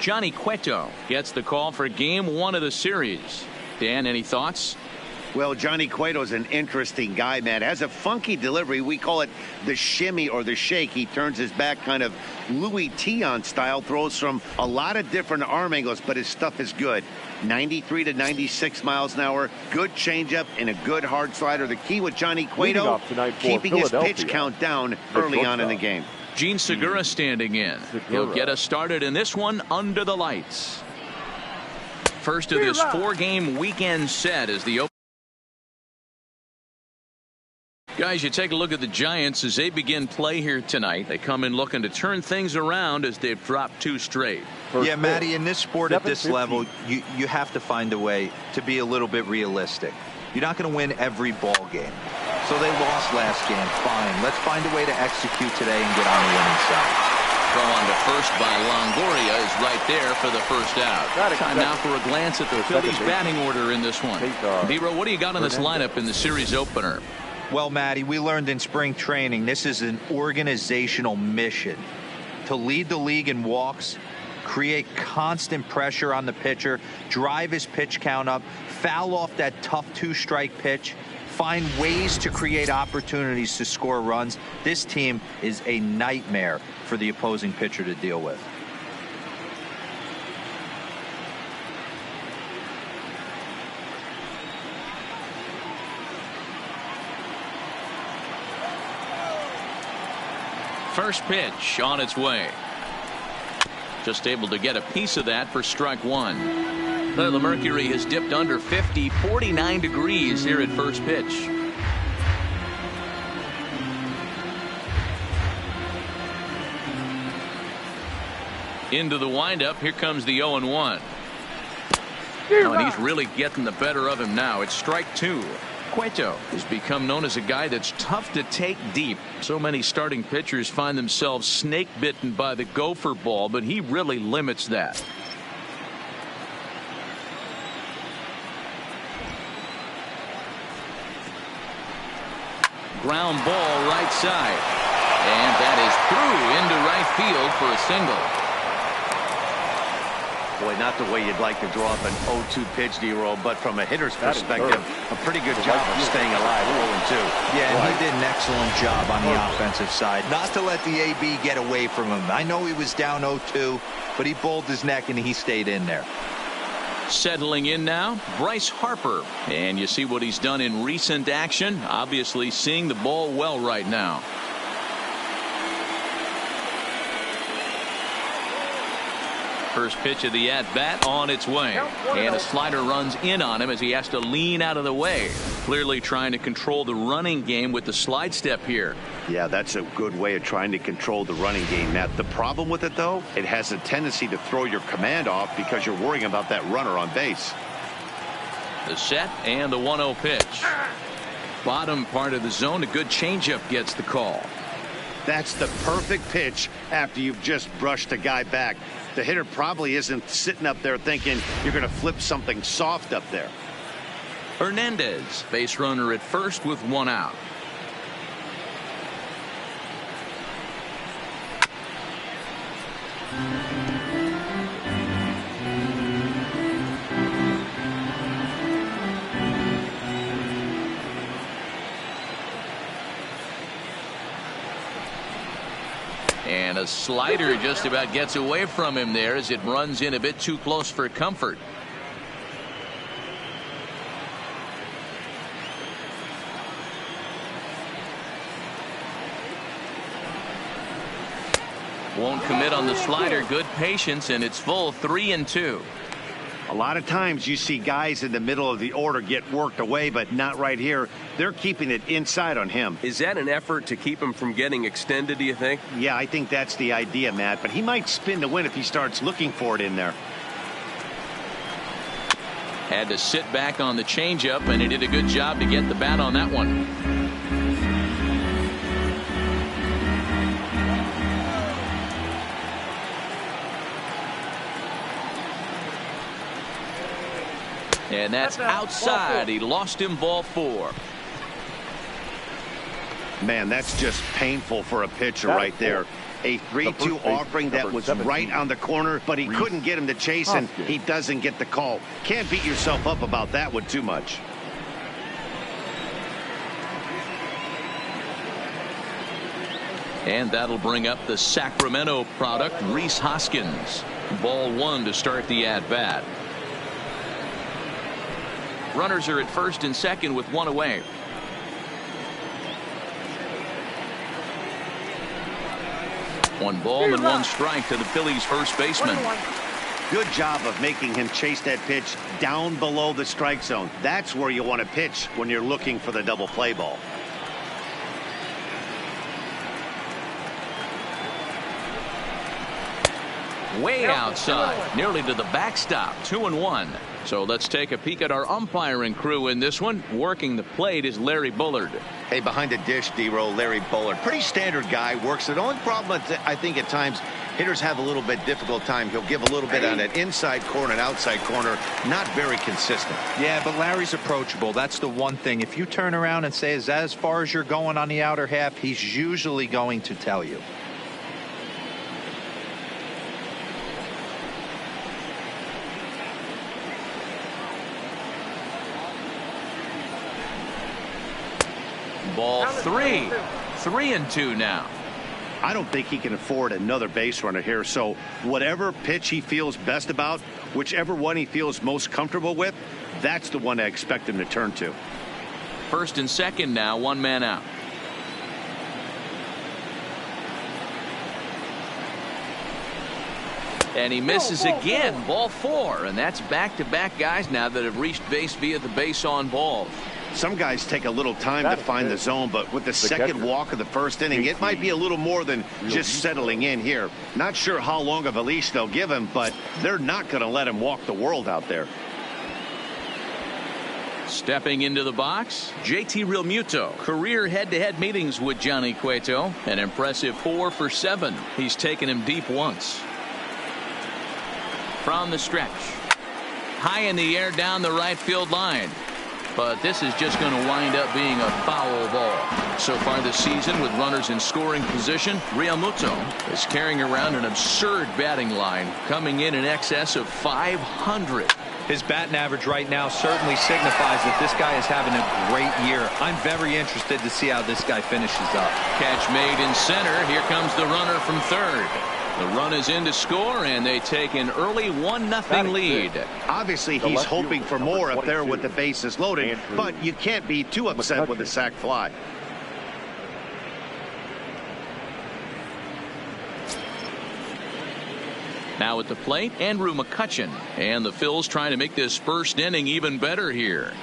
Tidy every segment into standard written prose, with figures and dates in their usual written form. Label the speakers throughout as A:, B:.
A: Johnny Cueto gets the call for game 1 of the series. Dan, any thoughts?
B: Well, Johnny Cueto's an interesting guy, man. Has a funky delivery. We call it the shimmy or the shake. He turns his back kind of Louis Tion style, throws from a lot of different arm angles, but his stuff is good. 93 to 96 miles an hour, good changeup, and a good hard slider. The key with Johnny Cueto, keeping his pitch count down early on in the game.
A: Gene Segura standing in. He'll get us started in this one under the lights. First of this 4-game weekend set is the open. Guys, you take a look at the Giants as they begin play here tonight. They come in looking to turn things around as they've dropped 2 straight.
C: Yeah, Matty, in this sport at this level, you have to find a way to be a little bit realistic. You're not going to win every ball game. So they lost last game. Fine. Let's find a way to execute today and get on the winning side.
A: Throw on to first by Longoria is right there for the first out. Time now for a glance at the Phillies batting order in this one. D-Row, what do you got on this lineup in the series opener?
C: Well, Matty, we learned in spring training this is an organizational mission to lead the league in walks, create constant pressure on the pitcher, drive his pitch count up, foul off that tough 2-strike pitch, find ways to create opportunities to score runs. This team is a nightmare for the opposing pitcher to deal with.
A: First pitch on its way. Just able to get a piece of that for strike 1. The mercury has dipped under 50, 49 degrees here at first pitch. Into the windup. Here comes the 0-1. Oh, and he's really getting the better of him now. It's strike 2. Cueto has become known as a guy that's tough to take deep. So many starting pitchers find themselves snake bitten by the gopher ball, but he really limits that. Ground ball right side, and that is through into right field for a single.
B: Boy, not the way you'd like to draw up an 0-2 pitch, D-Roll, but from a hitter's perspective, a pretty good job of staying alive, 0-2.
C: Yeah, and he did an excellent job on the offensive side, not to let the AB get away from him. I know he was down 0-2, but he bowled his neck and he stayed in there.
A: Settling in now, Bryce Harper. And you see what he's done in recent action. Obviously seeing the ball well right now. First pitch of the at-bat on its way. And a slider runs in on him as he has to lean out of the way. Clearly trying to control the running game with the slide step here.
B: Yeah, that's a good way of trying to control the running game, Matt. The problem with it, though, it has a tendency to throw your command off because you're worrying about that runner on base.
A: The set and the 1-0 pitch. Bottom part of the zone, a good changeup gets the call.
B: That's the perfect pitch after you've just brushed a guy back. The hitter probably isn't sitting up there thinking you're going to flip something soft up there.
A: Hernandez, base runner at first with 1 out. And a slider just about gets away from him there as it runs in a bit too close for comfort. Won't commit on the slider. Good patience, and it's full 3-2.
B: A lot of times you see guys in the middle of the order get worked away, but not right here. They're keeping it inside on him.
D: Is that an effort to keep him from getting extended, do you think?
B: Yeah, I think that's the idea, Matt, but he might spin to win if he starts looking for it in there.
A: Had to sit back on the changeup, and he did a good job to get the bat on that one. And that's outside. He lost him, ball 4.
B: Man, that's just painful for a pitcher right there. A 3-2 offering that was right on the corner, but he couldn't get him to chase, and he doesn't get the call. Can't beat yourself up about that one too much.
A: And that'll bring up the Sacramento product, Rhys Hoskins. Ball one to start the at-bat. Runners are at first and second with one away. One ball and one strike to the Phillies first baseman.
B: Good job of making him chase that pitch down below the strike zone. That's where you want to pitch when you're looking for the double play ball.
A: Way outside, nearly to the backstop. 2-1. So let's take a peek at our umpiring crew in this one. Working the plate is Larry Bullard.
B: Hey, behind the dish, D-Roll, Larry Bullard. Pretty standard guy, works it. The only problem I think at times hitters have a little bit difficult time. He'll give a little bit on that inside corner and outside corner. Not very consistent.
C: Yeah, but Larry's approachable. That's the one thing. If you turn around and say, is that as far as you're going on the outer half, he's usually going to tell you.
A: Ball three. 3-2 now.
B: I don't think he can afford another base runner here. So whatever pitch he feels best about, whichever one he feels most comfortable with, that's the one I expect him to turn to.
A: First and second now, one man out. And he misses again. Ball four. And that's back-to-back guys now that have reached base via the base on balls.
B: Some guys take a little time to find the zone, but with the second walk of the first inning, it might be a little more than just settling in here. Not sure how long of a leash they'll give him, but they're not going to let him walk the world out there.
A: Stepping into the box, JT Realmuto. Career head-to-head meetings with Johnny Cueto. An impressive 4 for 7. He's taken him deep once. From the stretch. High in the air down the right field line. But this is just going to wind up being a foul ball. So far this season, with runners in scoring position, Realmuto is carrying around an absurd batting line, coming in excess of 500.
C: His batting average right now certainly signifies that this guy is having a great year. I'm very interested to see how this guy finishes up.
A: Catch made in center. Here comes the runner from third. The run is in to score, and they take an early 1-0 lead.
B: Obviously, he's hoping for more up there with the bases loaded, but you can't be too upset with the sac fly.
A: Now at the plate, Andrew McCutchen. And the Phils trying to make this first inning even better here.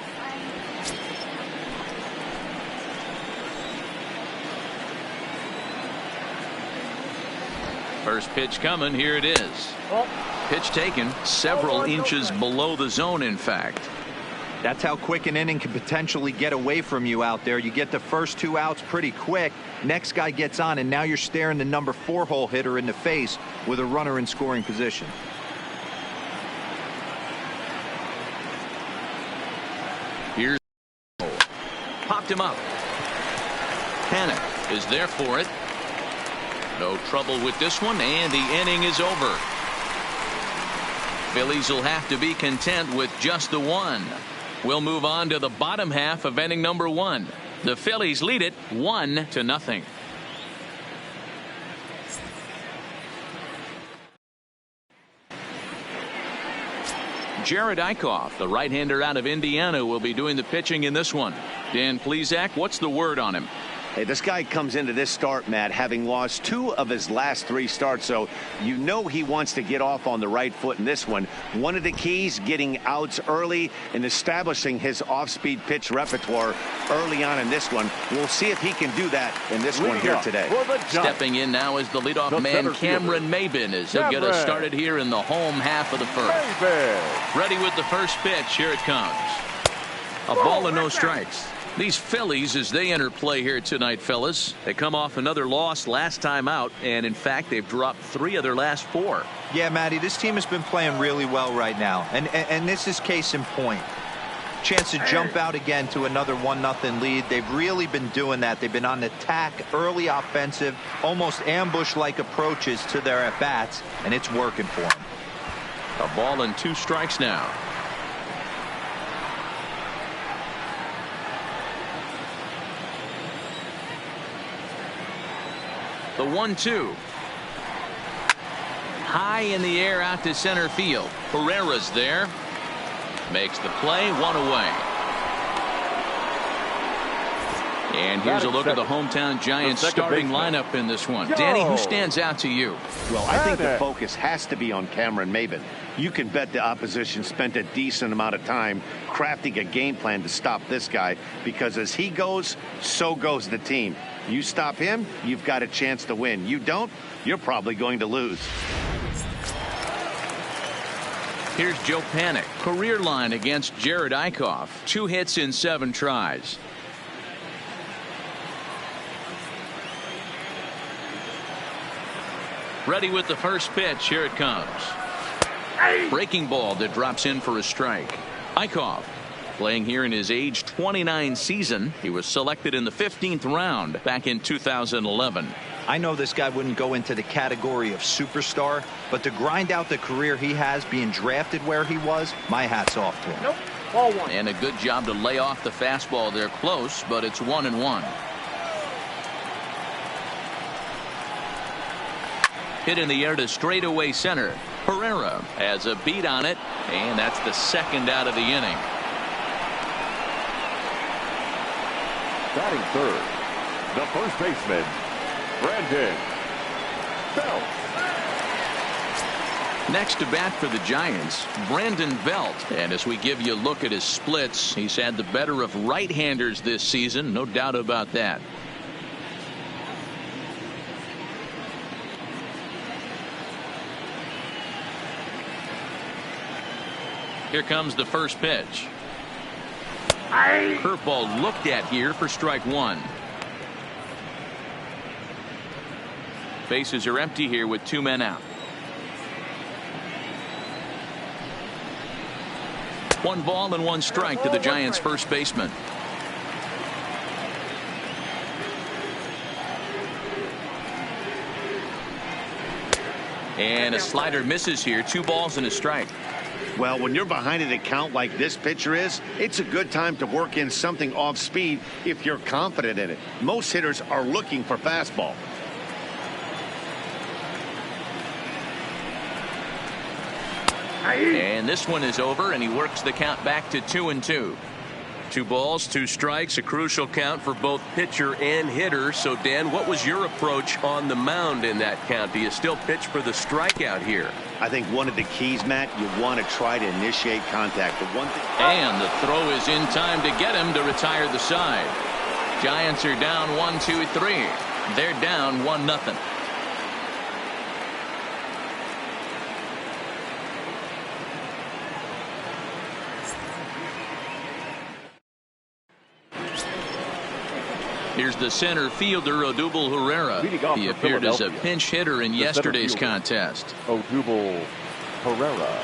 A: First pitch coming. Here it is. Pitch taken several inches below the zone, in fact.
C: That's how quick an inning can potentially get away from you out there. You get the first 2 outs pretty quick. Next guy gets on, and now you're staring the number 4 hole hitter in the face with a runner in scoring position.
A: Here's popped him up. Panic is there for it. No trouble with this one, and the inning is over. Phillies will have to be content with just the one. We'll move on to the bottom half of inning number 1. The Phillies lead it 1-0. Jared Eichhoff, the right-hander out of Indiana, will be doing the pitching in this one. Dan Plesac, what's the word on him?
B: Hey, this guy comes into this start, Matt, having lost 2 of his last 3 starts, so you know he wants to get off on the right foot in this one. One of the keys, getting outs early and establishing his off-speed pitch repertoire early on in this one. We'll see if he can do that in this one here today.
A: Stepping in now is the leadoff man, Cameron Maybin, as he'll get us started here in the home half of the first. Ready with the first pitch. Here it comes. A ball and no strikes. These Phillies, as they enter play here tonight, fellas, they come off another loss last time out, and in fact they've dropped 3 of their last 4.
C: Yeah, Matty, this team has been playing really well right now, and this is case in point. chance to jump out again to another 1-0 lead. They've really been doing that. They've been on the attack, early offensive, almost ambush-like approaches to their at-bats, and it's working for them.
A: A ball and 2 strikes now. The 1-2. High in the air out to center field. Herrera's there. Makes the play, 1 away. And here's a look at the hometown Giants starting lineup in this one. Danny, who stands out to you?
B: Well, I think the focus has to be on Cameron Maybin. You can bet the opposition spent a decent amount of time crafting a game plan to stop this guy, because as he goes, so goes the team. You stop him, you've got a chance to win. You don't, you're probably going to lose.
A: Here's Joe Panik. Career line against Jared Eichhoff. 2 hits in 7 tries. Ready with the first pitch. Here it comes. Breaking ball that drops in for a strike. Eichhoff playing here in his age 29 season. He was selected in the 15th round back in 2011.
C: I know this guy wouldn't go into the category of superstar, but to grind out the career he has being drafted where he was, my hat's off to him.
E: Nope. Ball 1.
A: And a good job to lay off the fastball there close, but it's 1-1. Hit in the air to straightaway center. Herrera has a beat on it, and that's the 2nd out of the inning.
F: Batting 3rd, the first baseman, Brandon Belt.
A: Next to bat for the Giants, Brandon Belt. And as we give you a look at his splits, he's had the better of right-handers this season, no doubt about that. Here comes the first pitch. Curveball looked at here for strike 1. Bases are empty here with 2 men out. 1 ball and 1 strike to the Giants' first baseman. And a slider misses here. 2 balls and a strike.
B: Well, when you're behind an account like this pitcher is, it's a good time to work in something off speed if you're confident in it. Most hitters are looking for fastball.
A: And this one is over, and he works the count back to 2-2. 2 balls, 2 strikes, a crucial count for both pitcher and hitter. So, Dan, what was your approach on the mound in that count? Do you still pitch for the strikeout here?
B: I think one of the keys, Matt, you want to try to initiate contact.
A: And the throw is in time to get him to retire the side. Giants are down 1-2-3. They're down 1-0. Here's the center fielder, Odubel Herrera. He appeared as a pinch hitter in yesterday's contest.
F: Odubel Herrera.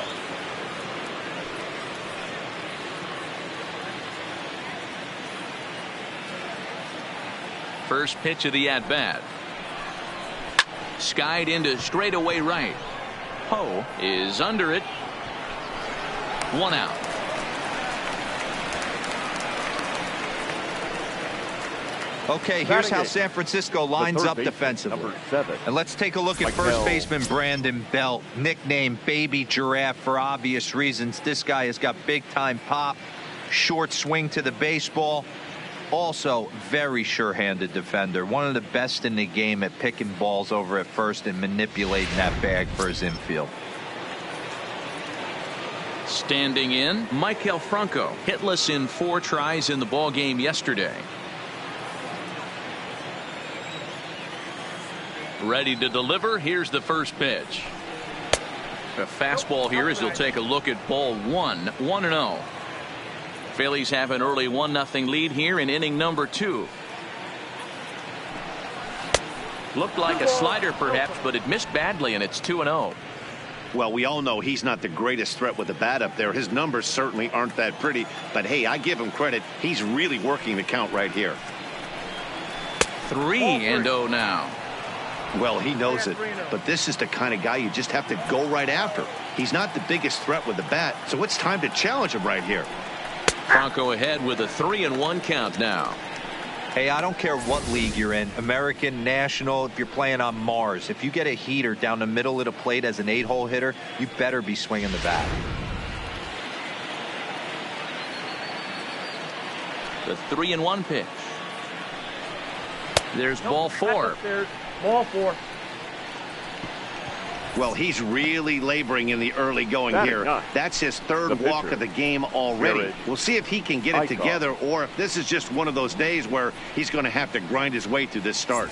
A: First pitch of the at-bat. Skied into straightaway right. Poe is under it. 1 out.
C: Okay, here's how San Francisco lines up defensively.
F: Number 7.
C: And let's take a look at first baseman Brandon Belt, nicknamed Baby Giraffe for obvious reasons. This guy has got big-time pop, short swing to the baseball. Also, very sure-handed defender. One of the best in the game at picking balls over at first and manipulating that bag for his infield.
A: Standing in, Maikel Franco, hitless in 4 tries in the ball game yesterday. Ready to deliver. Here's the first pitch. A fastball here as he'll take a look at ball 1. 1-0. Phillies have an early 1-0 lead here in inning number 2. Looked like a slider perhaps, but it missed badly, and it's 2-0.
B: Well, we all know he's not the greatest threat with the bat up there. His numbers certainly aren't that pretty. But, hey, I give him credit. He's really working the count right here.
A: 3-0 now.
B: Well, he knows it. But this is the kind of guy you just have to go right after. He's not the biggest threat with the bat, so it's time to challenge him right here.
A: Franco ahead with a 3-1 count now.
C: Hey, I don't care what league you're in, American, National, if you're playing on Mars. If you get a heater down the middle of the plate as an 8-hole hitter, you better be swinging the bat.
A: The 3-1 pitch. There's ball 4.
F: Ball 4.
B: Well, he's really laboring in the early going here. That's his third walk of the game already. We'll see if he can get it together or if this is just one of those days where he's going to have to grind his way through this start.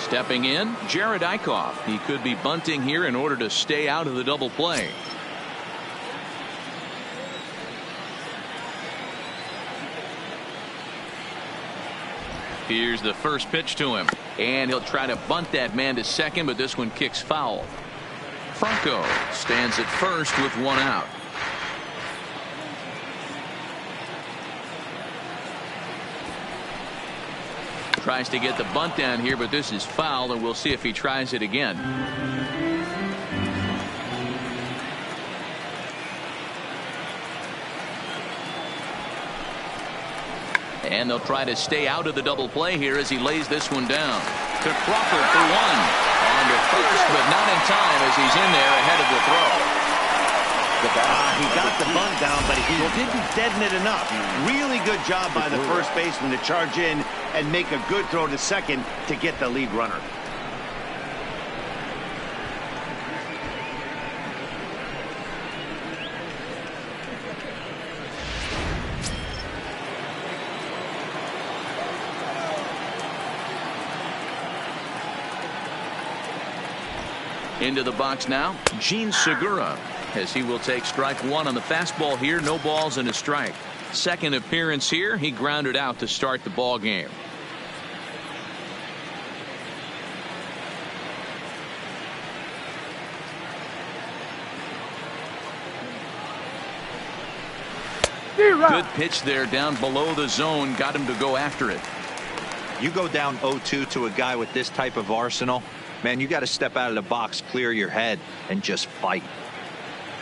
A: Stepping in, Jared Eichhoff. He could be bunting here in order to stay out of the double play. Here's the first pitch to him, and he'll try to bunt that man to second, but this one kicks foul. Franco stands at first with 1 out. Tries to get the bunt down here, but this is foul, and we'll see if he tries it again. And they'll try to stay out of the double play here as he lays this one down. To Crawford for 1. On to first, but not in time as he's in there ahead of the throw.
B: He got the bunt down, but he didn't deaden it enough. Really good job by the first baseman to charge in and make a good throw to second to get the lead runner.
A: Into the box now, Gene Segura, as he will take strike 1 on the fastball here. No balls and a strike. Second appearance here. He grounded out to start the ball game. Good pitch there down below the zone. Got him to go after it.
C: You go down 0-2 to a guy with this type of arsenal, man, you got to step out of the box, clear your head, and just fight.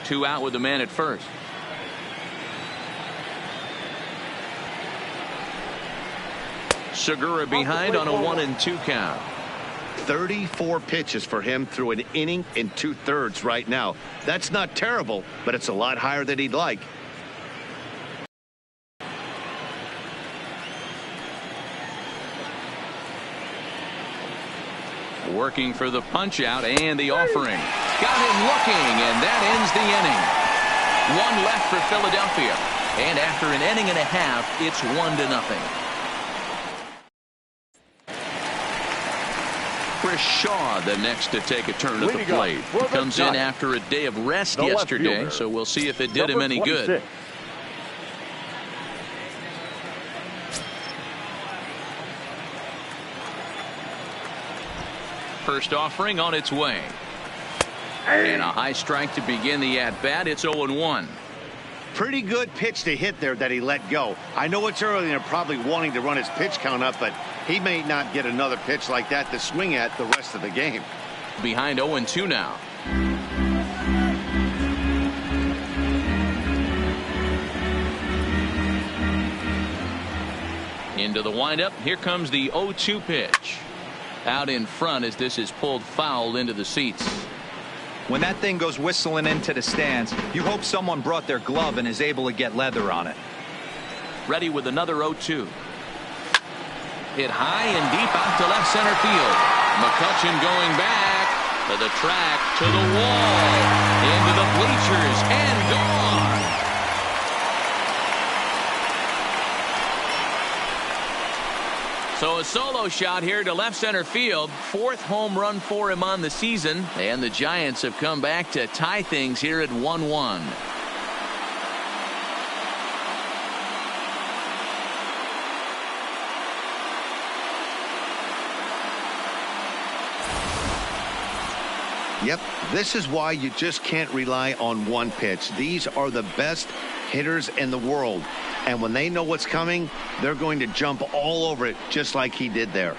A: 2 out with the man at first. Segura behind on a 1-2 count.
B: 34 pitches for him through an inning and 2/3 right now. That's not terrible, but it's a lot higher than he'd like.
A: Working for the punch out and the offering. Got him looking, and that ends the inning. 1 left for Philadelphia. And after an inning and a half, it's 1-0. Chris Shaw, the next to take a turn at the plate. He comes in after a day of rest yesterday, so we'll see if it did him any good. First offering on its way. And a high strike to begin the at-bat. It's 0-1.
B: Pretty good pitch to hit there that he let go. I know it's early and they're probably wanting to run his pitch count up, but he may not get another pitch like that to swing at the rest of the game.
A: Behind 0-2 now. Into the windup. Here comes the 0-2 pitch. Out in front as this is pulled foul into the seats.
C: When that thing goes whistling into the stands, you hope someone brought their glove and is able to get leather on it.
A: Ready with another 0-2. Hit high and deep out to left center field. McCutchen going back to the track, to the wall, into the bleachers, and gone. So a solo shot here to left center field. 4th home run for him on the season. And the Giants have come back to tie things here at 1-1.
B: Yep, this is why you just can't rely on one pitch. These are the best hitters in the world. And when they know what's coming, they're going to jump all over it just like he did there.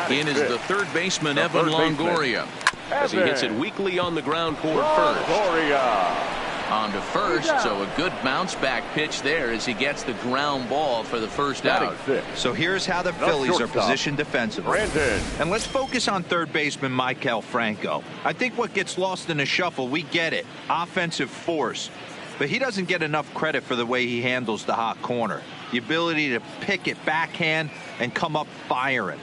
A: In is the third baseman, Evan Longoria, as he hits it weakly on the ground toward first. On to first, so a good bounce back pitch there as he gets the ground ball for the first out.
C: So here's how the Phillies are positioned defensively.
F: Brandon.
C: And let's focus on third baseman Maikel Franco. I think what gets lost in the shuffle, we get it, offensive force. But he doesn't get enough credit for the way he handles the hot corner. The ability to pick it backhand and come up firing.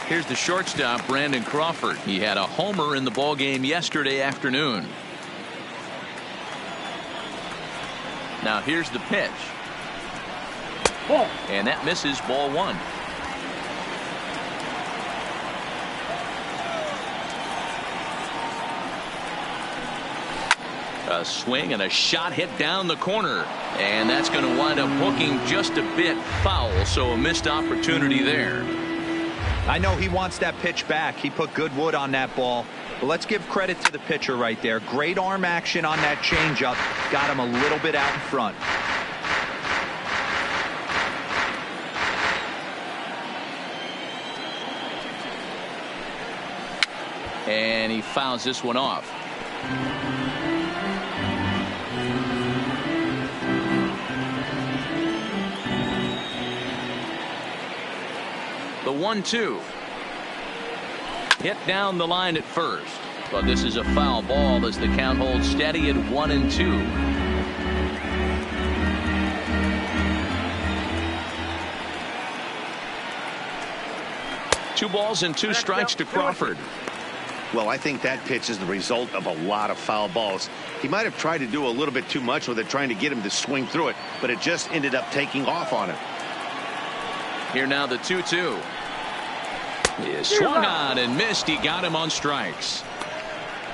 A: Here's the shortstop, Brandon Crawford. He had a homer in the ballgame yesterday afternoon. Now here's the pitch. And that misses, ball one. A swing and a shot hit down the corner. And that's going to wind up hooking just a bit foul, so a missed opportunity there.
C: I know he wants that pitch back. He put good wood on that ball. But let's give credit to the pitcher right there. Great arm action on that changeup. Got him a little bit out in front.
A: And he fouls this one off. The 1-2. Hit down the line at first. But this is a foul ball as the count holds steady at 1-2. Two balls and two strikes to Crawford.
B: Well, I think that pitch is the result of a lot of foul balls. He might have tried to do a little bit too much with it, trying to get him to swing through it, but it just ended up taking off on him.
A: Here now the 2-2. He swung on and missed. He got him on strikes.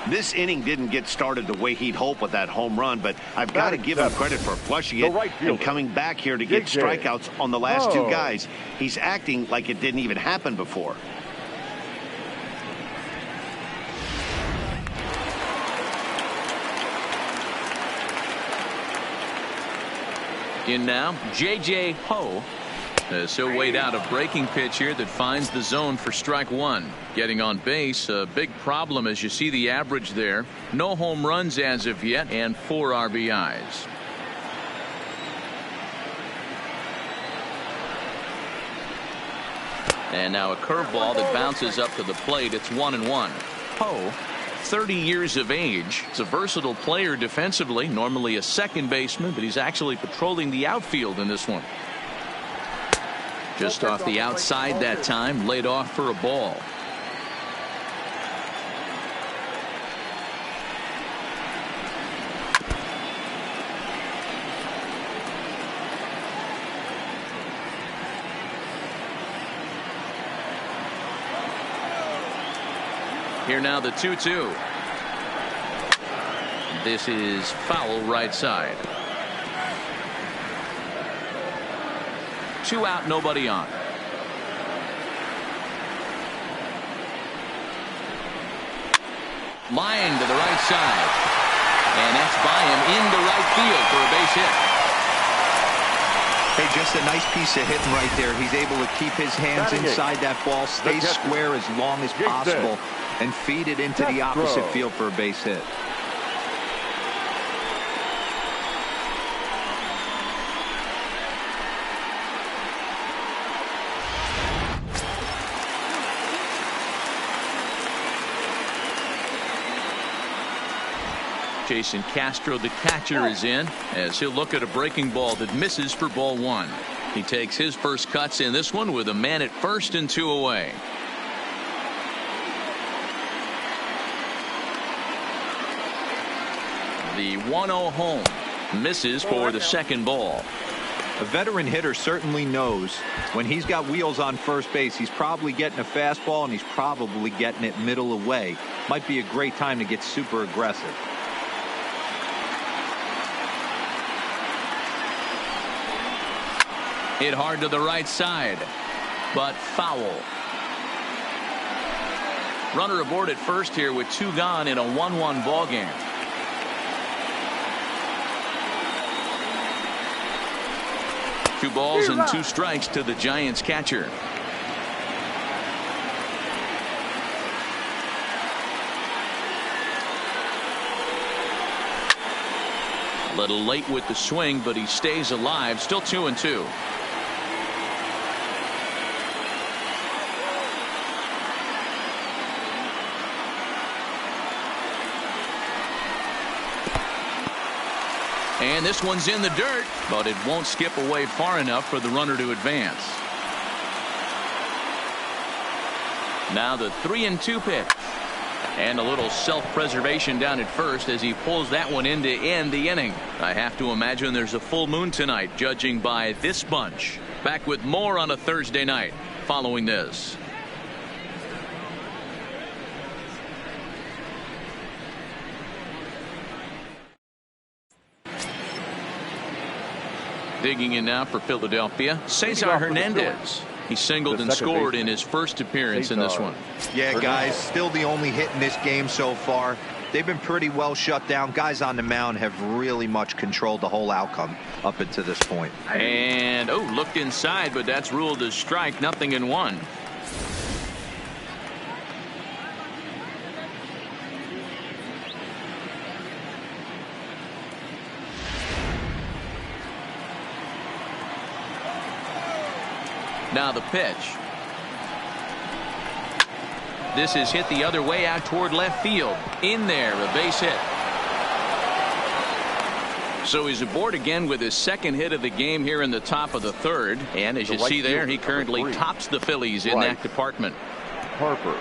B: This inning didn't get started the way he'd hope with that home run, but I've got to give him credit for flushing it and coming back here to get strikeouts on the last two guys. He's acting like it didn't even happen before.
A: In now, J.J. Ho. He'll wait out a breaking pitch here that finds the zone for strike one. Getting on base, a big problem as you see the average there. No home runs as of yet and 4 RBIs. And now a curveball that bounces up to the plate. It's 1-1. Ho, 30 years of age. He's a versatile player defensively, normally a second baseman, but he's actually patrolling the outfield in this one. Just off the outside that time, laid off for a ball. Here now the 2-2. This is foul right side. 2 out, nobody on. Line to the right side. And that's by him into right field for a base hit.
C: Hey, just a nice piece of hitting right there. He's able to keep his hands inside that ball, stay square as long as possible, and feed it into the opposite field for a base hit.
A: Jason Castro, the catcher, is in as he'll look at a breaking ball that misses for ball one. He takes his first cuts in this one with a man at first and 2 away. The 1-0 home misses for the second ball.
C: A veteran hitter certainly knows when he's got wheels on first base, he's probably getting a fastball and he's probably getting it middle away. Might be a great time to get super aggressive.
A: Hit hard to the right side, but foul. Runner aboard at first here with 2 gone in a 1-1 ball game. Two balls and 2 strikes to the Giants catcher. A little late with the swing, but he stays alive. Still 2-2. And this one's in the dirt, but it won't skip away far enough for the runner to advance. Now the 3-2 pitch. And a little self-preservation down at first as he pulls that one in to end the inning. I have to imagine there's a full moon tonight, judging by this bunch. Back with more on a Thursday night following this. Digging in now for Philadelphia, Cesar Hernandez. He singled and scored in his first appearance in this one.
C: Yeah, guys, still the only hit in this game so far. They've been pretty well shut down. Guys on the mound have really much controlled the whole outcome up until this point.
A: And, looked inside, but that's ruled as strike, 0-1. Now the pitch. This is hit the other way out toward left field. In there, a base hit. So he's aboard again with his second hit of the game here in the top of the third. And as you see there, he currently tops the Phillies in that department.
F: Harper.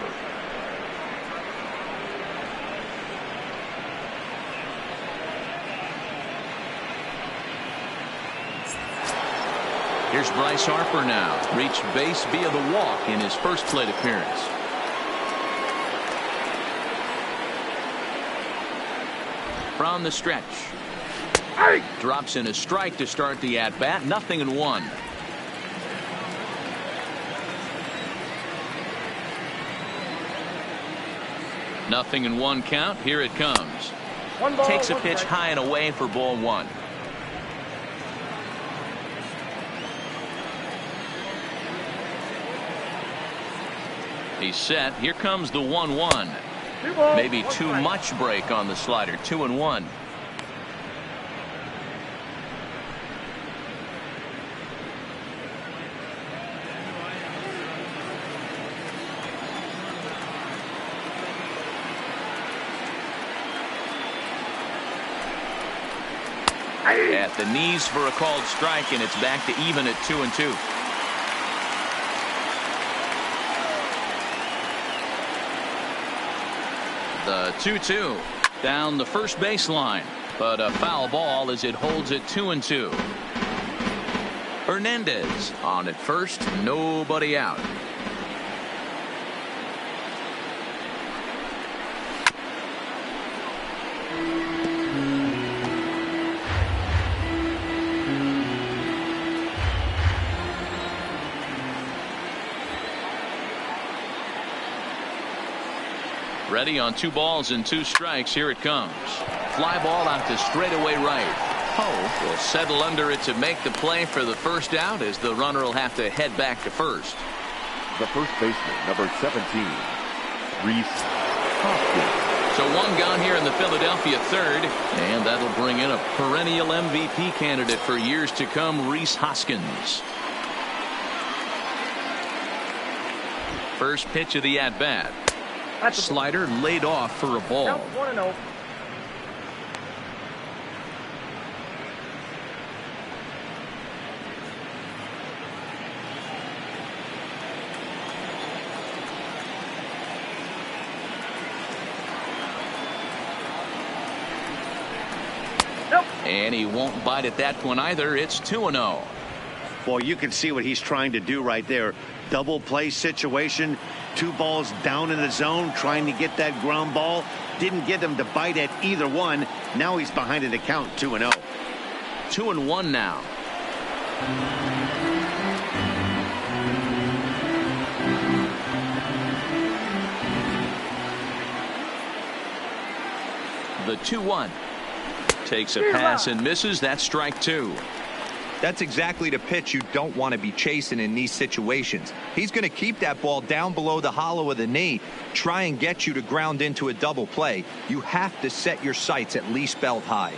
A: Here's Bryce Harper now. Reached base via the walk in his first plate appearance. From the stretch. Drops in a strike to start the at-bat. 0-1. Nothing in 1 count. Here it comes. Takes a pitch high and away for ball 1. He's set. Here comes the 1-1. Maybe too much break on the slider. 2-1. At the knees for a called strike, and it's back to even at 2-2. The 2-2 down the first baseline, but a foul ball as it holds it 2-2. Hernandez on at first, nobody out. Ready on 2 balls and 2 strikes. Here it comes. Fly ball out to straightaway right. Poe will settle under it to make the play for the first out, as the runner will have to head back to first.
F: The first baseman, number 17, Rhys Hoskins.
A: So 1 gone here in the Philadelphia third, and that'll bring in a perennial MVP candidate for years to come, Rhys Hoskins. First pitch of the at-bat. Slider laid off for a ball.
E: 1-0.
A: And he won't bite at that one either. It's 2-0.
B: Well, you can see what he's trying to do right there. Double play situation. 2 balls down in the zone, trying to get that ground ball. Didn't get him to bite at either one. Now he's behind in the count, 2-0.
A: 2-1 now. The 2-1. Takes a pass and misses. That's strike 2.
C: That's exactly the pitch you don't want to be chasing in these situations. He's going to keep that ball down below the hollow of the knee, try and get you to ground into a double play. You have to set your sights at least belt high.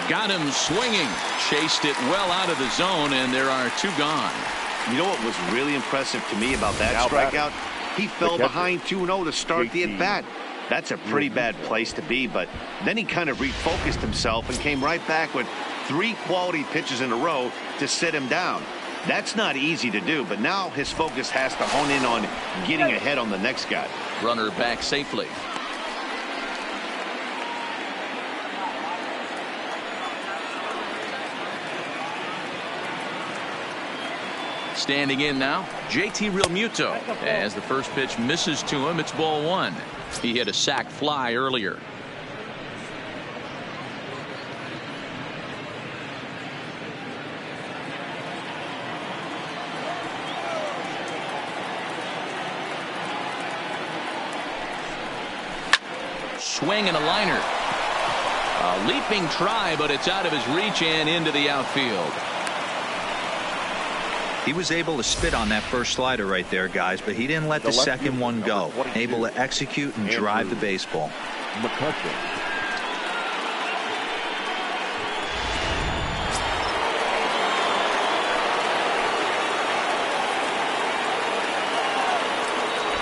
A: Got him swinging. Chased it well out of the zone, and there are 2 gone.
B: You know what was really impressive to me about that strikeout? He fell behind 2-0 to start the at-bat. That's a pretty bad place to be, but then he kind of refocused himself and came right back with 3 quality pitches in a row to sit him down. That's not easy to do, but now his focus has to hone in on getting ahead on the next guy.
A: Runner back safely. Standing in now, JT Realmuto. As the first pitch misses to him, it's ball 1. He hit a sac fly earlier. Swing and a liner. A leaping try, but it's out of his reach and into the outfield.
C: He was able to spit on that first slider right there, guys, but he didn't let the second one go. Able to execute and drive the baseball.
F: McCutcheon.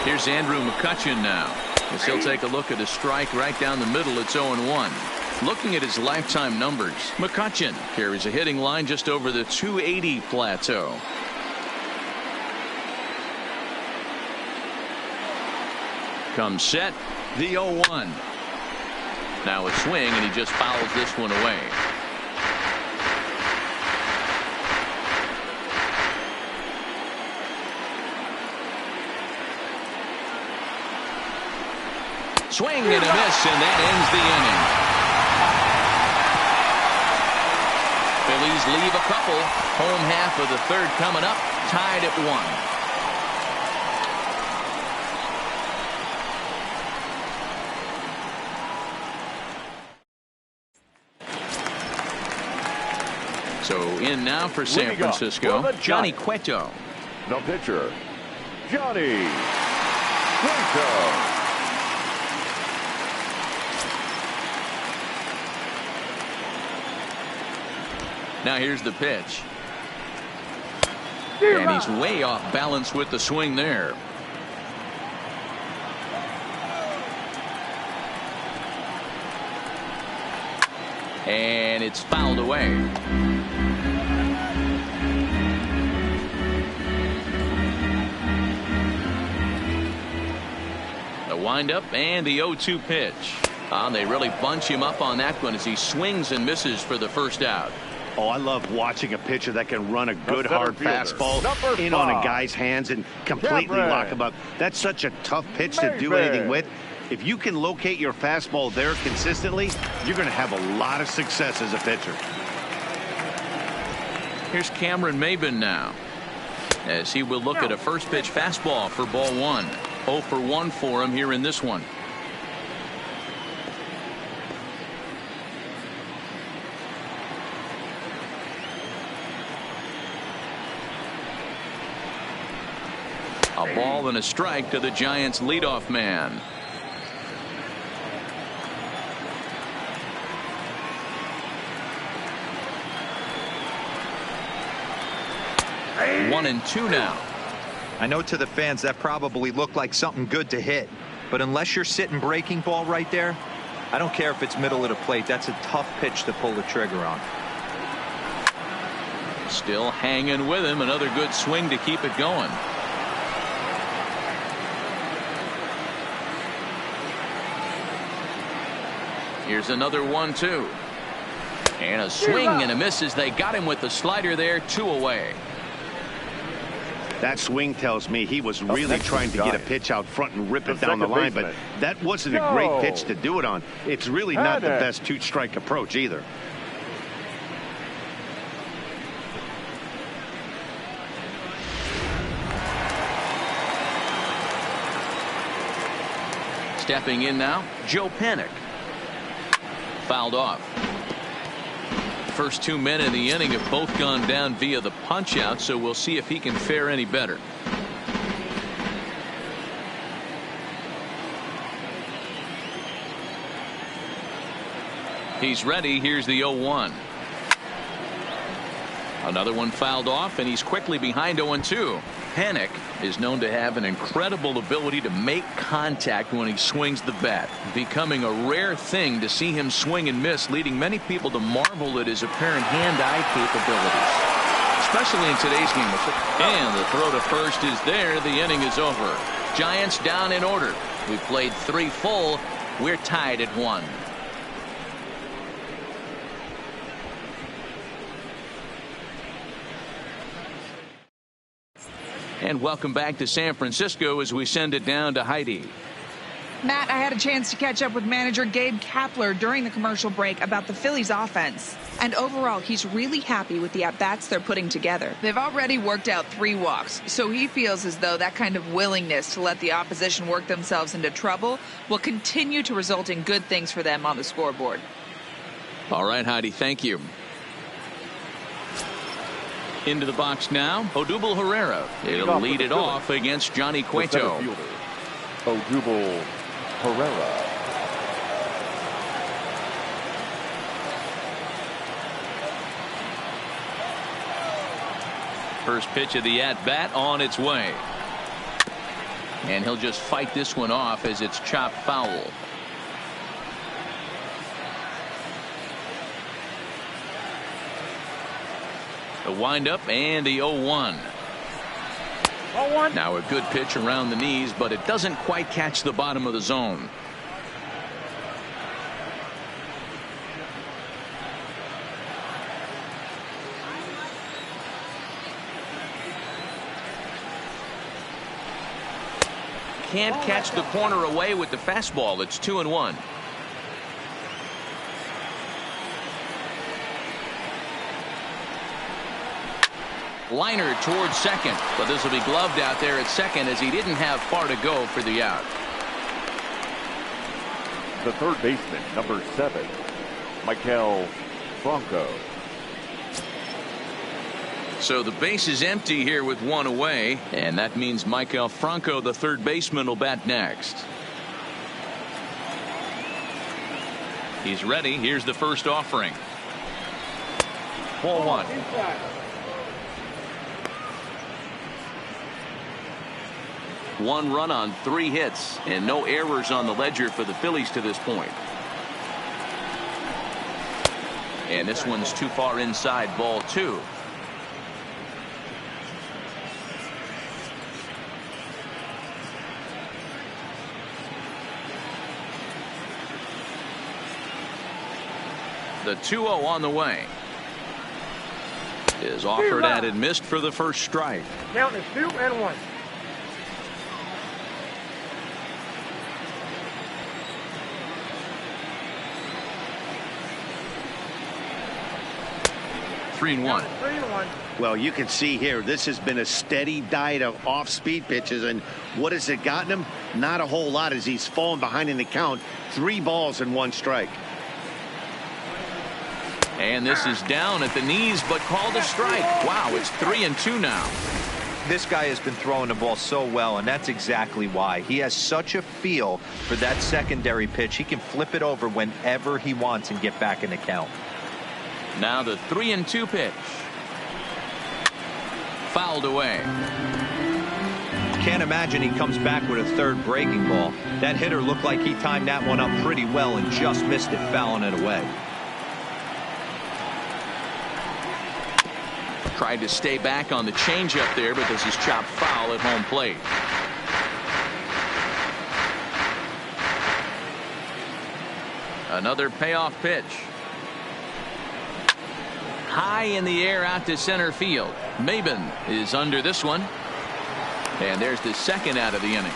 A: Here's Andrew McCutcheon now. As he'll take a look at a strike right down the middle. It's 0-1. Looking at his lifetime numbers, McCutcheon carries a hitting line just over the 280 plateau. Comes set, the 0-1. Now a swing, and he just fouls this one away. Swing and a miss, and that ends the inning. Phillies leave a couple. Home half of the 3rd coming up, tied at 1. So in now for San Francisco, Johnny Cueto.
F: The pitcher, Johnny Cueto.
A: Now here's the pitch. And he's way off balance with the swing there. And it's fouled away. The windup and the 0-2 pitch. They really bunch him up on that one as he swings and misses for the first out.
B: Oh, I love watching a pitcher that can run a good hard fastball in on a guy's hands and completely lock him up. That's such a tough pitch to do anything with. If you can locate your fastball there consistently, you're going to have a lot of success as a pitcher.
A: Here's Cameron Maybin now, as he will look at a first pitch fastball for ball 1. 0 for 1 for him here in this one. A ball and a strike to the Giants leadoff man. One and 2 now.
C: I know to the fans that probably looked like something good to hit, but unless you're sitting breaking ball right there, I don't care if it's middle of the plate. That's a tough pitch to pull the trigger on.
A: Still hanging with him. Another good swing to keep it going. Here's another 1-2. And a swing and a miss as they got him with the slider there. 2 away.
B: That swing tells me he was really trying to get a pitch out front and rip it down the line, but that wasn't a great pitch to do it on. It's really not the best 2-strike approach either.
A: Stepping in now, Joe Panik. Fouled off. First 2 men in the inning have both gone down via the punch out, so we'll see if he can fare any better. He's ready. Here's the 0-1. Another one fouled off, and he's quickly behind 0-2. Panik is known to have an incredible ability to make contact when he swings the bat, becoming a rare thing to see him swing and miss, leading many people to marvel at his apparent hand-eye capabilities, especially in today's game. And the throw to first is there. The inning is over. Giants down in order. We played 3 full. We're tied at 1. And welcome back to San Francisco as we send it down to Heidi.
E: Matt, I had a chance to catch up with manager Gabe Kapler during the commercial break about the Phillies offense. And overall, he's really happy with the at-bats they're putting together. They've already worked out 3 walks, so he feels as though that kind of willingness to let the opposition work themselves into trouble will continue to result in good things for them on the scoreboard.
A: All right, Heidi, thank you. Into the box now, Odubel Herrera. He'll lead it off against Johnny Cueto.
F: Odubel Herrera.
A: First pitch of the at-bat on its way. And he'll just fight this one off as it's chopped foul. The windup and the 0-1. Now a good pitch around the knees, but it doesn't quite catch the bottom of the zone. Can't catch the corner away with the fastball. It's 2-1. Liner towards second, but this will be gloved out there at second as he didn't have far to go for the out.
F: The third baseman, number 7, Maikel Franco.
A: So the base is empty here with 1 away, and that means Maikel Franco, the third baseman, will bat next. He's ready. Here's the first offering. Ball 1. One run on 3 hits and no errors on the ledger for the Phillies to this point. And this one's too far inside, ball 2. The 2-0 on the way. Is offered at and missed for the first strike.
G: Count is 2-1.
B: Well, you can see here, this has been a steady diet of off-speed pitches, and what has it gotten him? Not a whole lot, as he's fallen behind in the count. 3 balls and 1 strike.
A: And this is down at the knees, but called a strike. Wow, it's 3-2 now.
C: This guy has been throwing the ball so well, and that's exactly why. He has such a feel for that secondary pitch. He can flip it over whenever he wants and get back in the count.
A: Now the 3-2 pitch. Fouled away.
C: Can't imagine he comes back with a third breaking ball. That hitter looked like he timed that one up pretty well and just missed it, fouling it away.
A: Tried to stay back on the changeup there, but this is chopped foul at home plate. Another payoff pitch. High in the air out to center field. Maben is under this one. And there's the second out of the inning.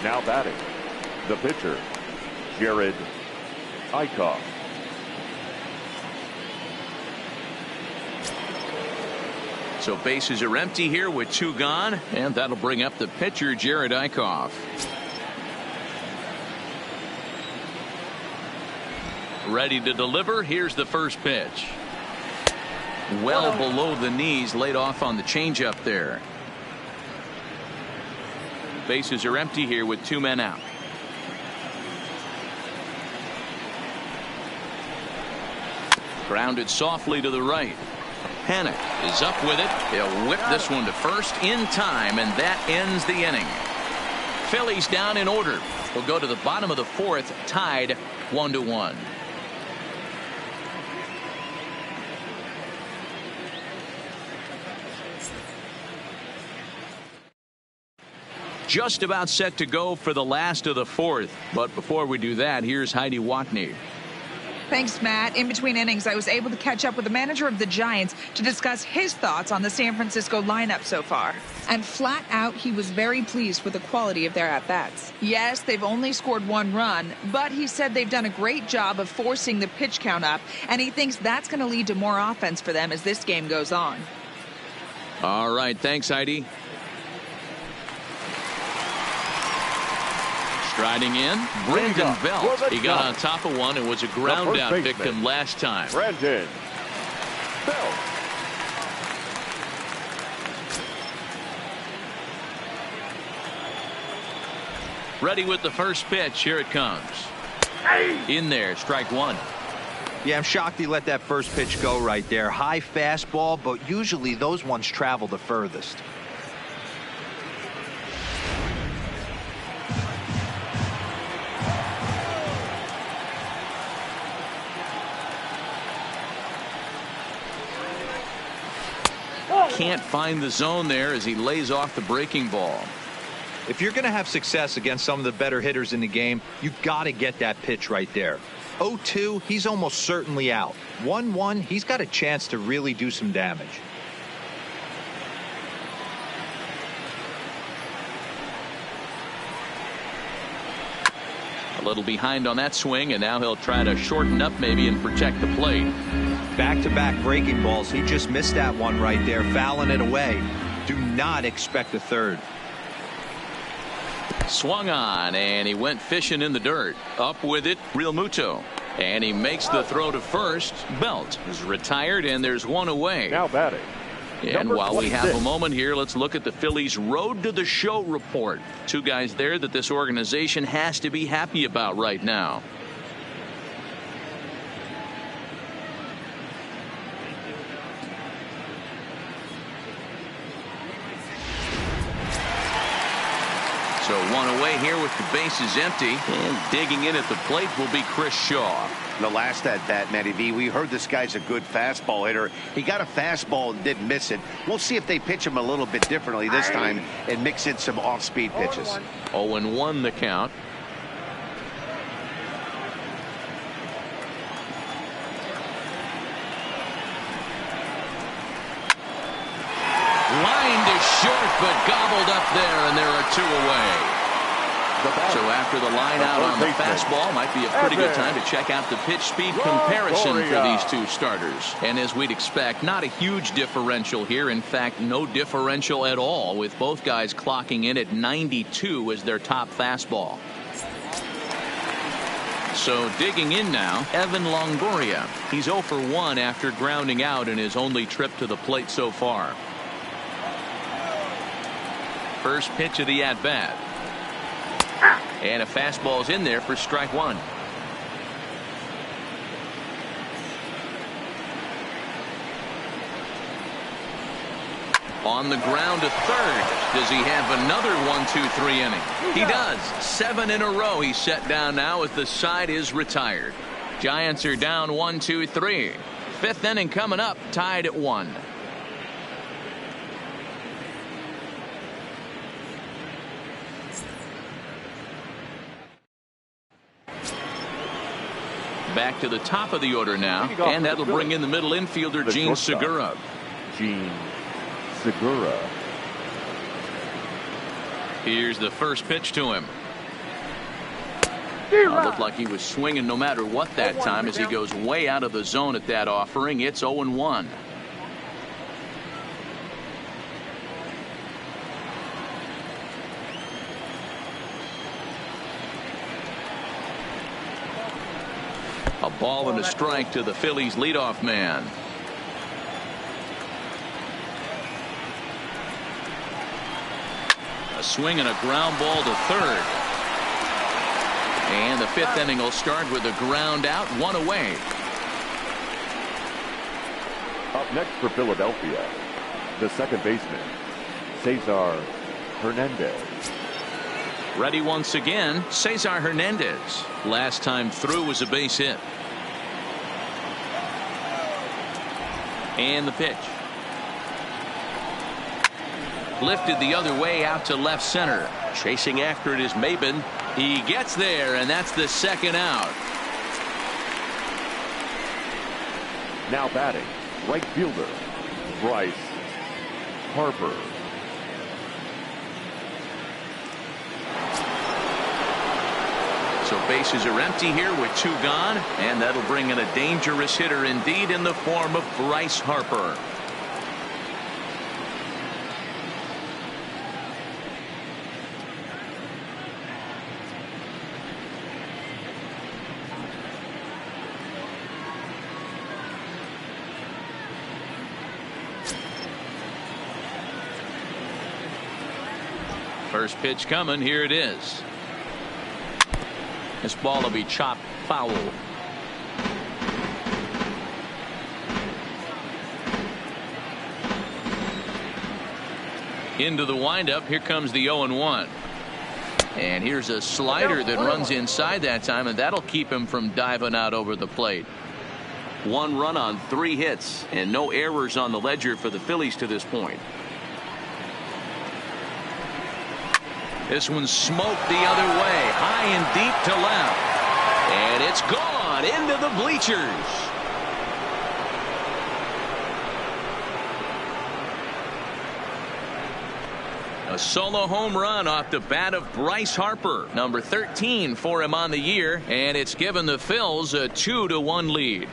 F: Now batting, the pitcher, Jared Eichhoff.
A: So bases are empty here with 2 gone, and that'll bring up the pitcher, Jared Eichhoff. Ready to deliver. Here's the first pitch. Well below the knees, laid off on the changeup there. Bases are empty here with 2 men out. Grounded softly to the right. Panic is up with it. He'll whip this one to first in time, and that ends the inning. Phillies down in order. We'll go to the bottom of the 4th, tied 1-1. Just about set to go for the last of the 4th. But before we do that, here's Heidi Watney.
E: Thanks, Matt. In between innings, I was able to catch up with the manager of the Giants to discuss his thoughts on the San Francisco lineup so far. And flat out, he was very pleased with the quality of their at-bats. Yes, they've only scored 1 run, but he said they've done a great job of forcing the pitch count up, and he thinks that's going to lead to more offense for them as this game goes on.
A: All right, thanks, Heidi. Striding in, Brandon Belt. He got on top of one and was a ground out victim last time.
F: Brandon Belt.
A: Ready with the first pitch. Here it comes. In there, strike 1.
C: Yeah, I'm shocked he let that first pitch go right there. High fastball, but usually those ones travel the furthest.
A: Can't find the zone there as he lays off the breaking ball.
C: If you're going to have success against some of the better hitters in the game, you've got to get that pitch right there. 0-2, he's almost certainly out. 1-1, he's got a chance to really do some damage.
A: A little behind on that swing, and now he'll try to shorten up maybe and protect the plate.
C: Back-to-back breaking balls. He just missed that one right there, fouling it away. Do not expect a third.
A: Swung on, and he went fishing in the dirt. Up with it, Real Muto. And he makes the throw to first. Belt is retired, and there's one away.
F: Now batting.
A: And while we have a moment here, let's look at the Phillies' road to the show report. 2 guys there that this organization has to be happy about right now. So 1 away here with the bases empty, and digging in at the plate will be Chris Shaw.
B: The last at bat, Matty V, we heard this guy's a good fastball hitter. He got a fastball and didn't miss it. We'll see if they pitch him a little bit differently this time and mix in some off-speed pitches.
A: 0-1 the count. Line to short, but gobbled up there, and there are 2 away. So after the line out on the fastball, might be a pretty good time to check out the pitch speed comparison for these 2 starters. And as we'd expect, not a huge differential here. In fact, no differential at all, with both guys clocking in at 92 as their top fastball. So digging in now, Evan Longoria. He's 0 for 1 after grounding out in his only trip to the plate so far. First pitch of the at-bat. And a fastball's in there for strike 1. On the ground to third. Does he have another 1-2-3 inning? He does. 7 in a row he's set down now as the side is retired. Giants are down 1-2-3. 5th inning coming up, tied at 1. Back to the top of the order now, and that'll bring in the middle infielder, Gene Segura.
F: Gene Segura.
A: Here's the first pitch to him. Looked like he was swinging no matter what that time as he goes way out of the zone at that offering. It's 0-1. A ball and a strike to the Phillies leadoff man. A swing and a ground ball to third. And the fifth inning will start with a ground out, one away.
F: Up next for Philadelphia, the second baseman, Cesar Hernandez.
A: Ready once again, Cesar Hernandez. Last time through was a base hit. And the pitch. Lifted the other way out to left center. Chasing after it is Maben. He gets there, and that's the second out.
F: Now batting, right fielder, Bryce Harper.
A: So bases are empty here with two gone, and that'll bring in a dangerous hitter indeed in the form of Bryce Harper. First pitch coming. Here it is. This ball will be chopped foul. Into the windup. Here comes the 0-1. And here's a slider that runs inside that time, and that'll keep him from diving out over the plate. 1 run on 3 hits, and no errors on the ledger for the Phillies to this point. This one's smoked the other way, high and deep to left. And it's gone into the bleachers. A solo home run off the bat of Bryce Harper, number 13 for him on the year, and it's given the Phils a 2-1 lead.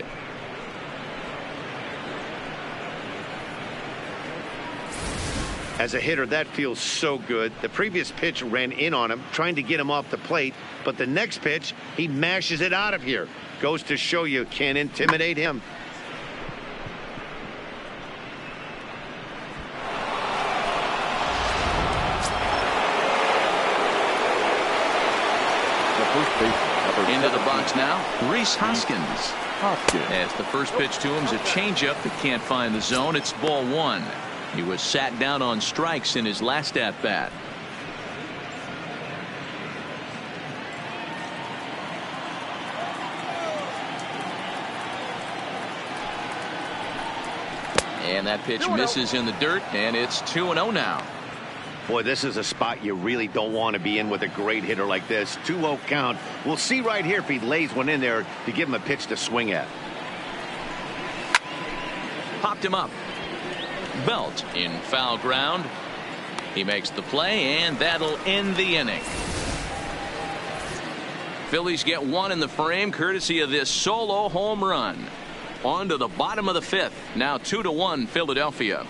B: As a hitter, that feels so good. The previous pitch ran in on him, trying to get him off the plate, but the next pitch, he mashes it out of here. Goes to show you can't intimidate him.
A: Into the box now, Rhys Hoskins. As the first pitch to him is a changeup that can't find the zone. It's ball 1. He was sat down on strikes in his last at bat. And that pitch misses in the dirt, and it's 2-0 now.
B: Boy, this is a spot you really don't want to be in with a great hitter like this. 2-0 count. We'll see right here if he lays one in there to give him a pitch to swing at.
A: Popped him up. Belt in foul ground. He makes the play, and that'll end the inning. Phillies get 1 in the frame courtesy of this solo home run. On to the bottom of the 5th. Now 2-1 Philadelphia.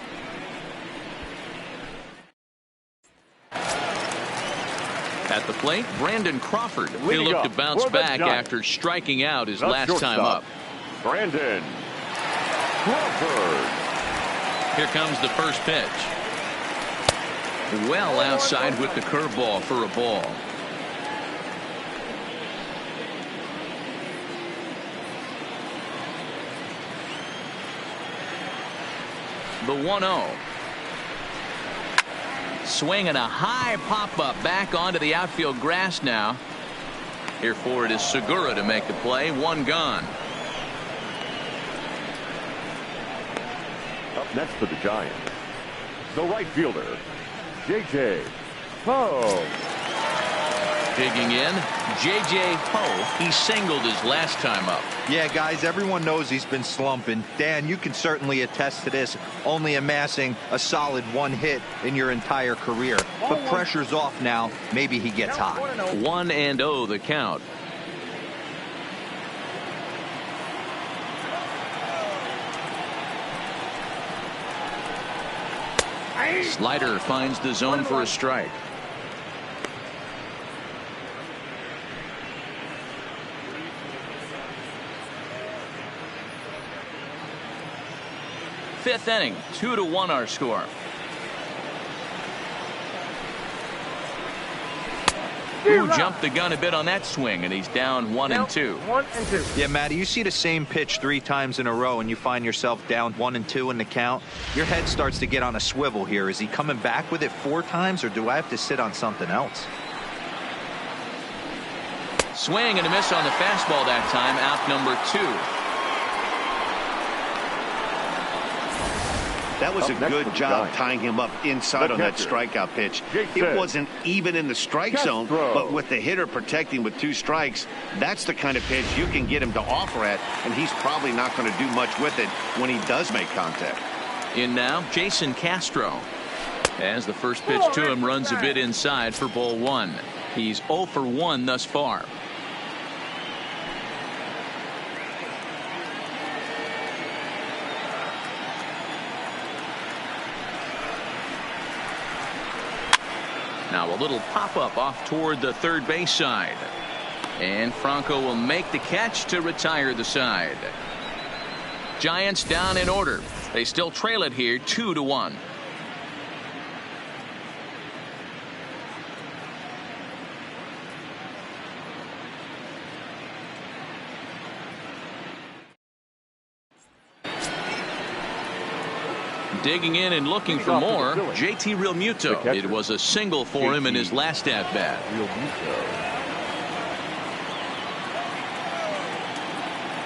A: At the plate, Brandon Crawford. He looked to bounce back after striking out his last time up.
F: Brandon Crawford.
A: Here comes the first pitch. Well outside with the curveball for a ball. The 1-0. Swing and a high pop-up back onto the outfield grass now. Here for it is Segura to make the play. 1 gone.
F: Up next for the Giants, the right fielder, J.J. Ho.
A: Digging in, J.J. Ho. He singled his last time up.
C: Yeah, guys, everyone knows he's been slumping. Dan, you can certainly attest to this, only amassing a solid 1 hit in your entire career. But pressure's off now. Maybe he gets hot.
A: 1-0 the count. Slider finds the zone for a strike. fifth inning. 2-1 our score. Ooh, jumped the gun a bit on that swing, and he's down 1-2.
F: 1-2.
C: Yeah, Matty, you see the same pitch 3 times in a row and you find yourself down 1-2 in the count. Your head starts to get on a swivel here. Is he coming back with it 4 times, or do I have to sit on something else?
A: Swing and a miss on the fastball that time. Out number 2.
B: That was a good job tying him up inside on that strikeout pitch. It wasn't even in the strike zone, but with the hitter protecting with 2 strikes, that's the kind of pitch you can get him to offer at, and he's probably not going to do much with it when he does make contact.
A: In now, Jason Castro. As the first pitch to him runs a bit inside for ball 1. He's 0 for 1 thus far. Now a little pop-up off toward the third base side. And Franco will make the catch to retire the side. Giants down in order. They still trail it here 2-1. Digging in and looking for more, JT Realmuto. It was a single for him in his last at-bat.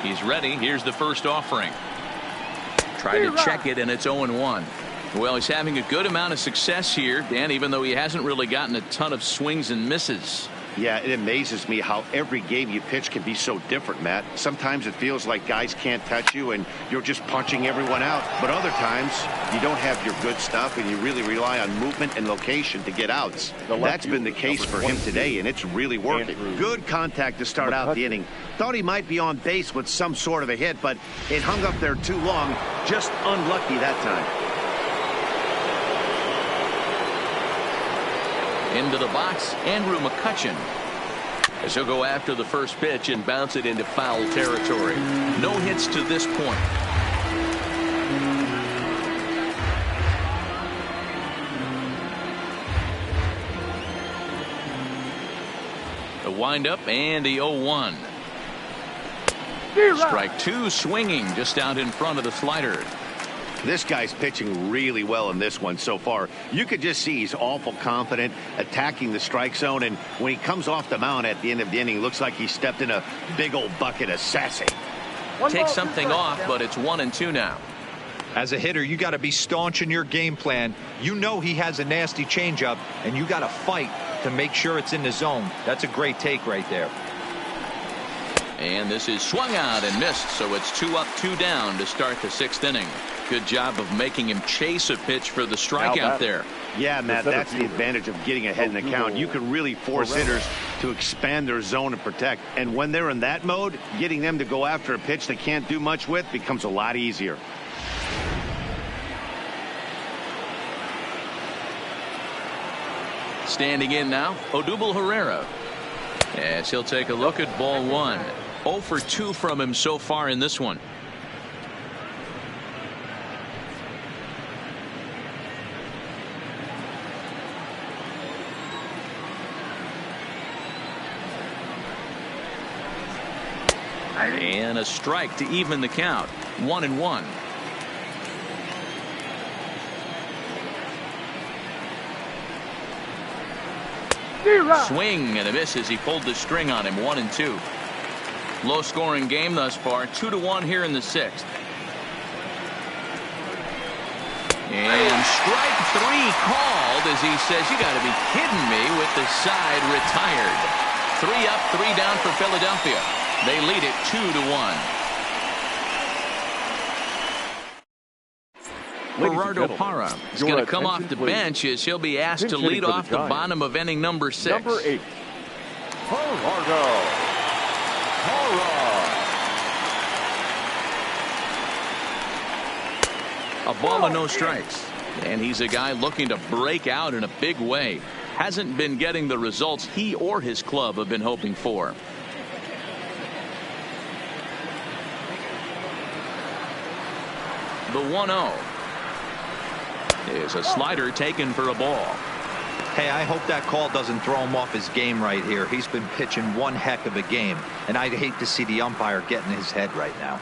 A: He's ready. Here's the first offering. Tried to check it, and it's 0-1. Well, he's having a good amount of success here, Dan, even though he hasn't really gotten a ton of swings and misses.
B: Yeah, it amazes me how every game you pitch can be so different, Matt. Sometimes it feels like guys can't touch you and you're just punching everyone out. But other times you don't have your good stuff and you really rely on movement and location to get outs. That's been the case for him today, and it's really working. Good contact to start out the inning. Thought he might be on base with some sort of a hit, but it hung up there too long. Just unlucky that time.
A: Into the box, Andrew McCutchen. As he'll go after the first pitch and bounce it into foul territory. No hits to this point. The windup and the 0-1. Strike 2, swinging just out in front of the slider.
B: This guy's pitching really well in this one so far. You could just see he's awful confident attacking the strike zone, and when he comes off the mound at the end of the inning, looks like he stepped in a big old bucket of sassy.
A: Take something off, but it's 1-2 now.
C: As a hitter, you got to be staunch in your game plan. You know he has a nasty changeup, and you got to fight to make sure it's in the zone. That's a great take right there.
A: And this is swung out and missed, so it's 2 up, 2 down to start the 6th inning. Good job of making him chase a pitch for the strikeout there.
B: Yeah, Matt, that's the advantage of getting ahead in the count. You can really force hitters to expand their zone and protect. And when they're in that mode, getting them to go after a pitch they can't do much with becomes a lot easier.
A: Standing in now, Odubel Herrera. As he'll take a look at ball 1. 0 for 2 from him so far in this one. And a strike to even the count. 1-1. Swing and a miss as he pulled the string on him. 1-2. Low scoring game thus far. 2-1 here in the 6th. And strike 3 called as he says, you got to be kidding me, with the side retired. 3 up, 3 down for Philadelphia. They lead it 2-1. Gerardo Parra is going to come off the bench as he'll be asked to lead off the bottom of inning number 6.
F: Number 8, Gerardo Parra.
A: A ball and no strikes. And he's a guy looking to break out in a big way. Hasn't been getting the results he or his club have been hoping for. The 1-0. Is a slider taken for a ball.
C: Hey, I hope that call doesn't throw him off his game right here. He's been pitching one heck of a game, and I'd hate to see the umpire get in his head right now.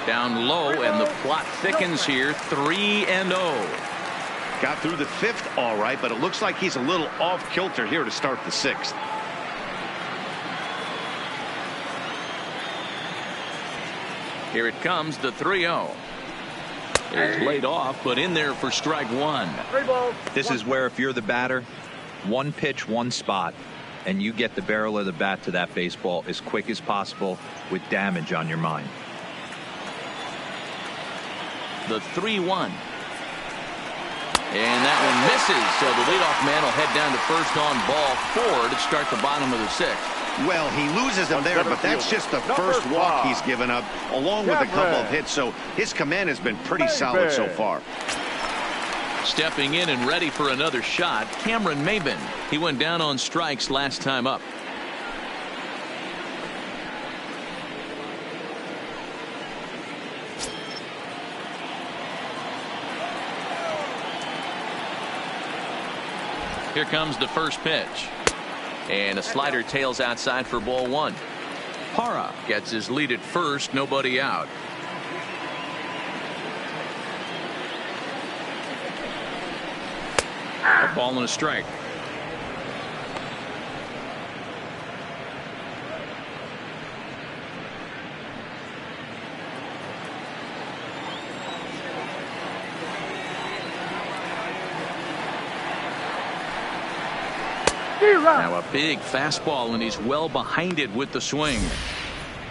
A: Down low, and the plot thickens here. 3-0.
B: Got through the 5th all right, but it looks like he's a little off kilter here to start the 6th.
A: Here it comes, the 3-0. It's laid off, but in there for strike 1.
C: This is where, if you're the batter, one pitch, one spot, and you get the barrel of the bat to that baseball as quick as possible with damage on your mind.
A: The 3-1. And that one misses, so the leadoff man will head down to first on ball 4 to start the bottom of the 6th.
B: Well, he loses him there, but that's just the first walk he's given up, along with a couple of hits, so his command has been pretty solid so far.
A: Stepping in and ready for another shot, Cameron Maben. He went down on strikes last time up. Here comes the first pitch. And a slider tails outside for ball 1. Parra gets his lead at first, nobody out. A ball and a strike. Now a big fastball, and he's well behind it with the swing.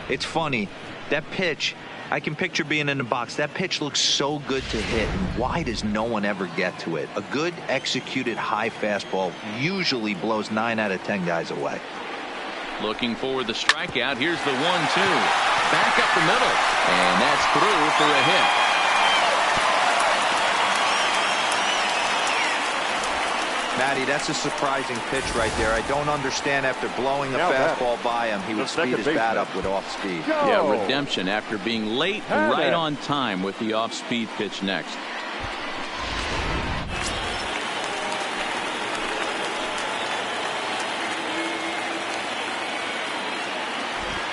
C: It's funny, that pitch, I can picture being in the box. That pitch looks so good to hit, and why does no one ever get to it? A good executed high fastball usually blows 9 out of 10 guys away.
A: Looking for the strikeout. Here's the 1-2. Back up the middle, and that's through for a hit.
C: Matty, that's a surprising pitch right there. I don't understand, after blowing a fastball by him, he would speed his bat up with off speed.
A: Yeah, redemption after being late, right on time with the off speed pitch next.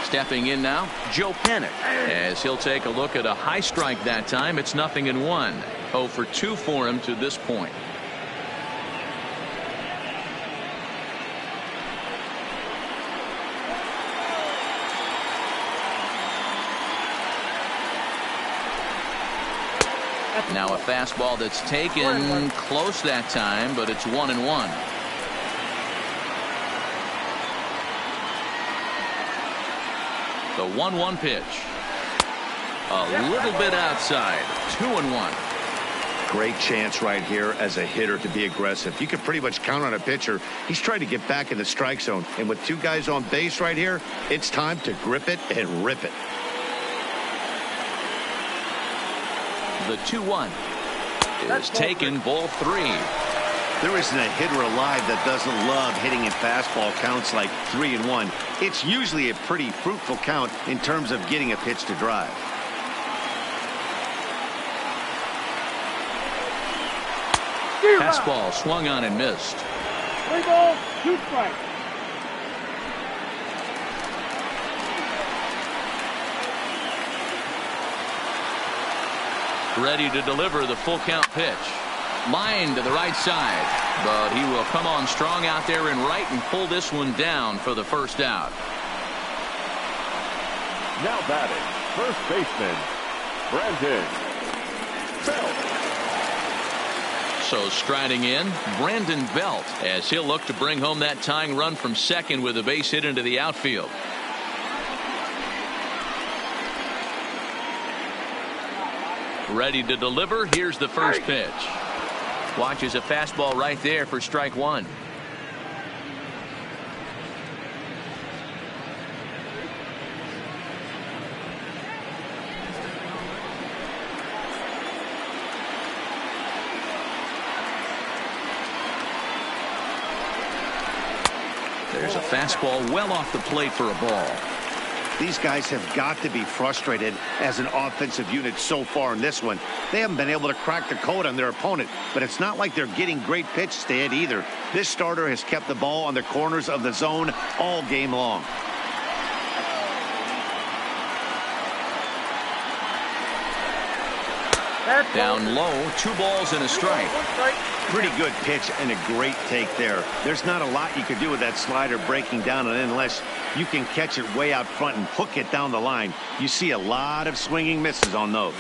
A: Stepping in now, Joe Panik, as he'll take a look at a high strike that time. It's 0-1. 0 for 2 for him to this point. Now a fastball that's taken close that time, but it's 1-1. The 1-1 pitch. A little bit outside. 2-1.
B: Great chance right here as a hitter to be aggressive. You can pretty much count on a pitcher. He's trying to get back in the strike zone. And with 2 guys on base right here, it's time to grip it and rip it.
A: The 2-1 is taken, ball 3.
B: There isn't a hitter alive that doesn't love hitting in fastball counts like 3-1. It's usually a pretty fruitful count in terms of getting a pitch to drive.
A: Fastball swung on and missed.
F: 3 balls, 2 strikes.
A: Ready to deliver the full count pitch. Line to the right side, but he will come on strong out there in right and pull this one down for the first out.
F: Now batting, first baseman, Brandon Belt.
A: So striding in, Brandon Belt, as he'll look to bring home that tying run from second with a base hit into the outfield. Ready to deliver. Here's the first pitch. Watches a fastball right there for strike 1. There's a fastball well off the plate for a ball.
B: These guys have got to be frustrated as an offensive unit so far in this one. They haven't been able to crack the code on their opponent, but it's not like they're getting great pitches to hit either. This starter has kept the ball on the corners of the zone all game long.
A: Down low, 2 balls and a strike.
B: Pretty good pitch and a great take there. There's not a lot you could do with that slider breaking down and unless you can catch it way out front and hook it down the line. You see a lot of swinging misses on those.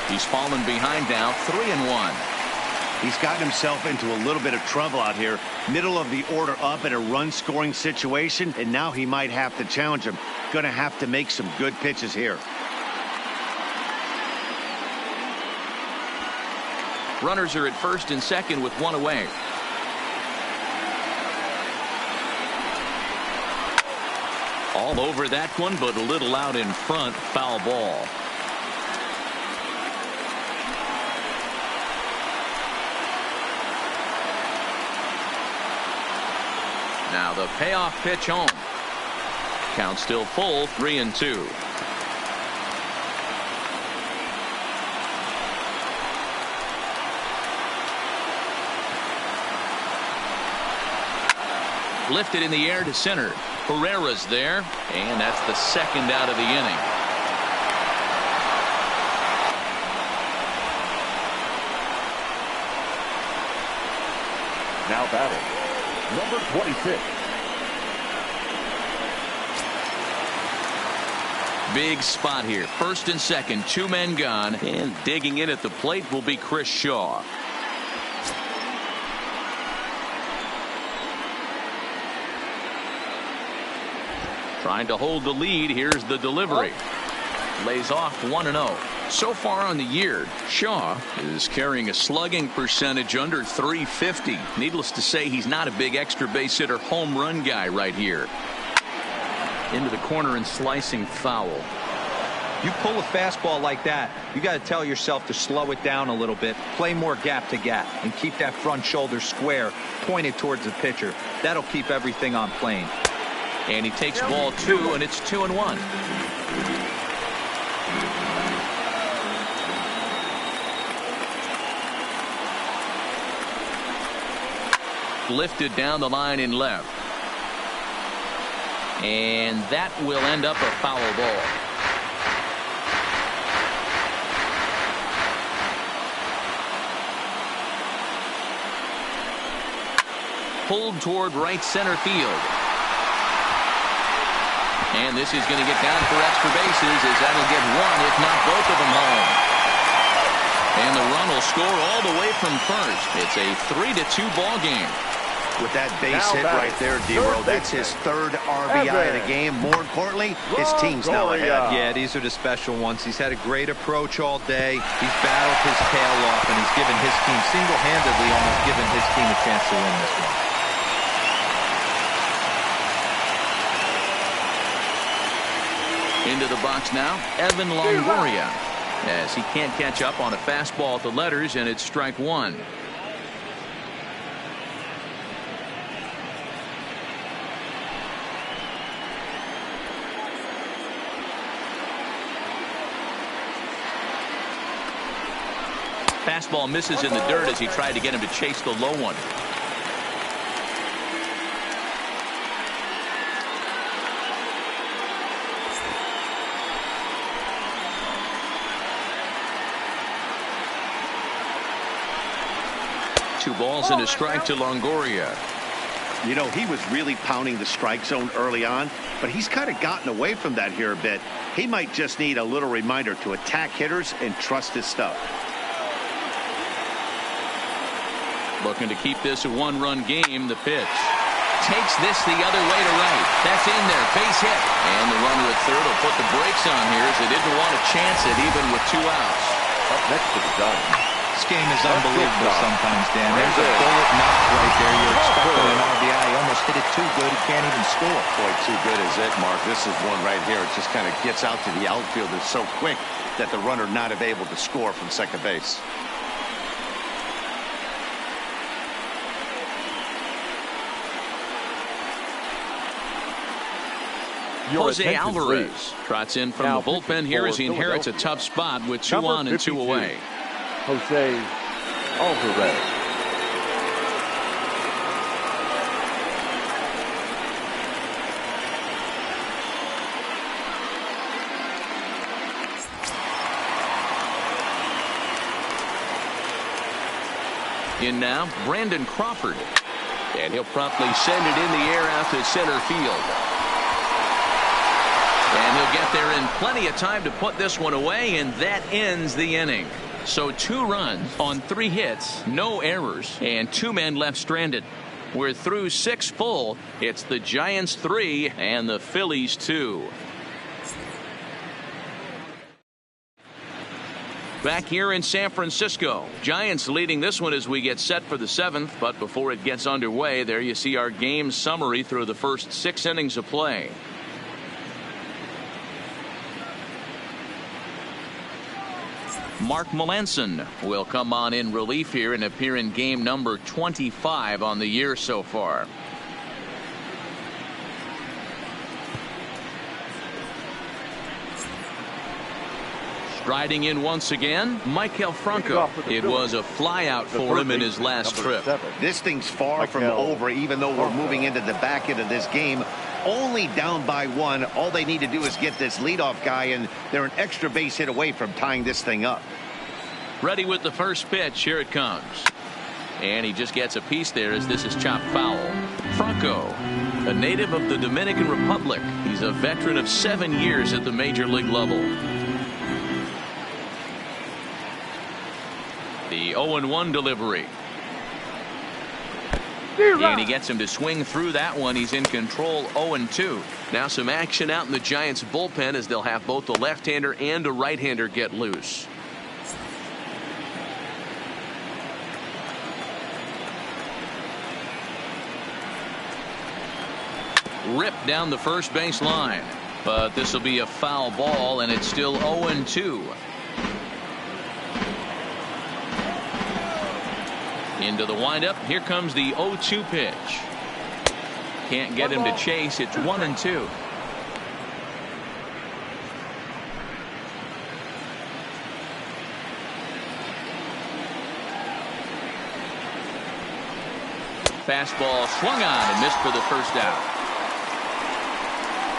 A: He's fallen behind now, 3-1.
B: He's gotten himself into a little bit of trouble out here. Middle of the order up in a run-scoring situation, and now he might have to challenge him. Going to have to make some good pitches here.
A: Runners are at first and second with 1 away. All over that one, but a little out in front. Foul ball. Now the payoff pitch home. Count still full, 3-2. Lifted in the air to center. Herrera's there, and that's the second out of the inning.
F: Now batting, number 26.
A: Big spot here. First and second, 2 men gone, and digging in at the plate will be Chris Shaw. Trying to hold the lead. Here's the delivery. Lays off 1-0. So far on the year, Shaw is carrying a slugging percentage under .350. Needless to say, he's not a big extra base hitter home run guy right here. Into the corner and slicing foul.
C: You pull a fastball like that, you got to tell yourself to slow it down a little bit, play more gap to gap, and keep that front shoulder square pointed towards the pitcher. That'll keep everything on plane.
A: And he takes ball 2, and it's 2-1. Lifted down the line in left. And that will end up a foul ball. Pulled toward right center field. And this is going to get down for extra bases as that'll get 1, if not both of them home. And the run will score all the way from first. It's a 3-2 ball game.
B: With that base hit right there, D-Row, that's his 3rd RBI of the game. More importantly, his team's now ahead.
C: Yeah, these are the special ones. He's had a great approach all day. He's battled his tail off, and he's given his team single-handedly almost given his team a chance to win this one.
A: Into the box now, Evan Longoria, as he can't catch up on a fastball at the letters, and it's strike 1. Fastball misses in the dirt as he tried to get him to chase the low one. Two balls and a strike to Longoria.
B: You know, he was really pounding the strike zone early on, but he's kind of gotten away from that here a bit. He might just need a little reminder to attack hitters and trust his stuff.
A: Looking to keep this a 1-run game. The pitch takes this the other way to right. That's in there. Base hit. And the runner at third will put the brakes on here as they didn't want to chance it even with 2 outs.
F: Up next to the gun.
C: This game is unbelievable sometimes, Dan. There's a bullet knock right there. You're expecting an RBI. He almost hit it too good. He can't even score.
B: Boy, too good is it, Mark. This is one right here. It just kind of gets out to the outfielder so quick that the runner not able to score from second base.
F: Your
A: Jose
F: attention,
A: Alvarez
F: please.
A: trots in from
F: Now
A: the bullpen
F: pitching
A: here
F: for
A: as he inherits a
F: Philadelphia.
A: tough spot with 2
F: Number
A: on and 2
F: 52,
A: away.
F: Jose Alvarez.
A: In now, Brandon Crawford. And he'll promptly send it in the air out to center field. And he'll get there in plenty of time to put this one away, and that ends the inning. So 2 runs on 3 hits, no errors, and 2 men left stranded. We're through 6 full. It's the Giants 3 and the Phillies 2. Back here in San Francisco, Giants leading this one as we get set for the 7th. But before it gets underway, there you see our game summary through the first 6 innings of play. Mark Melanson will come on in relief here and appear in game number 25 on the year so far. Striding in once again, Maikel Franco. It was a flyout for him in his last trip.
B: This thing's far from over, even though we're moving into the back end of this game. Only down by 1. All they need to do is get this leadoff guy, and they're an extra base hit away from tying this thing up.
A: Ready with the first pitch. Here it comes. And he just gets a piece there as this is chopped foul. Franco, a native of the Dominican Republic. He's a veteran of 7 years at the major league level. The 0-1 delivery. And he gets him to swing through that one. He's in control. 0-2. Now some action out in the Giants bullpen as they'll have both the left-hander and a right-hander get loose. Ripped down the first base line. But this will be a foul ball, and it's still 0-2. Into the windup. Here comes the 0-2 pitch. Can't get him to chase. It's 1-2. Fastball swung on and missed for the first out.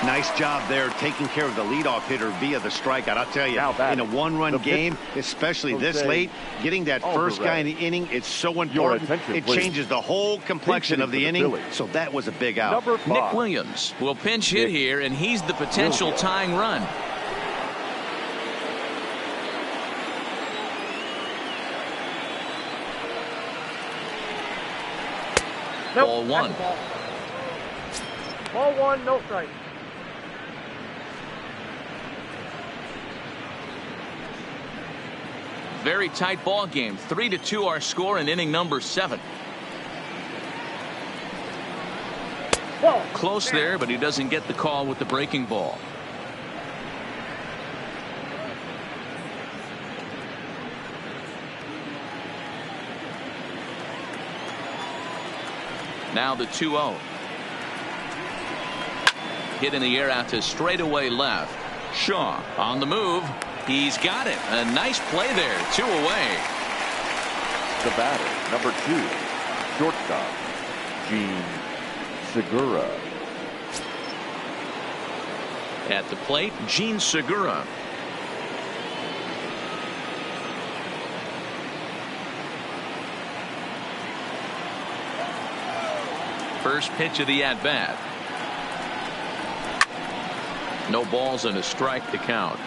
B: Nice job there taking care of the leadoff hitter via the strikeout. I'll tell you, in a 1-run game, especially this late, getting that first guy in the inning, it's so important. It changes the whole complexion of the inning. So that was a big out.
A: Nick Williams will pinch hit here, and he's the potential tying run. Ball 1.
G: Ball 1, no strike.
A: Very tight ball game. 3-2 our score in inning number 7. Close there, but he doesn't get the call with the breaking ball. Now the 2-0. Hit in the air out to straightaway left. Shaw on the move. He's got it. A nice play there. 2 away.
F: The batter, number 2, shortstop, Gene Segura.
A: At the plate, Gene Segura. First pitch of the at-bat. No balls and a strike to count.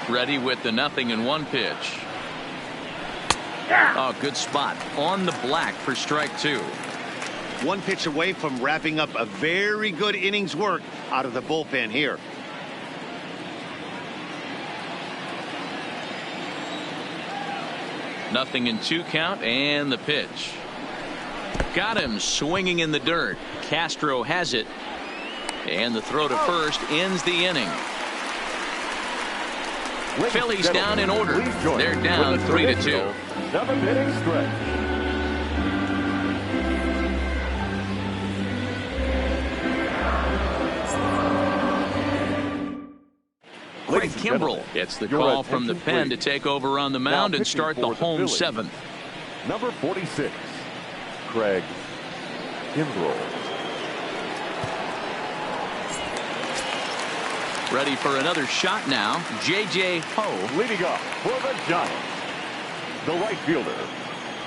A: Ready with the 0-1 pitch. Oh, good spot on the black for strike 2.
B: 1 pitch away from wrapping up a very good innings work out of the bullpen here.
A: Nothing in 2 count, and the pitch. Got him swinging in the dirt. Castro has it, and the throw to first ends the inning. Phillies down in order. They're down 3-2.
F: 7th inning stretch.
A: Craig
F: Ladies and
A: Kimbrell
F: gentlemen,
A: gets the
F: your
A: call from the
F: attention,
A: pen to
F: please.
A: take over on the
F: Now
A: mound and
F: pitching
A: start the
F: for
A: home
F: Phillies,
A: seventh.
F: Number 46, Craig Kimbrell.
A: Ready for another shot now. J.J. Ho.
F: Leading up for the Giants, the right fielder,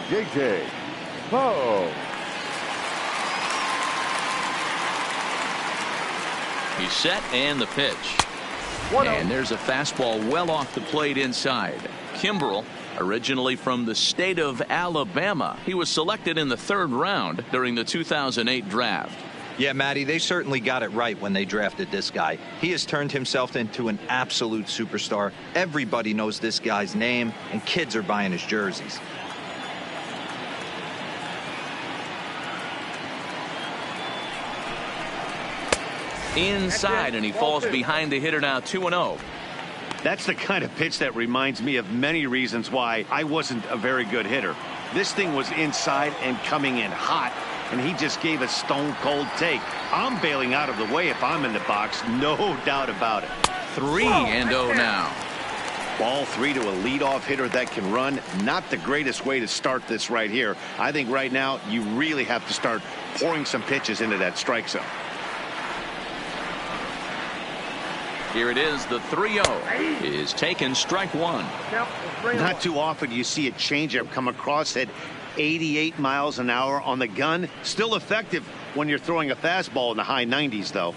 F: J.J. Ho.
A: He's set and the pitch. And there's a fastball well off the plate inside. Kimbrell, originally from the state of Alabama. He was selected in the 3rd round during the 2008 draft.
C: Yeah, Matty, they certainly got it right when they drafted this guy. He has turned himself into an absolute superstar. Everybody knows this guy's name, and kids are buying his jerseys.
A: Inside, and he falls behind the hitter now 2-0.
B: That's the kind of pitch that reminds me of many reasons why I wasn't a very good hitter. This thing was inside and coming in hot, and he just gave a stone-cold take. I'm bailing out of the way if I'm in the box, no doubt about it.
A: 3-0 now.
B: Ball 3 to a leadoff hitter that can run. Not the greatest way to start this right here. I think right now you really have to start pouring some pitches into that strike zone.
A: Here it is. The 3-0 is taken, strike one.
B: Not too often you see a changeup come across at 88 miles an hour on the gun. Still effective when you're throwing a fastball in the high 90s, though.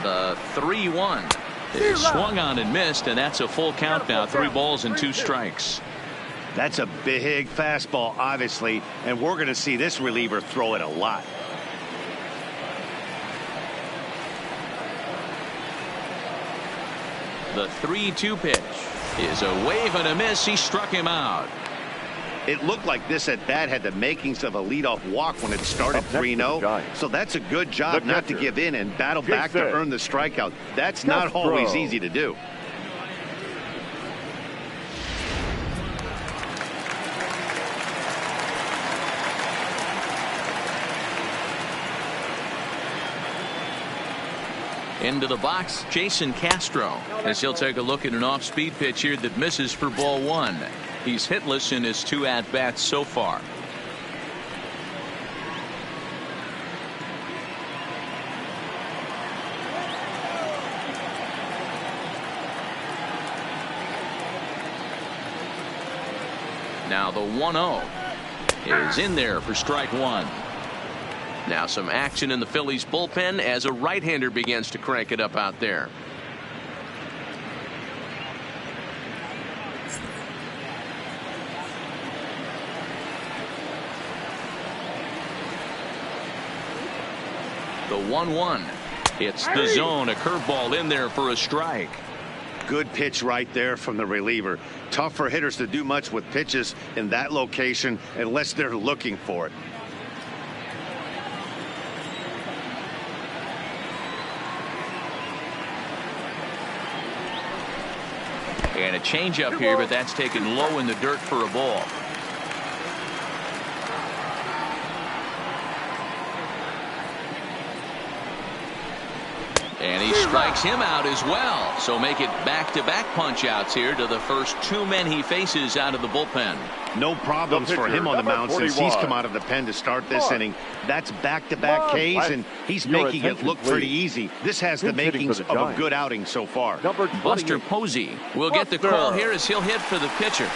A: The 3-1 is swung on and missed, and that's a full count now. 3 balls and 2 strikes.
B: That's a big fastball, obviously, and we're going to see this reliever throw it a lot.
A: The 3-2 pitch is a wave and a miss. He struck him out.
B: It looked like this at bat had the makings of a leadoff walk when it started 3-0. So that's a good job not to give in and battle back to earn the strikeout. That's not always easy to do.
A: Into the box, Jason Castro, as he'll take a look at an off-speed pitch here that misses for ball 1. He's hitless in his 2 at-bats so far. Now the 1-0 is in there for strike 1. Now some action in the Phillies bullpen as a right-hander begins to crank it up out there. The 1-1. It's the zone. A curveball in there for a strike.
B: Good pitch right there from the reliever. Tough for hitters to do much with pitches in that location unless they're looking for it.
A: And a changeup here, but that's taken low in the dirt for a ball. And he strikes him out as well. So make it back-to-back punch-outs here to the first 2 men he faces out of the bullpen.
B: No problems for him on the mound since he's come out of the pen to start this inning. That's back-to-back Ks, and he's making it look pretty easy. This has the makings of a good outing so far.
A: Buster Posey will get the call here as he'll hit for the pitcher.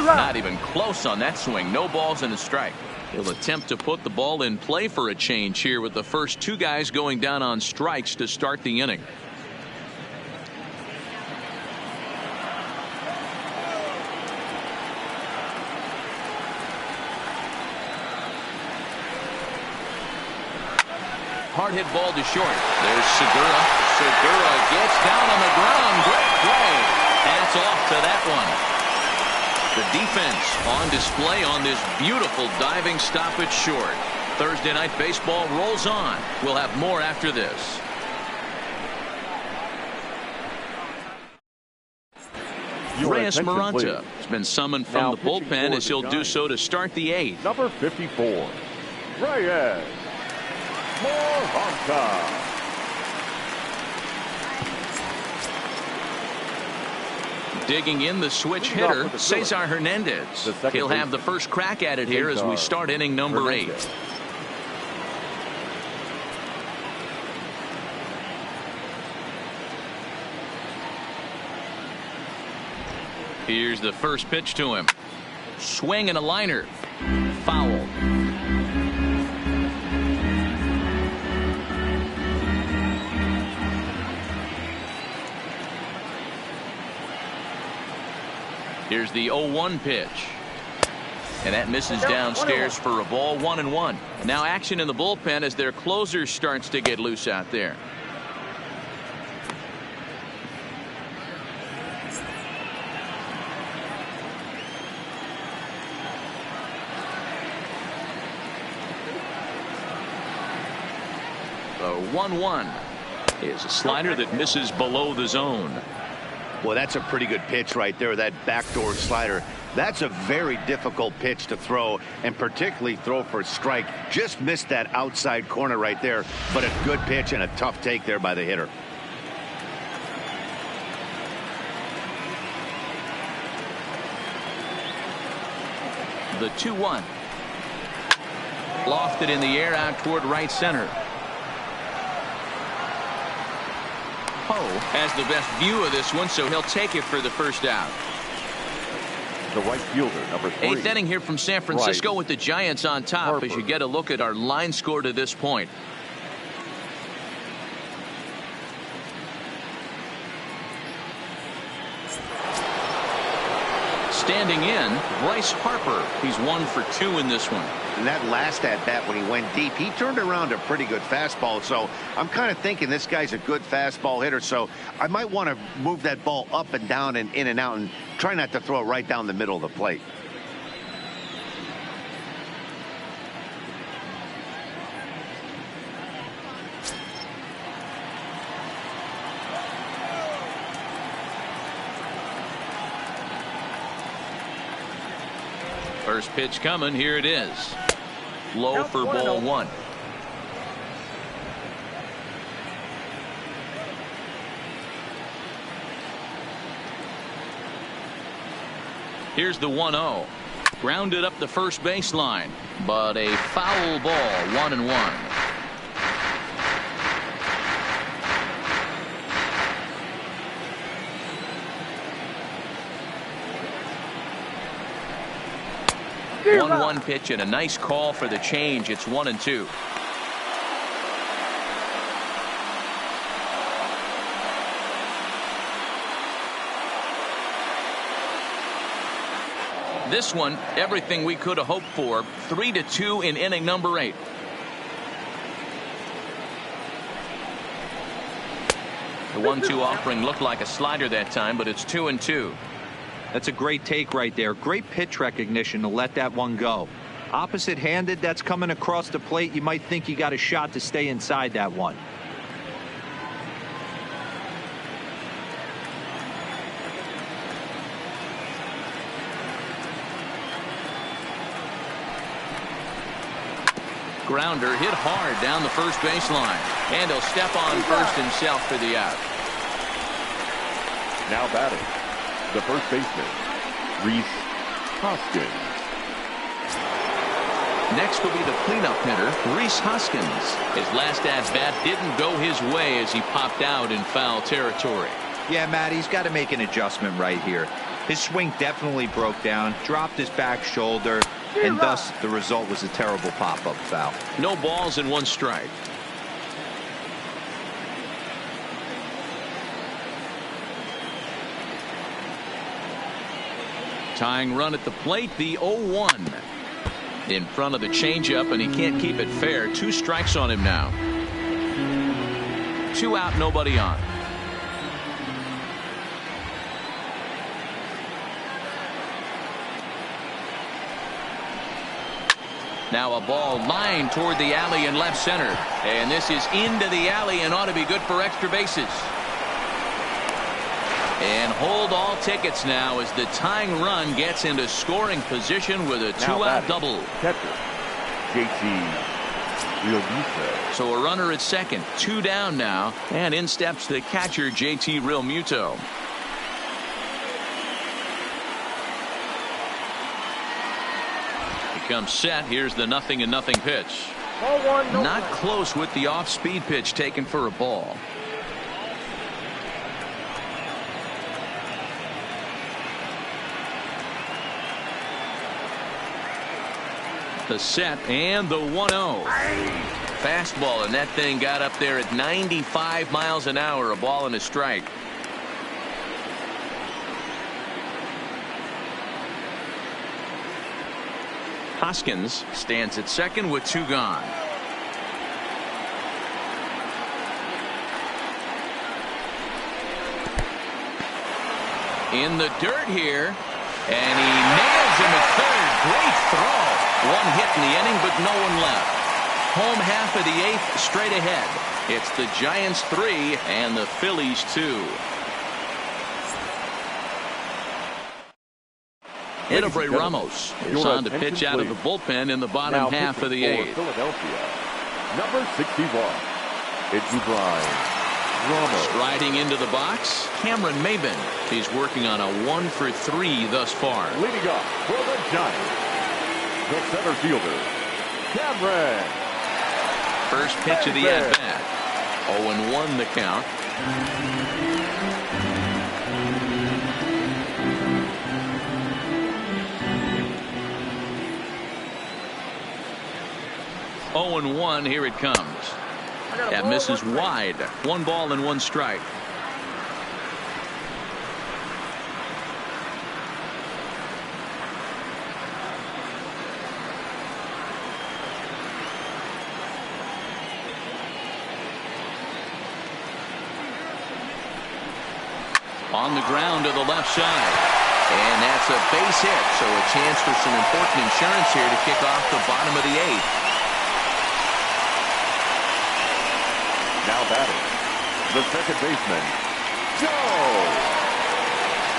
A: Not even close on that swing. No balls and a strike. He'll attempt to put the ball in play for a change here with the first 2 guys going down on strikes to start the inning. Hard hit ball to short. There's Segura. Segura gets down on the ground. Great play. Hats off to that one. The defense on display on this beautiful diving stoppage short. Thursday Night Baseball rolls on. We'll have more after this. Reyes Maranta has been summoned from the bullpen as he'll do so to start the 8th.
F: Number 54, Reyes Maranta.
A: Digging in the switch hitter, Cesar Hernandez. He'll have the first crack at it here as we start inning number 8. Here's the first pitch to him. Swing and a liner. Foul. Here's the 0-1 pitch. And that misses downstairs for a ball, 1-1. Now action in the bullpen as their closer starts to get loose out there. The 1-1 is a slider that misses below the zone.
B: Well, that's a pretty good pitch right there, that backdoor slider. That's a very difficult pitch to throw, and particularly throw for a strike. Just missed that outside corner right there, but a good pitch and a tough take there by the hitter.
A: The 2-1. Lofted in the air out toward right center. Poe has the best view of this one, so he'll take it for the first out.
F: The right fielder, number 3.
A: 8th inning here from San Francisco with the Giants on top as you get a look at our line score to this point. Standing in, Bryce Harper. He's 1 for 2 in this one.
B: And that last at bat when he went deep, he turned around a pretty good fastball. So I'm kind of thinking this guy's a good fastball hitter. So I might want to move that ball up and down and in and out and try not to throw it right down the middle of the plate.
A: First pitch coming. Here it is. Low for ball 1. Here's the 1-0. Grounded up the first baseline, but a foul ball, 1-1. The 1-1 pitch and a nice call for the change. It's 1-2. This one, everything we could have hoped for. 3-2 in inning number 8. The 1-2 offering looked like a slider that time, but it's 2-2.
C: That's a great take right there. Great pitch recognition to let that one go. Opposite handed, that's coming across the plate. You might think you got a shot to stay inside that one.
A: Grounder hit hard down the first baseline, and he'll step on first himself for the out.
F: Now batting, the first baseman, Rhys Hoskins.
A: Next will be the cleanup hitter, Rhys Hoskins. His last at-bat didn't go his way as he popped out in foul territory.
C: Yeah, Matt, he's got to make an adjustment right here. His swing definitely broke down, dropped his back shoulder, and thus the result was a terrible pop-up foul.
A: No balls and 1 strike. Tying run at the plate, the 0-1. In front of the changeup, and he can't keep it fair. 2 strikes on him now. 2 out, nobody on. Now a ball lined toward the alley in left center. And this is into the alley and ought to be good for extra bases. And hold all tickets now as the tying run gets into scoring position with a two-out double.
F: Catcher, JT Realmuto.
A: So a runner at second, 2 down now, and in steps the catcher JT Realmuto. He comes set. Here's the 0-0 pitch. Not close with the off-speed pitch taken for a ball. The set and the 1-0. Fastball, and that thing got up there at 95 miles an hour. A ball and a strike. Hoskins stands at second with 2 gone. In the dirt here, and he nails him at third. Great throw. 1 hit in the inning, but no one left. Home half of the 8th, straight ahead. It's the Giants 3 and the Phillies 2. Edebray Ramos is on to pitch out of the bullpen in the bottom half of the 8th.
F: Philadelphia, number 61, it's Brian Ramos.
A: Striding into the box, Cameron Maybin. He's working on a 1 for 3 thus far.
F: Leading up for the Giants, the center fielder, Cameron.
A: First pitch of the at-bat. 0-1 the count. Oh and 1, here it comes. That misses wide. 1 ball and 1 strike. On the ground to the left side. And that's a base hit, so a chance for some important insurance here to kick off the bottom of the 8th.
F: Now batting, the second baseman, Joe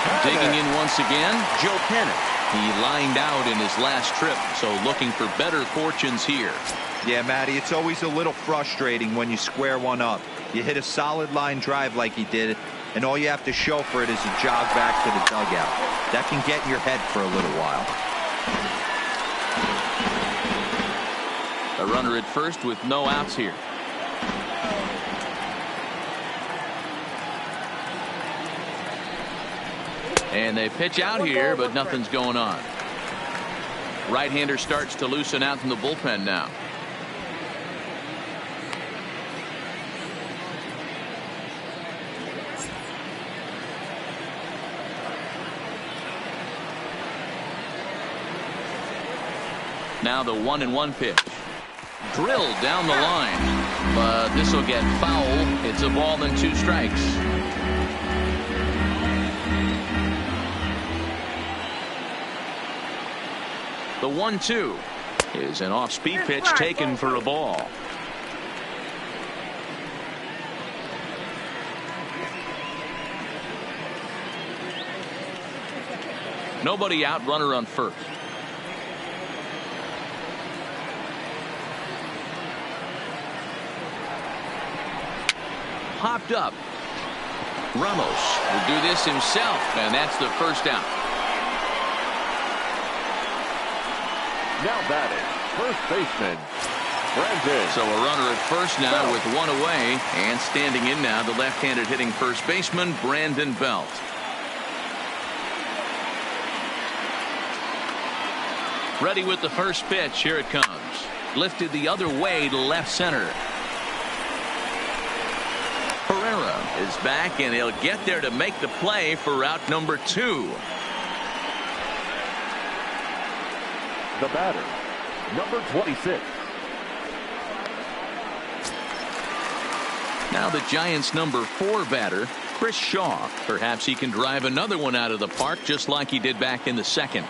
F: Panic.
A: Digging in once again, Joe Panic. He lined out in his last trip, so looking for better fortunes here.
C: Yeah, Matty, it's always a little frustrating when you square one up. You hit a solid line drive like he did, and all you have to show for it is a jog back to the dugout. That can get in your head for a little while.
A: A runner at first with no outs here. And they pitch out here, but nothing's going on. Right-hander starts to loosen out in the bullpen now. Now the 1-1 pitch. Drilled down the line, but this will get foul. It's a ball and 2 strikes. The 1-2 is an off-speed pitch taken for a ball. Nobody out, runner on first. Popped up. Ramos will do this himself, and that's the first out.
F: Now batting, first baseman, Brandon.
A: So a runner at first now with 1 away, and standing in now the left-handed hitting first baseman Brandon Belt. Ready with the first pitch. Here it comes. Lifted the other way to left center. Herrera is back, and he'll get there to make the play for route number 2.
F: The batter, number 26.
A: Now the Giants' number 4 batter, Chris Shaw. Perhaps he can drive another one out of the park just like he did back in the second.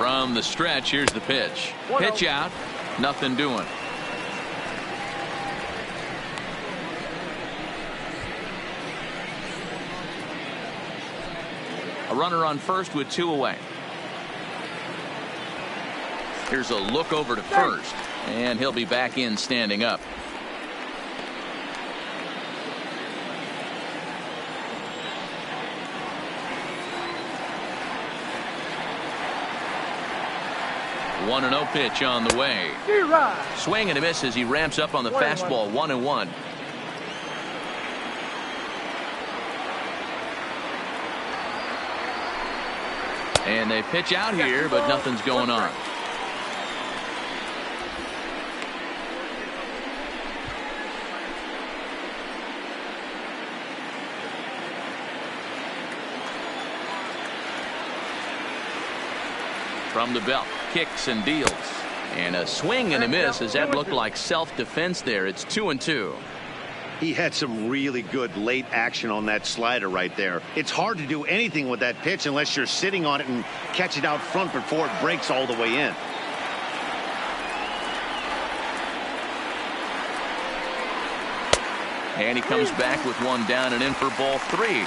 A: From the stretch, here's the pitch. Pitch out. Nothing doing. A runner on first with 2 away. Here's a look over to first, and he'll be back in standing up. One and 0 pitch on the way. Swing and a miss as he ramps up on the fastball. 1-1. And they pitch out here, but nothing's going on. From the belt, kicks and deals. And a swing and a miss as that looked like self-defense there. It's 2-2.
B: He had some really good late action on that slider right there. It's hard to do anything with that pitch unless you're sitting on it and catch it out front before it breaks all the way in.
A: And he comes back with 1 down and in for ball 3.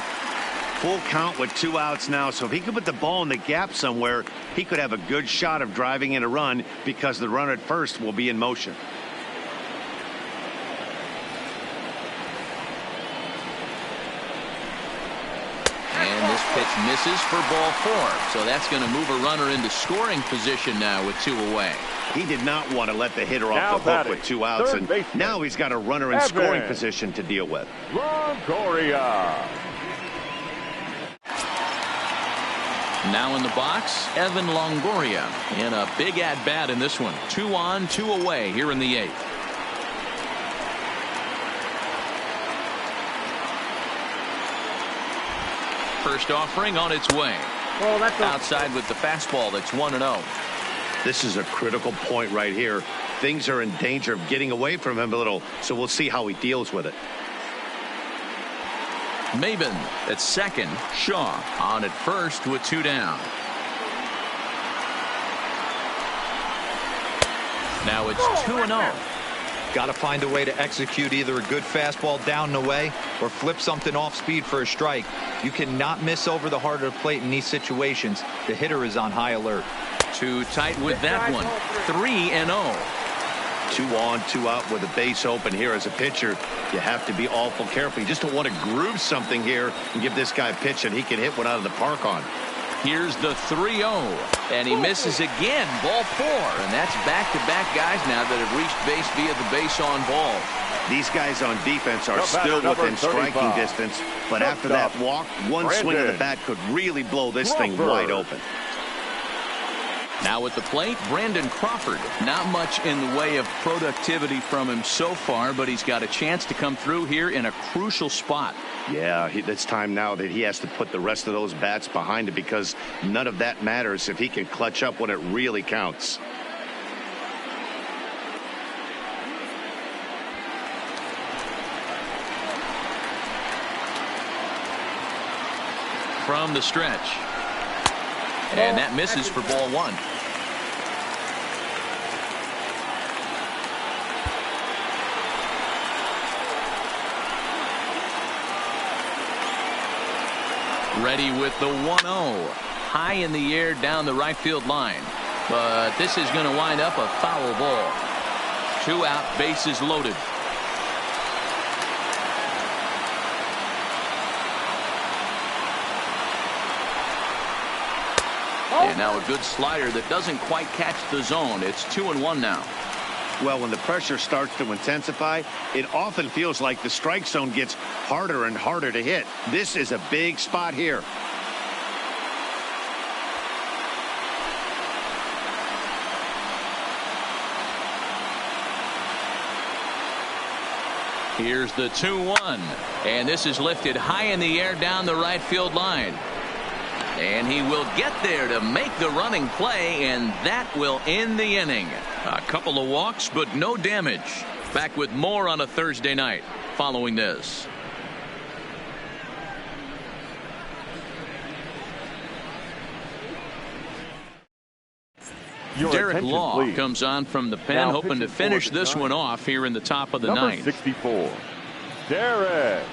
B: Full count with 2 outs now, so if he could put the ball in the gap somewhere, he could have a good shot of driving in a run because the runner at first will be in motion.
A: And this pitch misses for ball 4. So that's going to move a runner into scoring position now with 2 away.
B: He did not want to let the hitter off the hook with 2 outs, and now he's got a runner in scoring position to deal with.
F: Longoria.
A: Now in the box, Evan Longoria in a big at-bat in this one. 2 on, 2 away here in the 8th. First offering on its way. Outside with the fastball. That's 1-0.
B: This is a critical point right here. Things are in danger of getting away from him a little, so we'll see how he deals with it.
A: Maben at second. Shaw on at first with 2 down. Now it's 2-0.
C: Got to find a way to execute either a good fastball down and away or flip something off speed for a strike. You cannot miss over the heart of the plate in these situations. The hitter is on high alert.
A: Too tight with that one. 3-0.
B: 2 on, 2 out with a base open here as a pitcher. You have to be awful careful. You just don't want to groove something here and give this guy a pitch that he can hit one out of the park on.
A: Here's the 3-0, and he misses again. Ball 4, and that's back-to-back guys now that have reached base via the base on ball.
B: These guys on defense are still within striking distance, but after that walk, one swing of the bat could really blow this thing wide open.
A: Now at the plate, Brandon Crawford. Not much in the way of productivity from him so far, but he's got a chance to come through here in a crucial spot.
B: Yeah, it's time now that he has to put the rest of those bats behind it because none of that matters if he can clutch up when it really counts.
A: From the stretch. And that misses for ball 1. Ready with the 1-0. High in the air down the right field line. But this is going to wind up a foul ball. 2 out, bases loaded. And now a good slider that doesn't quite catch the zone. It's 2-1 now.
B: Well, when the pressure starts to intensify, it often feels like the strike zone gets harder and harder to hit. This is a big spot here.
A: Here's the 2-1. And this is lifted high in the air down the right field line. And he will get there to make the running play, and that will end the inning. A couple of walks, but no damage. Back with more on a Thursday night following this. Derek
F: attention,
A: Law
F: please.
A: comes on from the pen,
F: Now
A: hoping to
F: pitching for
A: finish
F: the
A: this one
F: Giants.
A: off here in the top of the
F: Number
A: ninth.
F: 64, Derek.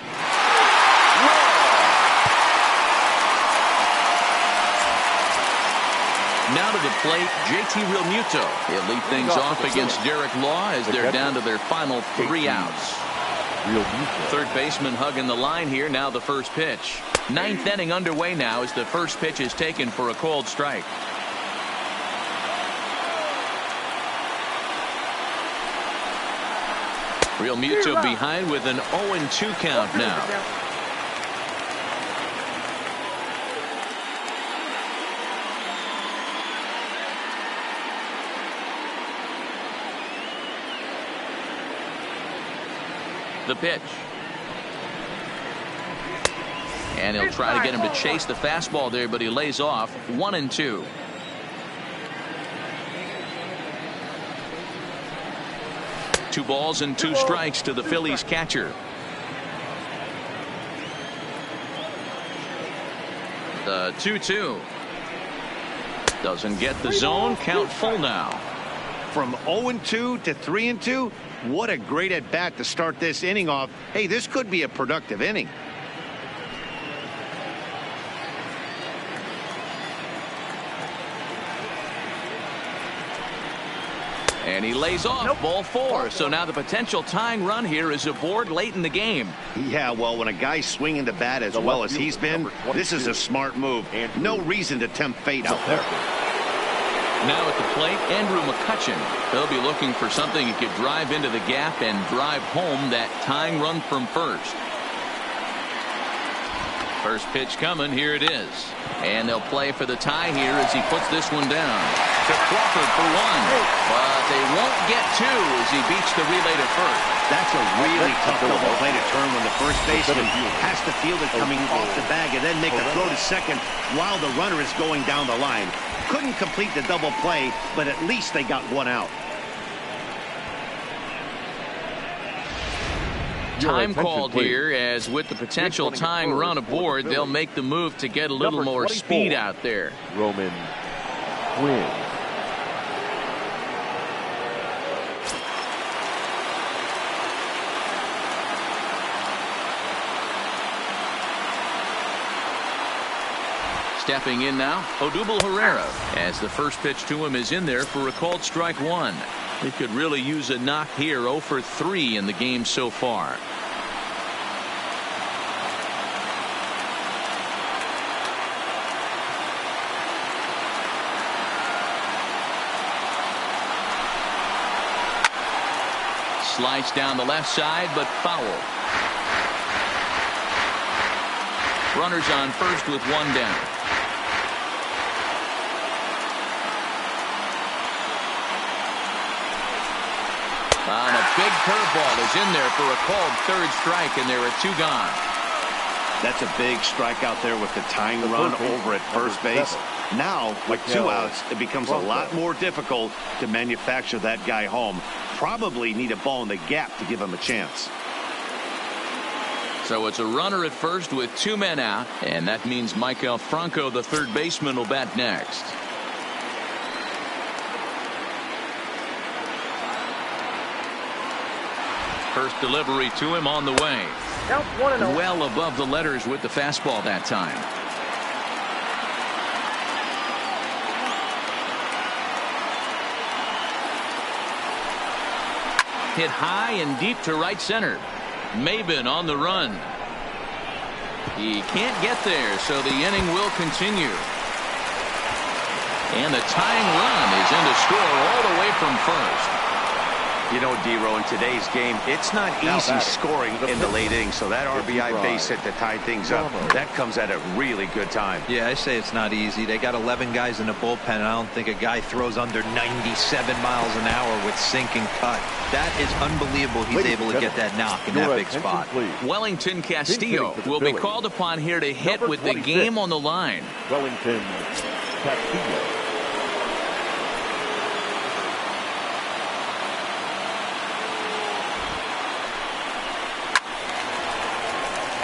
A: Now to the plate, JT Realmuto. He'll lead things off against Derek Law as they're down to their final 3 outs. Third baseman hugging the line here. Now the first pitch. Ninth inning underway now as the first pitch is taken for a called strike. Realmuto behind with an 0-2 count now. The pitch. And he'll try to get him to chase the fastball there, but he lays off. 1-2. Two balls and 2 strikes to the Phillies catcher. The 2-2. Doesn't get the zone. Count full now.
B: From 0-2 to 3-2. What a great at bat to start this inning off. Hey, this could be a productive inning.
A: And he lays off. Ball 4. So now the potential tying run here is aboard late in the game.
B: Yeah, well, when a guy's swinging the bat as well as he's been, this is a smart move. No reason to tempt fate out there.
A: Now at the plate, Andrew McCutchen. They'll be looking for something he could drive into the gap and drive home that tying run from first. First pitch coming. Here it is. And they'll play for the tie here as he puts this one down. To Crawford for 1. But they won't get 2 as he beats the relay to first.
B: That's a really tough double play to turn when the first baseman has to field it coming off the bag and then make a throw to second while the runner is going down the line. Couldn't complete the double play, but at least they got 1 out.
A: Time called here, as with the potential tying run aboard, they'll make the move to get a little more speed out there.
F: Roman Quinn.
A: Stepping in now, Odubel Herrera, as the first pitch to him is in there for a called strike 1. He could really use a knock here. 0 for 3 in the game so far. Sliced down the left side, but foul. Runners on first with 1 down. And a big curveball is in there for a called third strike, and there are 2 gone.
B: That's a big strikeout there with the tying run over at first base. Now, with 2 outs, it becomes a lot more difficult to manufacture that guy home. Probably need a ball in the gap to give him a chance.
A: So it's a runner at first with 2 men out, and that means Michael Franco, the third baseman, will bat next. First delivery to him on the way. Well above the letters with the fastball that time. Hit high and deep to right center. Maben on the run. He can't get there, so the inning will continue. And the tying run is in to score all the way from first.
B: You know, D-Row, in today's game, it's not easy scoring in the late innings, so that RBI base hit to tie things up, that comes at a really good time.
C: Yeah, I say it's not easy. They got 11 guys in the bullpen, and I don't think a guy throws under 97 miles an hour with sink and cut. That is unbelievable he's able to get that knock in that big spot.
A: Wellington Castillo will be called upon here to hit with the game on the line.
F: Wellington Castillo.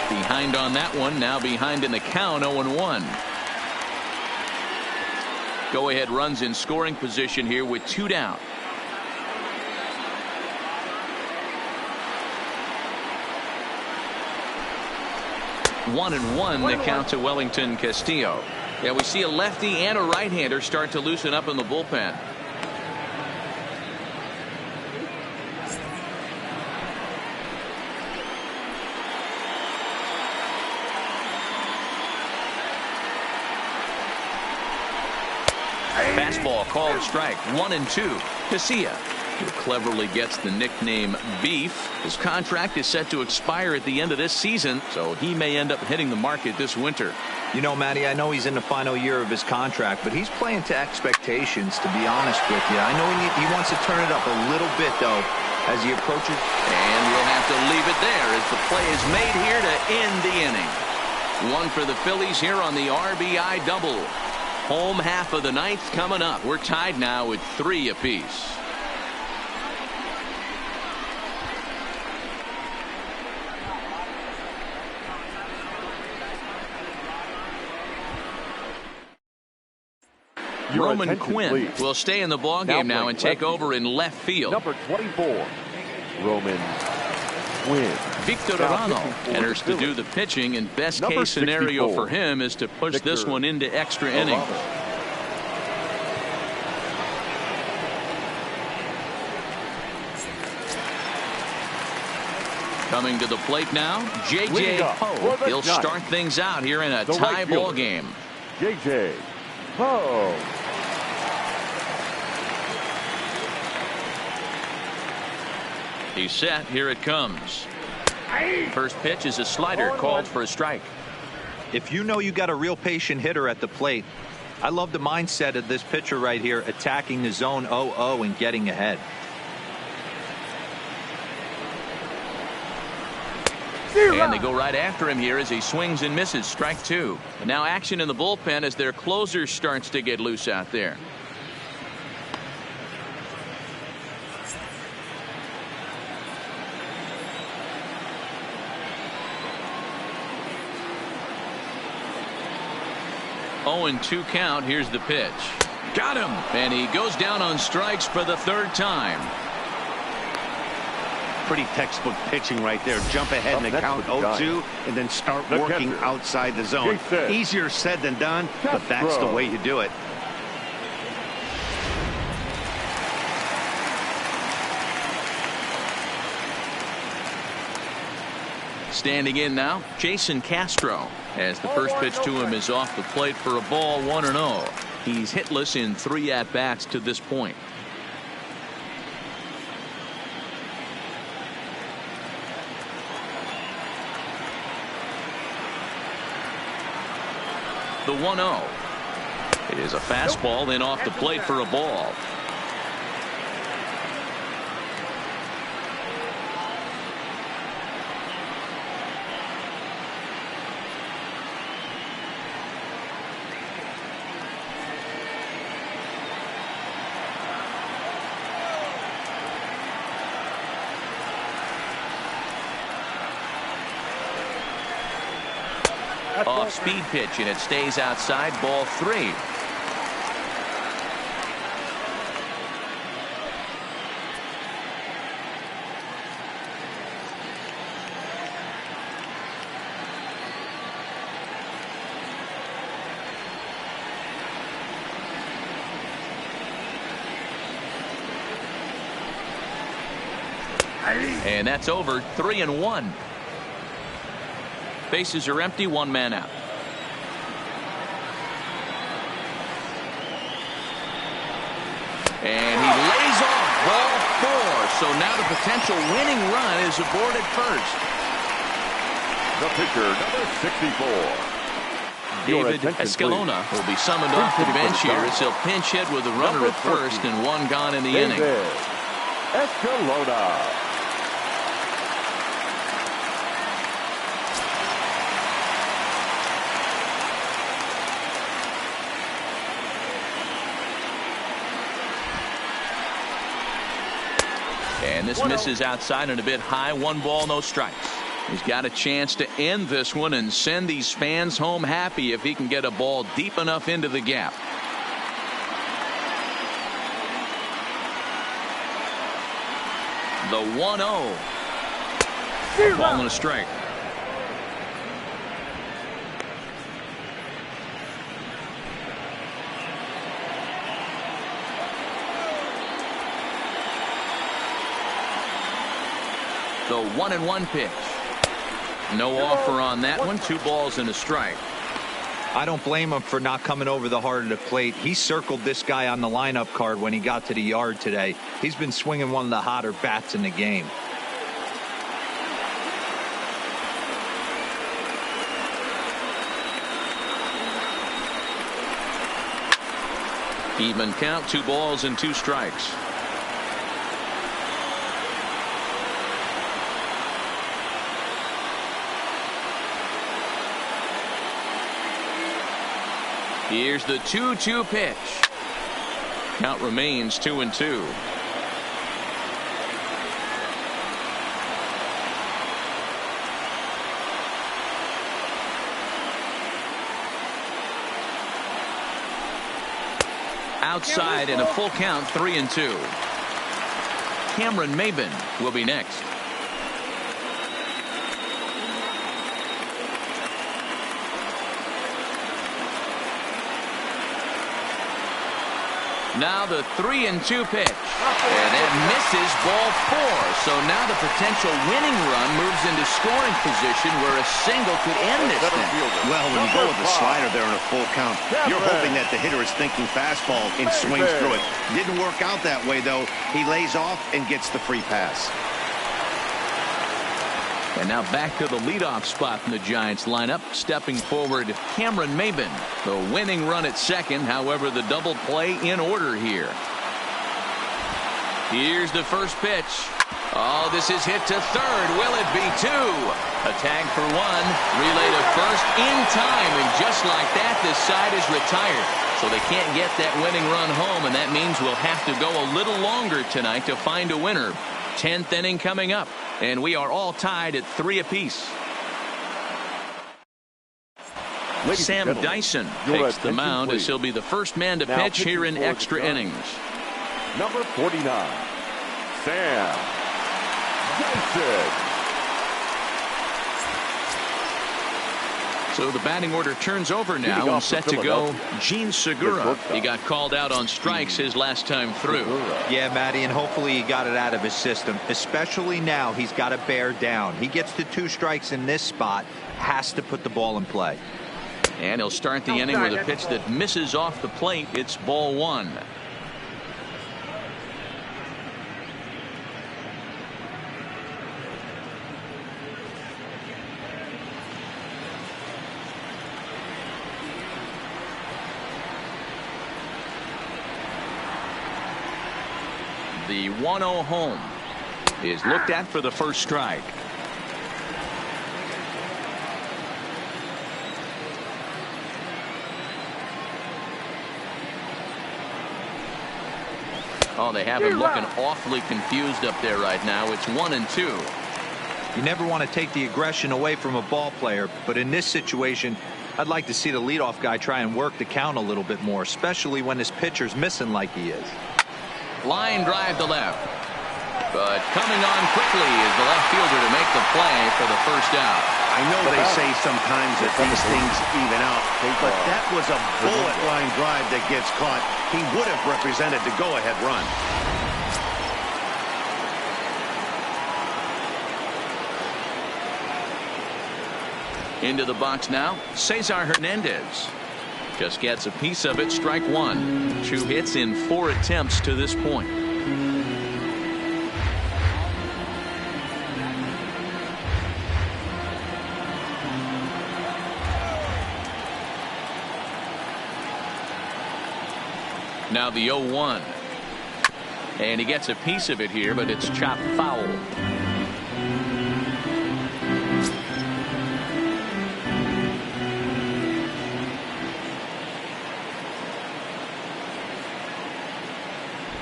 A: Behind on that one, now behind in the count, 0-1. Go-ahead runs in scoring position here with 2 down. 1-1 the count to Wellington Castillo. Yeah, we see a lefty and a right-hander start to loosen up in the bullpen. Fastball called strike. 1-2. Casilla, who cleverly gets the nickname Beef. His contract is set to expire at the end of this season, so he may end up hitting the market this winter.
C: You know, Matty, I know he's in the final year of his contract, but he's playing to expectations, to be honest with you. I know he wants to turn it up a little bit, though, as he approaches.
A: And we'll have to leave it there as the play is made here to end the inning. One for the Phillies here on the RBI double. Home half of the ninth coming up. We're tied now with 3 apiece. Roman Quinn will stay in the ballgame now and take over in left field.
F: Number 24, Roman Quinn.
A: Victor Arano enters to do the pitching, and best case scenario for him is to push this one into extra innings. Coming to the plate now, J.J. Ho. He'll start things out here in a tie ball game.
F: J.J. Ho.
A: He's set. Here it comes. First pitch is a slider called for a strike.
C: If you know you got a real patient hitter at the plate, I love the mindset of this pitcher right here, attacking the zone 0-0 and getting ahead.
A: And they go right after him here as he swings and misses. Strike 2. And now action in the bullpen as their closer starts to get loose out there. Oh, and 2 count. Here's the pitch. Got him. And he goes down on strikes for the 3rd time.
B: Pretty textbook pitching right there. Jump ahead in the count 0-2 and then start working outside the zone. Easier said than done, but that's the way you do it.
A: Standing in now, Jason Castro, as the first pitch to him is off the plate for a ball. 1-0. He's hitless in 3 at-bats to this point. The 1-0. It is a fastball in off the plate for a ball. Off speed pitch, and it stays outside. Ball 3. And that's over. 3-1. Bases are empty. 1 man out. And he lays off. Ball 4. So now the potential winning run is aboard at first.
F: The pitcher, number 64.
A: David Escalona will be summoned off the bench here as he'll pinch hit with a runner at first and 1 gone in the inning.
F: Escalona.
A: And this misses outside and a bit high. 1 ball, no strikes. He's got a chance to end this one and send these fans home happy if he can get a ball deep enough into the gap. The 1-0. Ball and a strike. The 1-1 pitch. No offer on that one. 2 balls and a strike.
C: I don't blame him for not coming over the heart of the plate. He circled this guy on the lineup card when he got to the yard today. He's been swinging one of the hotter bats in the game.
A: Even count. 2 balls and 2 strikes. Here's the 2-2 pitch. Count remains 2-2. Outside in a full count, 3-2. Cameron Maybin will be next. Now the 3-2 pitch. And that misses, ball 4. So now the potential winning run moves into scoring position where a single could end this thing.
B: Well, when you go with the slider there in a full count, you're hoping that the hitter is thinking fastball and swings through it. Didn't work out that way, though. He lays off and gets the free pass.
A: And now back to the leadoff spot in the Giants lineup. Stepping forward, Cameron Maybin. The winning run at second. However, the double play in order here. Here's the first pitch. Oh, this is hit to third. Will it be 2? A tag for 1. Relay to first in time. And just like that, this side is retired. So they can't get that winning run home. And that means we'll have to go a little longer tonight to find a winner. 10th inning coming up. And we are all tied at 3 apiece. Sam Dyson takes the mound as he'll be the first man to pitch here in extra innings.
F: Number 49, Sam Dyson.
A: So the batting order turns over now and set to go Gene Segura. He got called out on strikes his last time through.
C: Yeah, Matty, and hopefully he got it out of his system. Especially now, he's got to bear down. He gets to 2 strikes in this spot, has to put the ball in play.
A: And he'll start the inning with a pitch that misses off the plate. It's ball 1. The 1-0 home is looked at for the first strike. Oh, they have him looking awfully confused up there right now. It's 1-2.
C: You never want to take the aggression away from a ball player, but in this situation, I'd like to see the leadoff guy try and work the count a little bit more, especially when his pitcher's missing like he is.
A: Line drive to left. But coming on quickly is the left fielder to make the play for the first out.
B: I know they say sometimes that these things even out, but that was a bullet line drive that gets caught. He would have represented the go-ahead run.
A: Into the box now, Cesar Hernandez. Just gets a piece of it. Strike 1. 2 hits in 4 attempts to this point. Now the 0-1. And he gets a piece of it here, but it's chopped foul.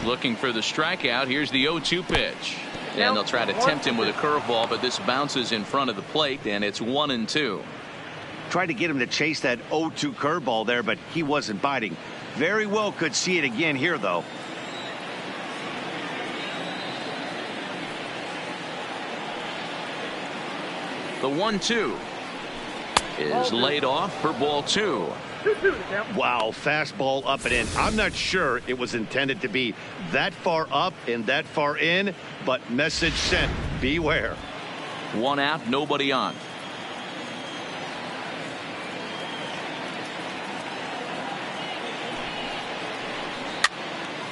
A: Looking for the strikeout. Here's the 0-2 pitch. And they'll try to tempt him with a curveball, but this bounces in front of the plate, and it's 1-2.
B: Tried to get him to chase that 0-2 curveball there, but he wasn't biting. Very well could see it again here, though.
A: The 1-2 is laid off for ball 2.
B: Wow, fastball up and in. I'm not sure it was intended to be that far up and that far in, but message sent. Beware.
A: 1 out, nobody on.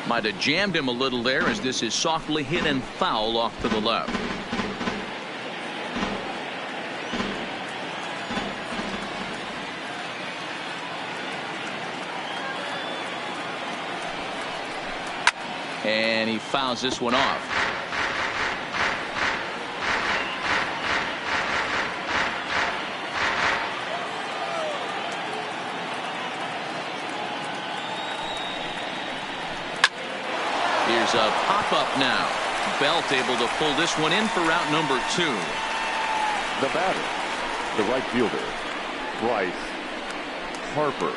A: Might have jammed him a little there as this is softly hit and foul off to the left. And he fouls this one off. Here's a pop-up now. Belt able to pull this one in for route number 2.
F: The batter, the right fielder, Bryce Harper.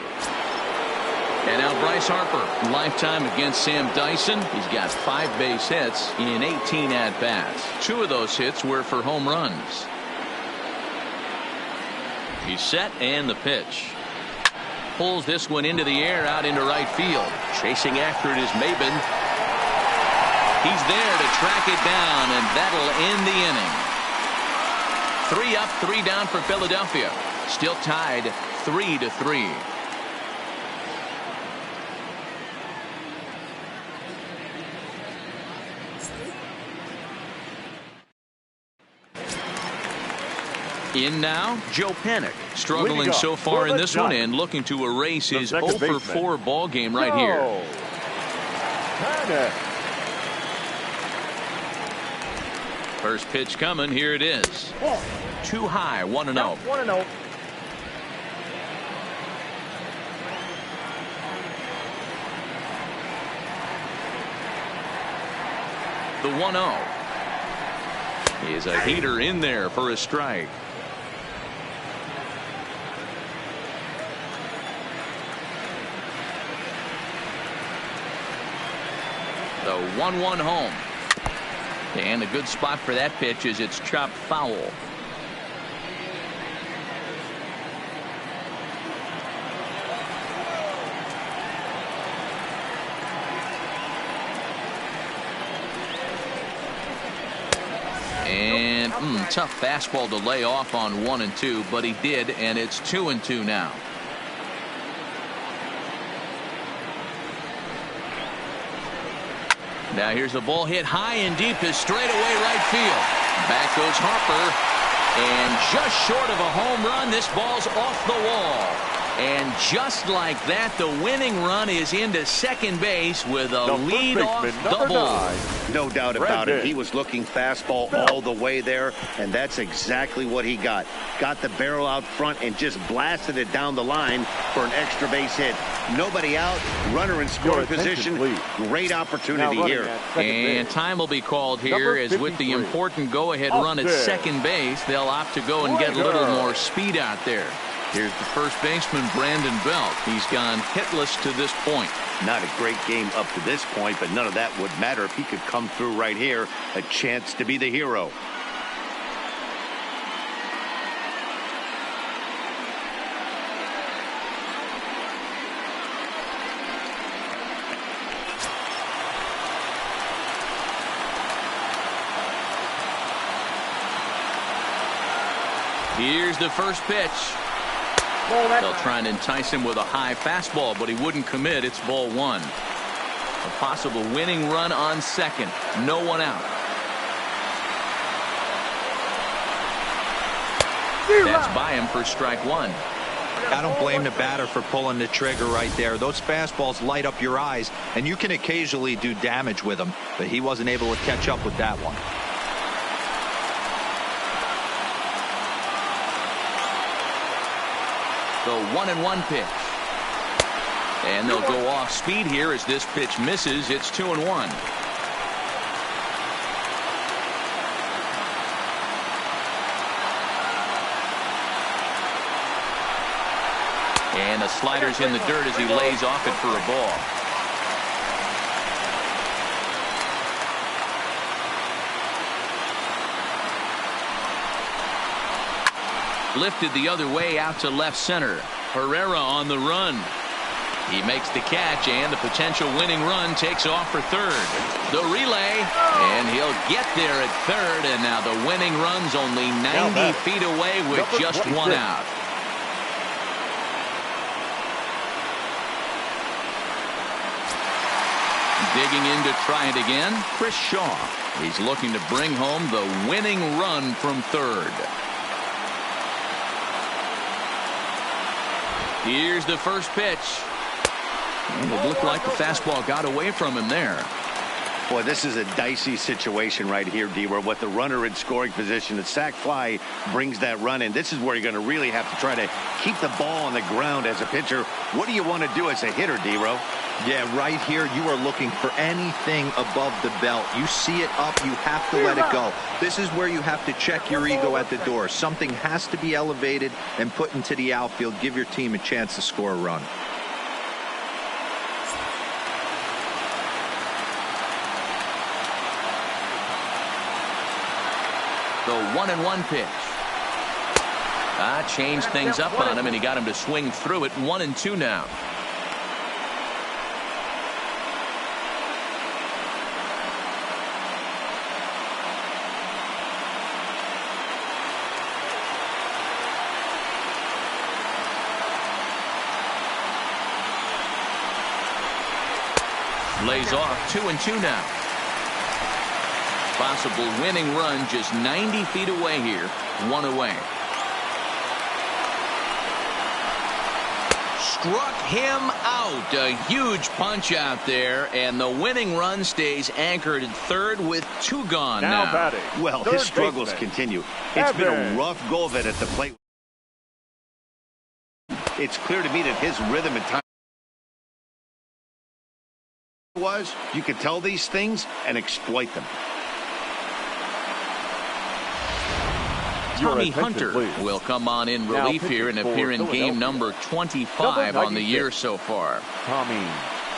A: And now Bryce Harper, lifetime against Sam Dyson. He's got 5 base hits in 18 at-bats. 2 of those hits were for home runs. He's set and the pitch. Pulls this one into the air out into right field. Chasing after it is Maben. He's there to track it down, and that'll end the inning. 3 up, 3 down for Philadelphia. Still tied 3-3. In now, Joe Panik, struggling so far in this one and looking to erase his 0-for-4 ball game right here.
F: Panik.
A: First pitch coming. Here it is. Too high. 1-0.
G: 1-0.
A: The 1-0 is a heater in there for a strike. The 1-1 home. And a good spot for that pitch is it's chopped foul. And tough fastball to lay off on 1 and 2, but he did, and it's 2 and 2 now. Now here's a ball hit high and deep to straightaway right field. Back goes Harper, and just short of a home run, this ball's off the wall. And just like that, the winning run is into second base with a lead-off double.
B: No doubt about it. He was looking fastball all the way there, and that's exactly what he got. Got the barrel out front and just blasted it down the line for an extra base hit. Nobody out, runner in scoring position. Great opportunity here.
A: And time will be called here as with the important go-ahead run at second base, they'll opt to go and get a little more speed out there. Here's the first baseman, Brandon Belt. He's gone hitless to this point.
B: Not a great game up to this point, but none of that would matter if he could come through right here. A chance to be the hero.
A: Here's the first pitch. They'll try and entice him with a high fastball, but he wouldn't commit. It's ball 1. A possible winning run on second. No one out. That's by him for strike 1.
C: I don't blame the batter for pulling the trigger right there. Those fastballs light up your eyes, and you can occasionally do damage with them, but he wasn't able to catch up with that one.
A: The 1-1 pitch. And they'll go off speed here as this pitch misses. It's 2-1. And the slider's in the dirt as he lays off it for a ball. Lifted the other way out to left center. Herrera on the run. He makes the catch, and the potential winning run takes off for third. The relay, and he'll get there at third, and now the winning run's only 90 feet away with just one out. Digging in to try it again, Chris Shaw. He's looking to bring home the winning run from third. Here's the first pitch. And it looked like the fastball got away from him there.
B: Boy, this is a dicey situation right here, D, where with the runner in scoring position, the sac fly brings that run in. This is where you're going to really have to try to keep the ball on the ground as a pitcher. What do you want to do as a hitter, D-Ro?
C: Yeah, right here, you are looking for anything above the belt. You see it up, you have to let it go. This is where you have to check your ego at the door. Something has to be elevated and put into the outfield. Give your team a chance to score a run.
A: The 1-1 pitch. Changed things up on him, and he got him to swing through it. 1-2 now. Lays off. 2-2 now. Possible winning run just 90 feet away here. One away. Struck him out. A huge punch out there, and the winning run stays anchored at third with two gone now.
F: Batting.
B: Well, his struggles continue. It's been a rough go of it at the plate. It's clear to me that his rhythm and time was, you could tell these things and exploit them.
A: Tommy Hunter will come on in relief here and appear in game number 25 on the year so far.
F: Tommy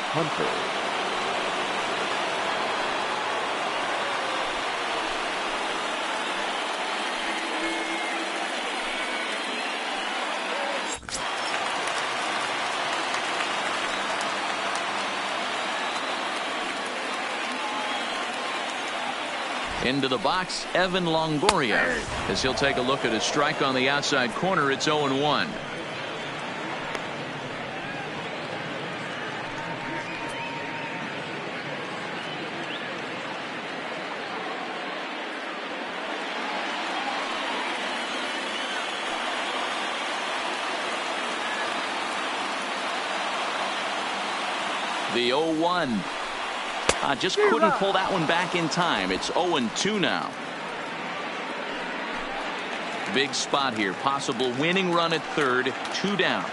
F: Hunter.
A: Into the box, Evan Longoria, as he'll take a look at a strike on the outside corner. It's 0-1. The 0-1. Just couldn't pull that one back in time. It's 0-2 now. Big spot here. Possible winning run at third. 2 down.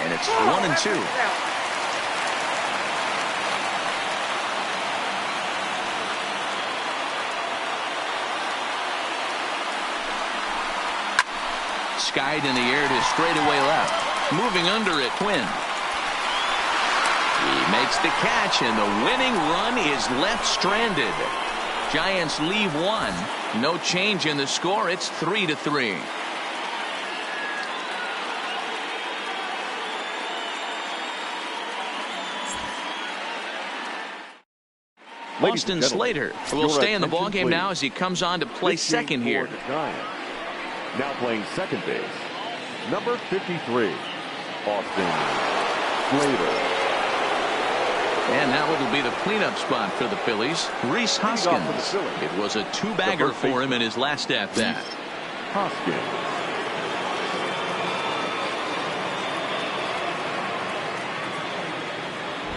A: And it's 1-2. Skied in the air to straightaway left. Moving under it, Quinn. He makes the catch, and the winning run is left stranded. Giants leave one. No change in the score. It's 3-3. Austin Slater will stay in the ballgame now as he comes on to play second here.
F: Now playing second base, number 53, Austin Slater.
A: And that will be the cleanup spot for the Phillies. Rhys Hoskins. It was a 2-bagger for him in his last at-bat.
F: Hoskins.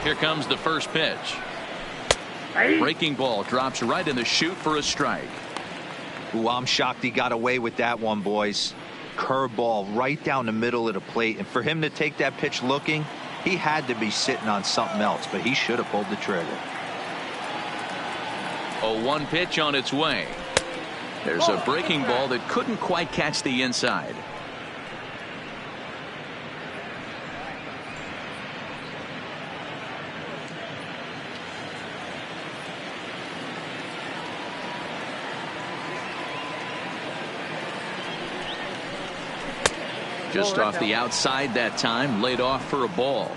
A: Here comes the first pitch. Breaking ball drops right in the chute for a strike.
C: Ooh, I'm shocked he got away with that one, boys. Curveball right down the middle of the plate. And for him to take that pitch looking, he had to be sitting on something else, but he should have pulled the trigger.
A: 0-1 pitch on its way. There's a breaking ball that couldn't quite catch the inside. Just off the outside that time, laid off for a ball.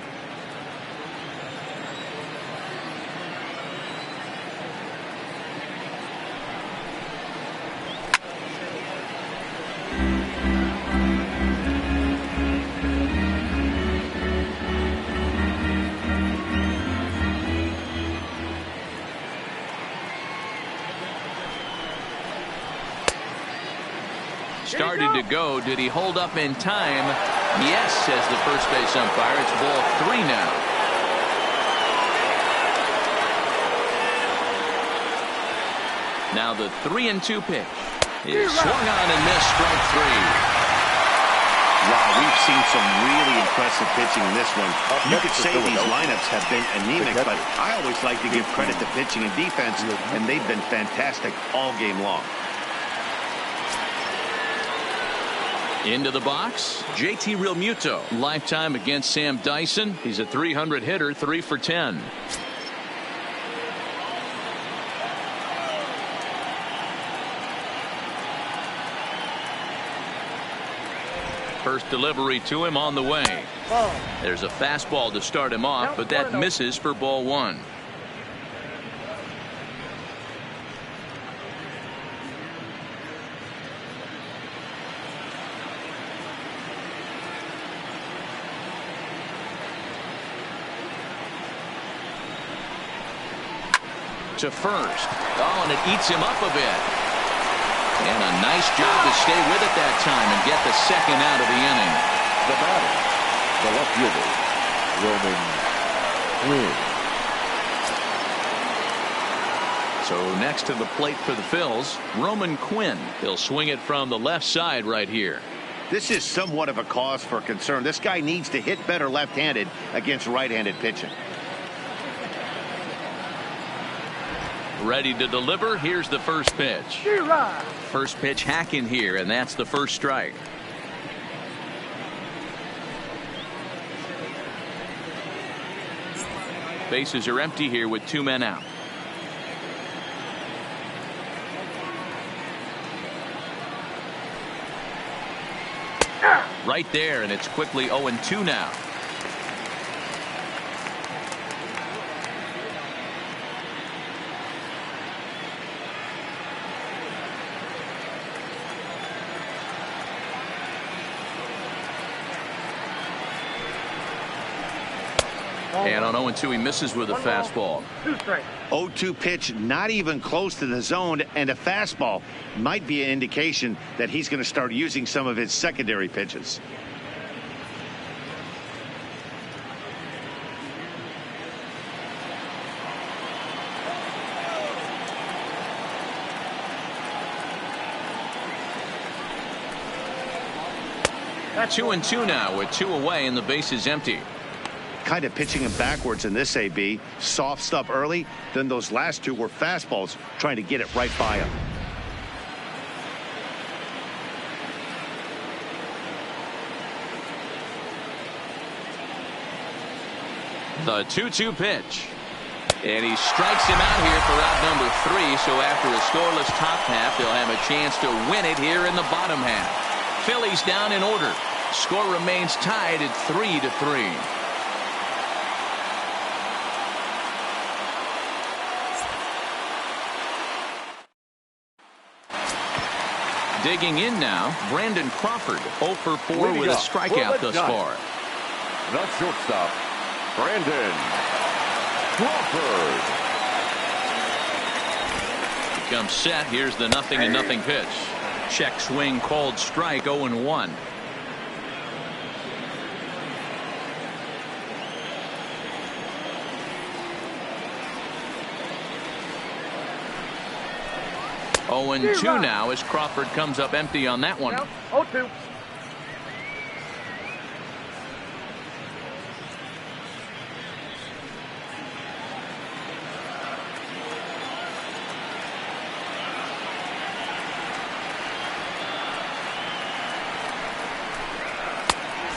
A: Started to go. Did he hold up in time? Yes, says the first base umpire. It's ball 3 now. Now the 3-2 pitch is swung on and missed, strike 3.
B: Wow, we've seen some really impressive pitching in this one. You could say these lineups have been anemic, but I always like to give credit to pitching and defense, and they've been fantastic all game long.
A: Into the box, JT Realmuto. Lifetime against Sam Dyson. He's a 300 hitter, 3 for 10. First delivery to him on the way. There's a fastball to start him off, but that misses for ball 1. To first. Oh, and it eats him up a bit. And a nice job to stay with it that time and get the second out of the inning.
F: The batter, the left fielder, Roman Quinn.
A: So next to the plate for the Phils, Roman Quinn. He'll swing it from the left side right here.
B: This is somewhat of a cause for concern. This guy needs to hit better left-handed against right-handed pitching.
A: Ready to deliver. Here's the first pitch. First pitch hacking here, and that's the first strike. Bases are empty here with 2 men out. Right there, and it's quickly 0-2 now. And on 0-2, he misses with a fastball.
B: 0-2 pitch, not even close to the zone, and a fastball might be an indication that he's going to start using some of his secondary pitches.
A: That's 2-2 now with 2 away and the base is empty.
B: Kind of pitching him backwards in this AB. Soft stuff early, then those last 2 were fastballs trying to get it right by him.
A: The 2-2 pitch. And he strikes him out here for out number 3. So after a scoreless top half, they'll have a chance to win it here in the bottom half. Phillies down in order. Score remains tied at 3-3. Digging in now, Brandon Crawford, 0 for 4 with a strikeout thus far.
F: The shortstop, Brandon Crawford.
A: Becomes set. Here's the 0-0 pitch. Check swing called strike, 0-1. Oh, and 2 now as Crawford comes up empty on that one.
G: 0-2.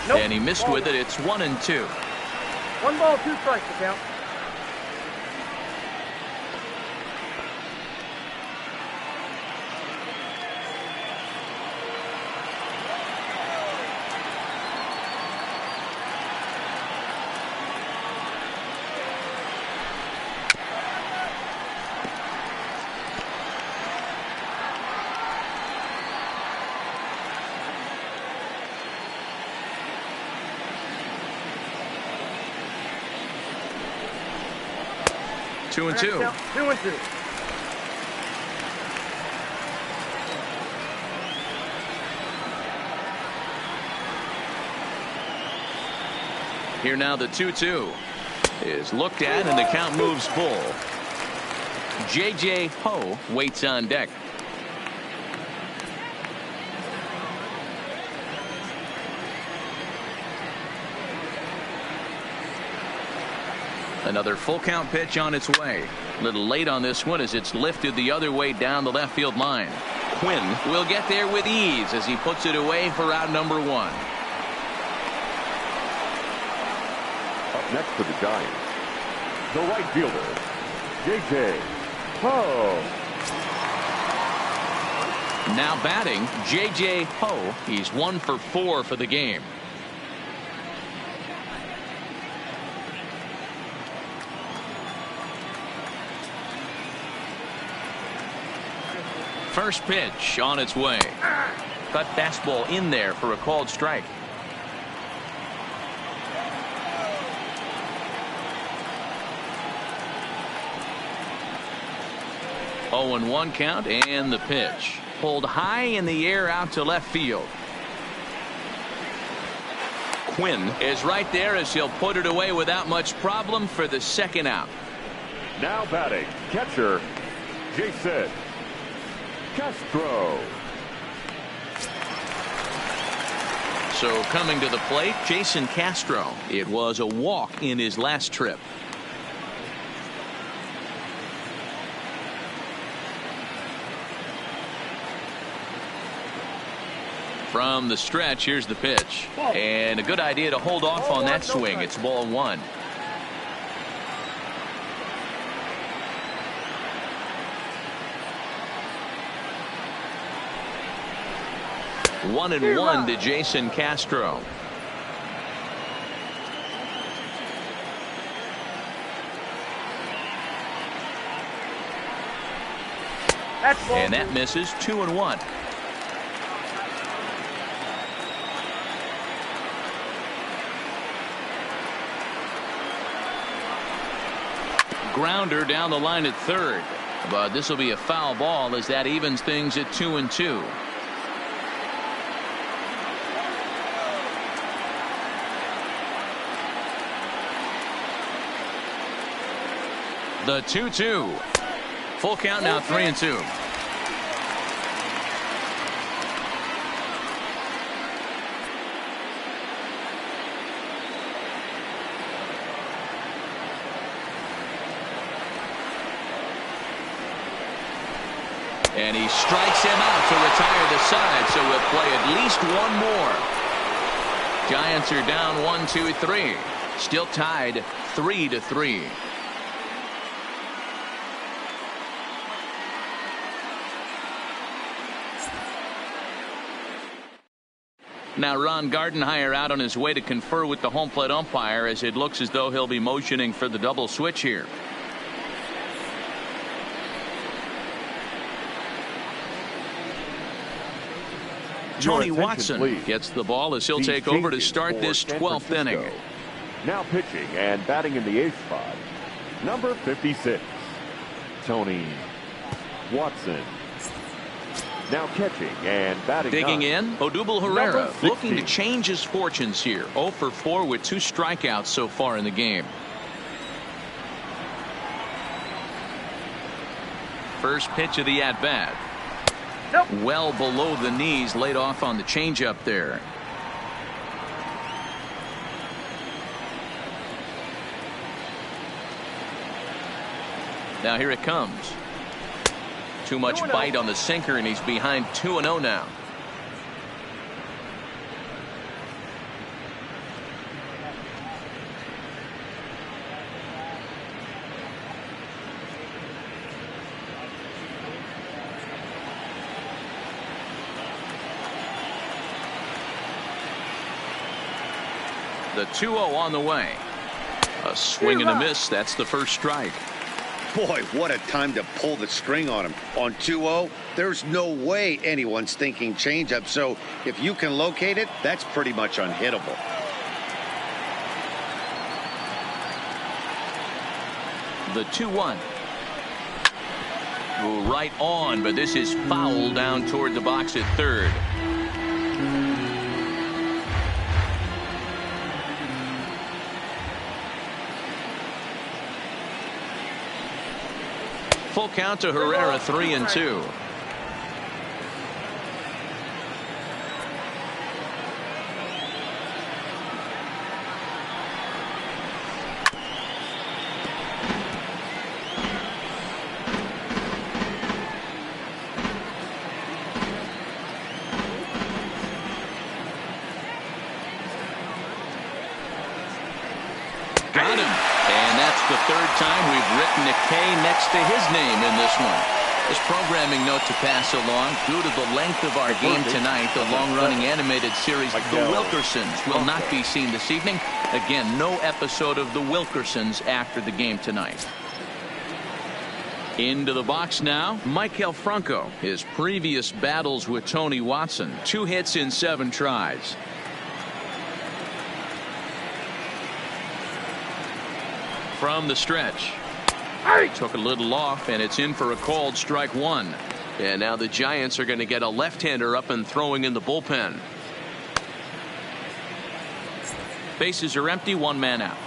A: Nope. And he missed with it. It's 1-2.
G: 1 ball, 2 strikes to count.
A: 2-2.
G: 2-2.
A: Here now the 2-2 is looked at and the count moves full. J.J. Ho waits on deck. Another full count pitch on its way. A little late on this one as it's lifted the other way down the left field line. Quinn will get there with ease as he puts it away for out number 1.
F: Up next for the Giants, the right fielder, J.J. Ho.
A: Now batting, J.J. Ho. He's 1 for 4 for the game. First pitch on its way. Cut fastball in there for a called strike. Oh, and 1 count and the pitch. Pulled high in the air out to left field. Quinn is right there as he'll put it away without much problem for the second out.
F: Now batting, catcher, Jason Castro.
A: So coming to the plate, Jason Castro. It was a walk in his last trip. From the stretch, here's the pitch. And a good idea to hold off on that swing. It's ball 1. One and 1 to Jason Castro. And that misses. 2-1. Grounder down the line at third, but this will be a foul ball as that evens things at 2-2. The 2-2. Full count now, 3-2. And he strikes him out to retire the side, so we'll play at least one more. Giants are down 1-2-3. Still tied 3-3. Now Ron Gardenhire out on his way to confer with the home plate umpire as it looks as though he'll be motioning for the double switch here. Tony Watson gets the ball as he'll take over to start this 12th inning.
F: Now pitching and batting in the 8th spot, number 56, Tony Watson. Now catching and batting
A: digging
F: 9,
A: in, Odubel Herrera looking to change his fortunes here. 0 for 4 with 2 strikeouts so far in the game. First pitch of the at-bat. Well below the knees, laid off on the changeup there. Now here it comes. Too much bite on the sinker, and he's behind 2-0 now. The 2-0 on the way. A swing and a miss. That's the first strike.
B: Boy, what a time to pull the string on him. On 2-0, there's no way anyone's thinking changeup. So if you can locate it, that's pretty much unhittable.
A: The 2-1. Right on, but this is foul down toward the box at third. Full count to Herrera, 3-2. Got him. And that's the third time we've written a K next to his name in this one. This programming note to pass along: due to the length of our game tonight, the long-running animated series The Wilkersons will not be seen this evening. Again, no episode of The Wilkersons after the game tonight. Into the box now, Maikel Franco. His previous battles with Tony Watson, 2 hits in 7 tries. From the stretch. Took a little off, and it's in for a called strike 1.
D: And now the Giants are going to get a left-hander up and throwing in the bullpen.
A: Bases are empty, 1 man out.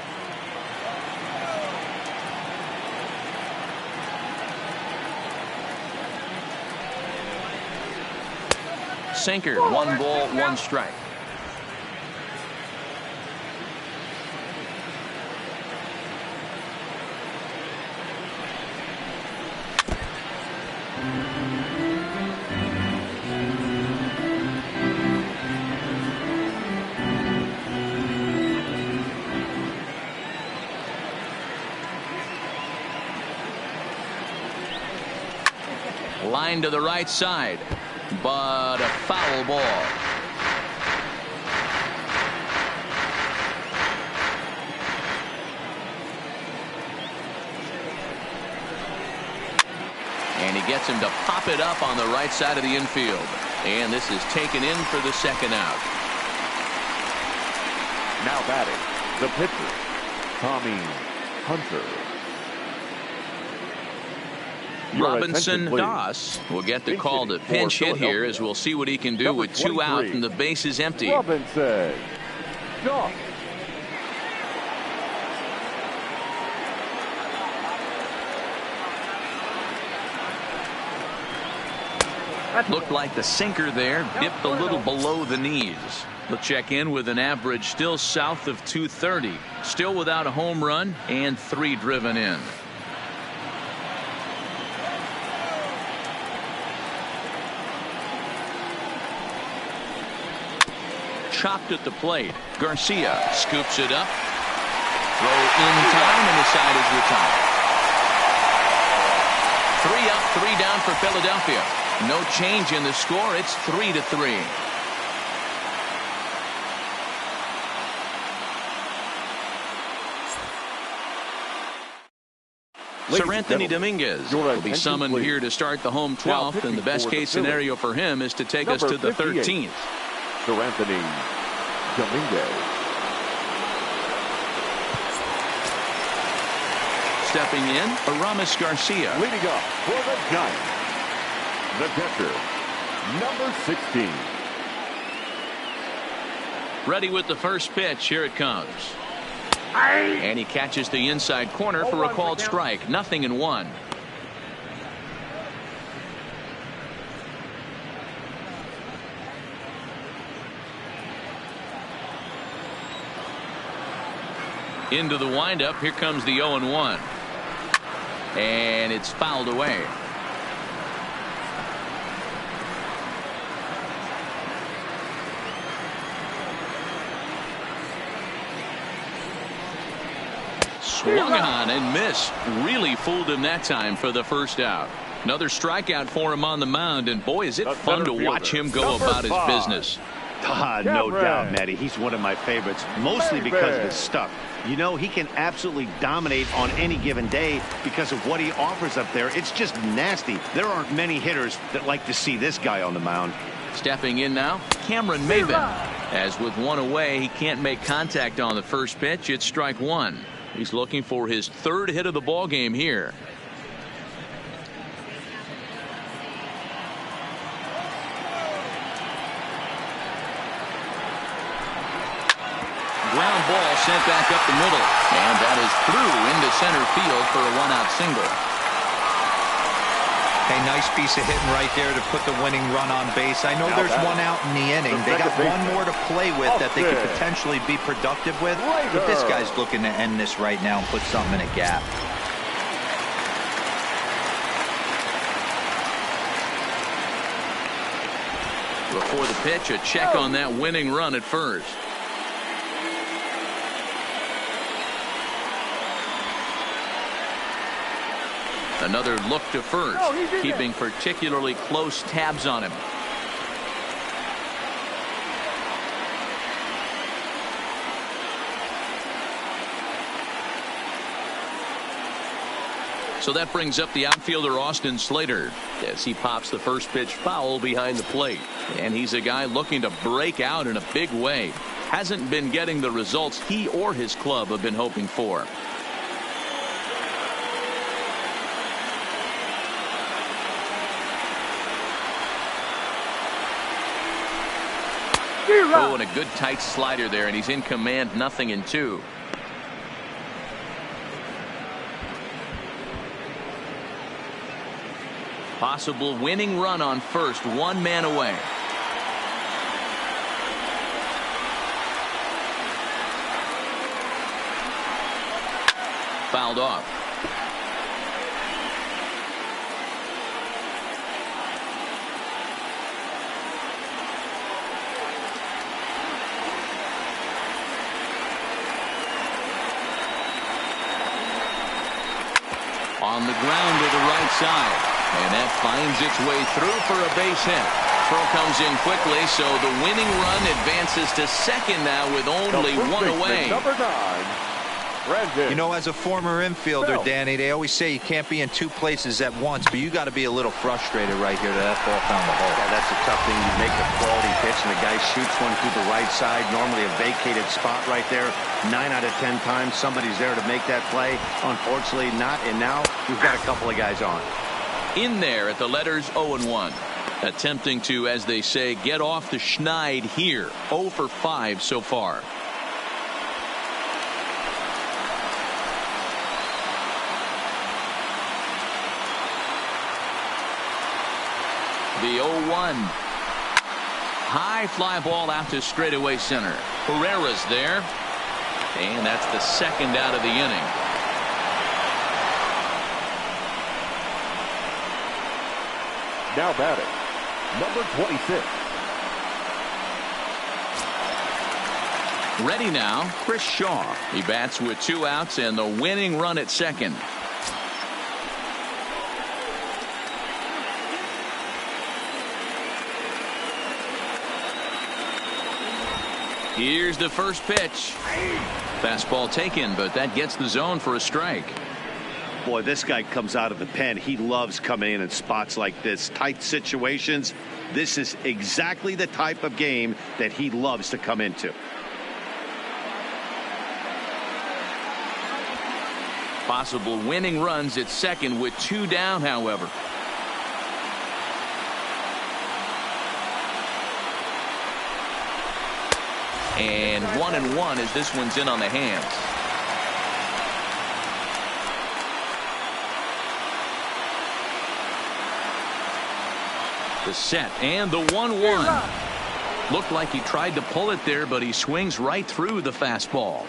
A: Sinker, 1 ball, 1 strike. Line to the right side, but a foul ball. And he gets him to pop it up on the right side of the infield. And this is taken in for the second out.
F: Now batting, the pitcher, Tommy Hunter.
A: Robinson Das will get the call to pinch hit here, as we'll see what he can do with 2 out and the bases empty.
F: Robinson Das.
A: Looked like the sinker there dipped a little below the knees. He'll check in with an average still south of 230. Still without a home run and 3 driven in. Chopped at the plate. Garcia scoops it up. Throw in time, and the side is retired. 3 up, 3 down for Philadelphia. No change in the score. It's 3-3. Sir Anthony Dominguez will be summoned here to start the home 12th, and the best case scenario for him is to take us to the 13th.
F: Sir Anthony Dominguez.
A: Stepping in, Aramis Garcia.
F: Leading up for the Giants, the catcher, number 16.
A: Ready with the first pitch. Here it comes. And he catches the inside corner for a called strike. 0-1. Into the windup. Here comes the 0-1. And it's fouled away. Swung on and missed. Really fooled him that time for the first out. Another strikeout for him on the mound, and boy, is it fun to watch him go about his business.
B: No doubt, Matty. He's one of my favorites, mostly because of his stuff. You know, he can absolutely dominate on any given day because of what he offers up there. It's just nasty. There aren't many hitters that like to see this guy on the mound.
A: Stepping in now, Cameron Maybin. As with 1 away, he can't make contact on the first pitch. It's strike 1. He's looking for his third hit of the ball game here. Ground ball sent back up the middle, and that is through into center field for a one-out single.
C: A nice piece of hitting right there to put the winning run on base. I know there's one out in the inning. They got one more to play with that they could potentially be productive with. But this guy's looking to end this right now and put something in a gap.
A: Before the pitch, a check on that winning run at first. Another look to first, keeping particularly close tabs on him. So that brings up the outfielder Austin Slater as he pops the first pitch foul behind the plate. And he's a guy looking to break out in a big way. Hasn't been getting the results he or his club have been hoping for. Oh, and a good tight slider there, and he's in command, 0-2. Possible winning run on first, one man away. Fouled off. On the ground to the right side, and that finds its way through for a base hit. Throw comes in quickly, so the winning run advances to second now with only one away.
F: Number 9, Brandon.
C: You know, as a former infielder, Danny, they always say you can't be in two places at once, but you got to be a little frustrated right here that ball found the hole.
B: Yeah, that's a tough thing. You make a quality pitch, and the guy shoots one through the right side, normally a vacated spot right there. 9 out of 10 times, somebody's there to make that play. Unfortunately, not, and now we've got a couple of guys on.
A: In there at the letters 0-1. Attempting to, as they say, get off the schneid here. 0 for 5 so far. The 0-1. High fly ball out to straightaway center. Herrera's there. And that's the second out of the inning.
F: Now batting, number 26.
A: Ready now, Chris Shaw. He bats with 2 outs and the winning run at second. Here's the first pitch. Fastball taken, but that gets the zone for a strike.
B: Boy, this guy comes out of the pen. He loves coming in spots like this. Tight situations. This is exactly the type of game that he loves to come into.
A: Possible winning runs at second with 2 down, however. And 1-1 as this one's in on the hands. The set and the 1-1. Looked like he tried to pull it there, but he swings right through the fastball.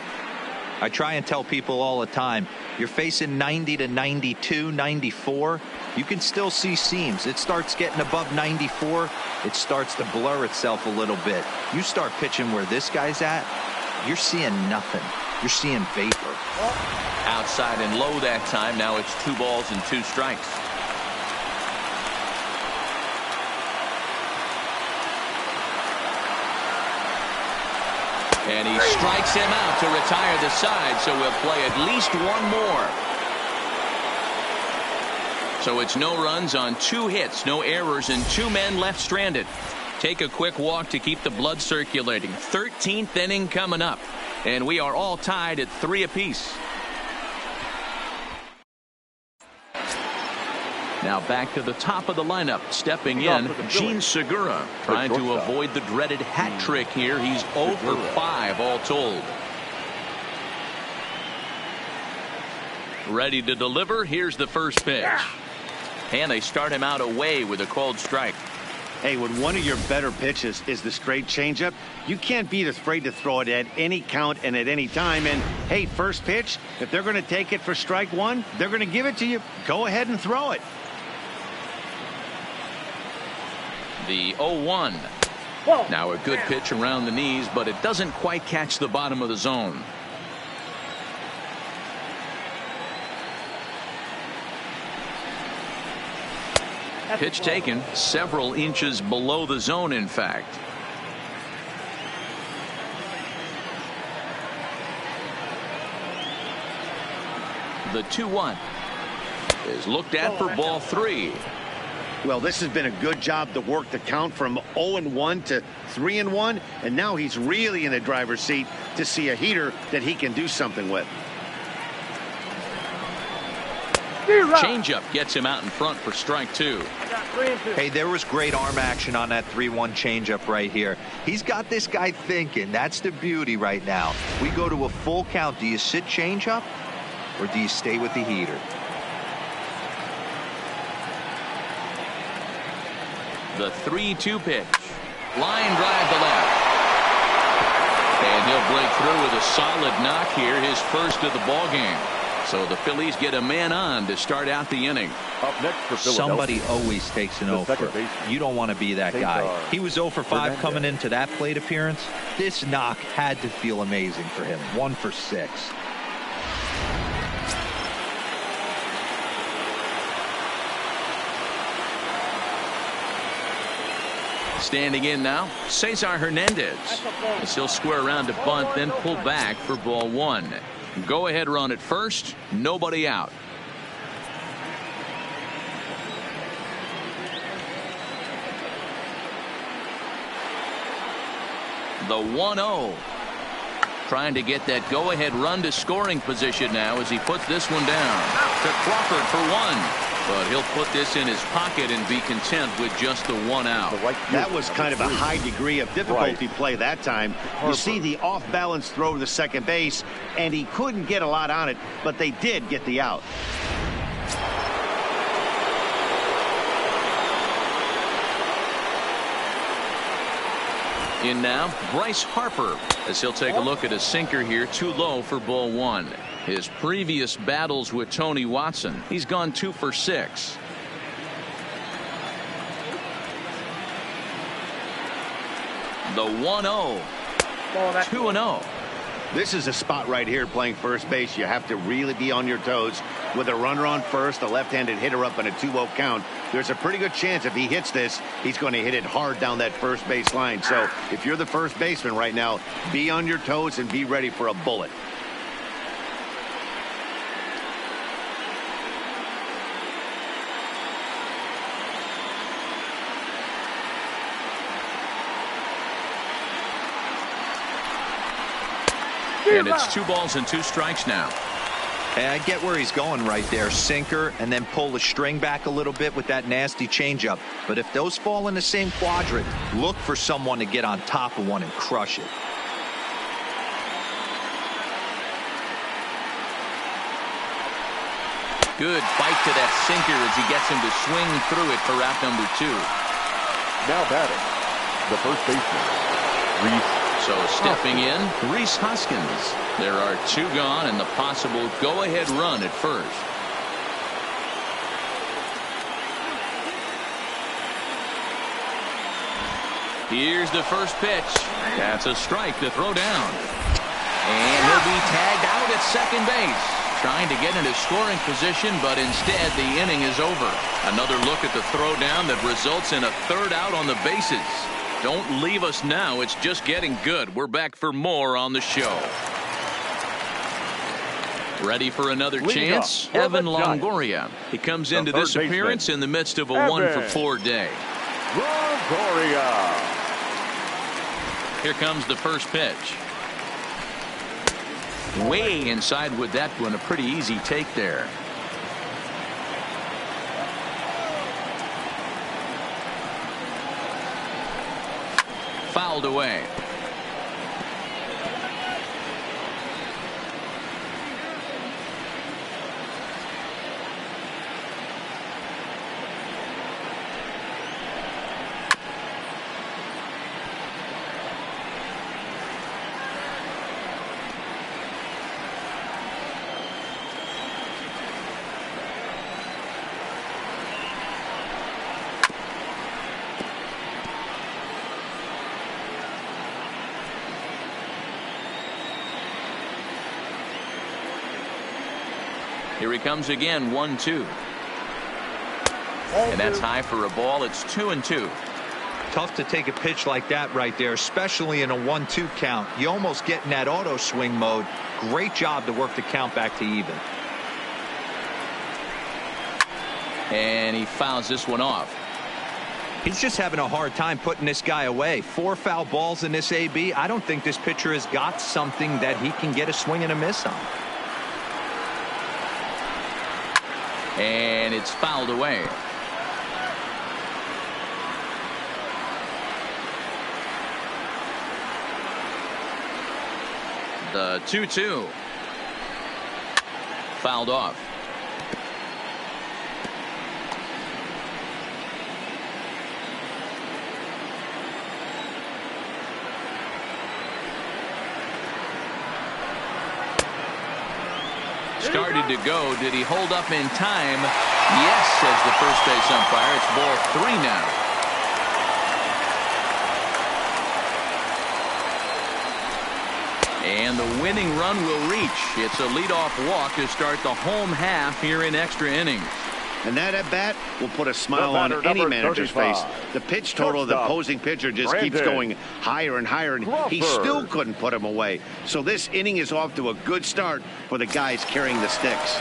C: I try and tell people all the time, you're facing 90 to 92, 94. You can still see seams. It starts getting above 94. It starts to blur itself a little bit. You start pitching where this guy's at, you're seeing nothing. You're seeing vapor.
A: Outside and low that time. Now it's 2 balls and 2 strikes. And he strikes him out to retire the side, so we'll play at least 1 more. So it's no runs on 2 hits, no errors, and 2 men left stranded. Take a quick walk to keep the blood circulating. 13th inning coming up, and we are all tied at 3 apiece. Now back to the top of the lineup. Stepping in, Gene Segura, trying to avoid the dreaded hat trick here. He's 0 for 5 all told. Ready to deliver. Here's the first pitch. And they start him out away with a called strike.
B: Hey, when one of your better pitches is the straight changeup, you can't be afraid to throw it at any count and at any time. And, hey, first pitch, if they're going to take it for strike one, they're going to give it to you. Go ahead and throw it.
A: The 0-1. Now a good pitch around the knees, but it doesn't quite catch the bottom of the zone. Pitch taken several inches below the zone, in fact. The 2-1 is looked at for ball 3.
B: Well, this has been a good job to work the count from 0-1 to 3-1, and now he's really in the driver's seat to see a heater that he can do something with.
A: Changeup gets him out in front for strike 2.
C: Hey, there was great arm action on that 3-1 changeup right here. He's got this guy thinking. That's the beauty right now. We go to a full count. Do you sit changeup or do you stay with the heater?
A: The 3-2 pitch. Line drive to left. And he'll break through with a solid knock here, his first of the ball game. So the Phillies get a man on to start out the inning.
F: Up next for Philadelphia.
C: Somebody always takes an 0 for. You don't want to be that guy. He was 0 for 5 coming into that plate appearance. This knock had to feel amazing for him. 1 for 6.
A: Standing in now, Cesar Hernandez. As he'll square around to bunt, then pull back for ball 1. Go ahead run at first, nobody out. The 1-0. Trying to get that go ahead run to scoring position now as he puts this one down to Crawford for 1. But he'll put this in his pocket and be content with just the 1 out.
B: That was kind of a high degree of difficulty play that time. You see the off-balance throw to the second base, and he couldn't get a lot on it, but they did get the out.
A: In now, Bryce Harper, as he'll take a look at a sinker here, too low for ball 1. His previous battles with Tony Watson, he's gone 2 for 6. The 1-0. 2-0.
B: This is a spot right here playing first base. You have to really be on your toes. With a runner on first, a left-handed hitter up in a 2-0 count, there's a pretty good chance if he hits this, he's going to hit it hard down that first base line. So if you're the first baseman right now, be on your toes and be ready for a bullet.
A: And it's 2 balls and 2 strikes now.
C: And I get where he's going right there. Sinker and then pull the string back a little bit with that nasty changeup. But if those fall in the same quadrant, look for someone to get on top of one and crush it.
A: Good bite to that sinker as he gets him to swing through it for out number 2.
F: Now batting, the first baseman, Reese.
A: So stepping in, Rhys Hoskins. There are 2 gone and the possible go-ahead run at first. Here's the first pitch. That's a strike to throw down. And he'll be tagged out at second base. Trying to get into scoring position, but instead the inning is over. Another look at the throw down that results in a 3rd out on the bases. Don't leave us now. It's just getting good. We're back for more on the show. Ready for another chance? Evan Longoria. He comes into this appearance in the midst of a 1-for-4 day.
F: Longoria.
A: Here comes the first pitch. Way inside with that one. A pretty easy take there. fouled away. Here he comes again, 1-2. And that's high for a ball. It's 2-2.
C: Tough to take a pitch like that right there, especially in a 1-2 count. You almost get in that auto swing mode. Great job to work the count back to even.
A: And he fouls this one off.
C: He's just having a hard time putting this guy away. 4 foul balls in this AB. I don't think this pitcher has got something that he can get a swing and a miss on.
A: And it's fouled away. The 2-2. Fouled off. Started to go. Did he hold up in time? Yes, says the first base umpire. It's ball 3 now. And the winning run will reach. It's a leadoff walk to start the home half here in extra innings.
B: And that at bat will put a smile on any manager's face. The pitch total of the opposing pitcher just keeps going higher and higher, and he still couldn't put him away. So this inning is off to a good start for the guys carrying the sticks.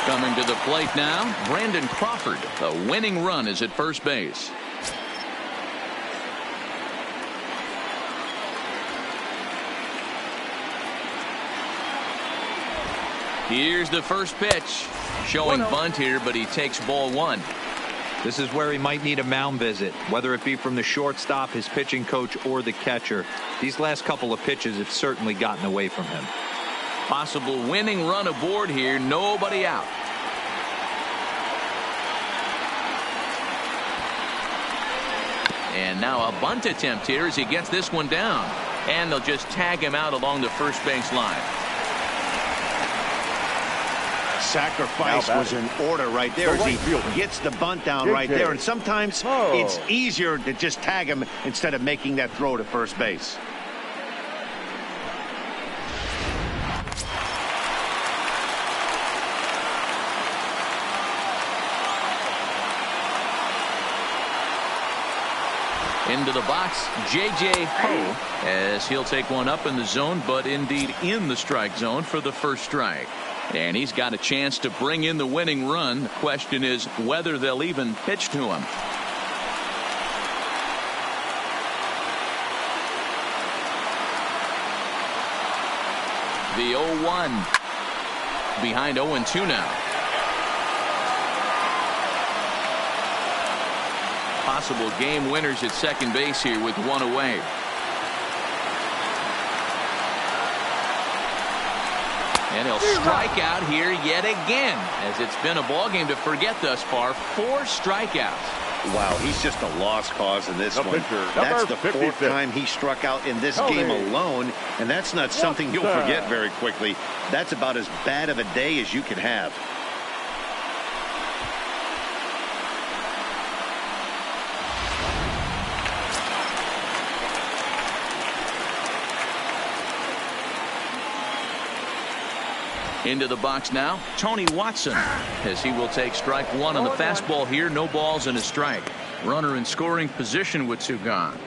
A: Coming to the plate now, Brandon Crawford. The winning run is at first base. Here's the first pitch. Showing bunt here, but he takes ball 1.
C: This is where he might need a mound visit, whether it be from the shortstop, his pitching coach, or the catcher. These last couple of pitches have certainly gotten away from him.
A: Possible winning run aboard here. Nobody out. And now a bunt attempt here as he gets this one down. And they'll just tag him out along the first base line.
B: Sacrifice was in order right there as he gets the bunt down right there. And sometimes it's easier to just tag him instead of making that throw to first base.
A: Into the box, J.J. Ho, as he'll take one up in the zone, but indeed in the strike zone for the first strike. And he's got a chance to bring in the winning run. The question is whether they'll even pitch to him. The 0-1 behind 0-2 now. Possible game winners at second base here with 1 away. And he'll strike out here yet again, as it's been a ball game to forget thus far. 4 strikeouts.
B: Wow, he's just a lost cause in this one. That's the 4th time he struck out in this game alone, and that's not something you'll forget very quickly. That's about as bad of a day as you can have.
A: Into the box now, Tony Watson, as he will take strike 1 on the fastball here. No balls and a strike. Runner in scoring position with 2 gone.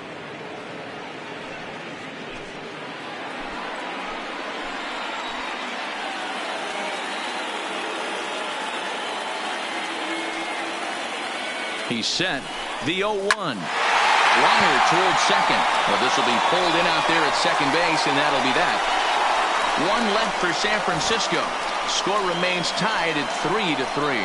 A: He's set. The 0-1. Liner towards second. Well, this will be pulled in out there at second base, and that'll be that. 1 left for San Francisco. Score remains tied at 3-3.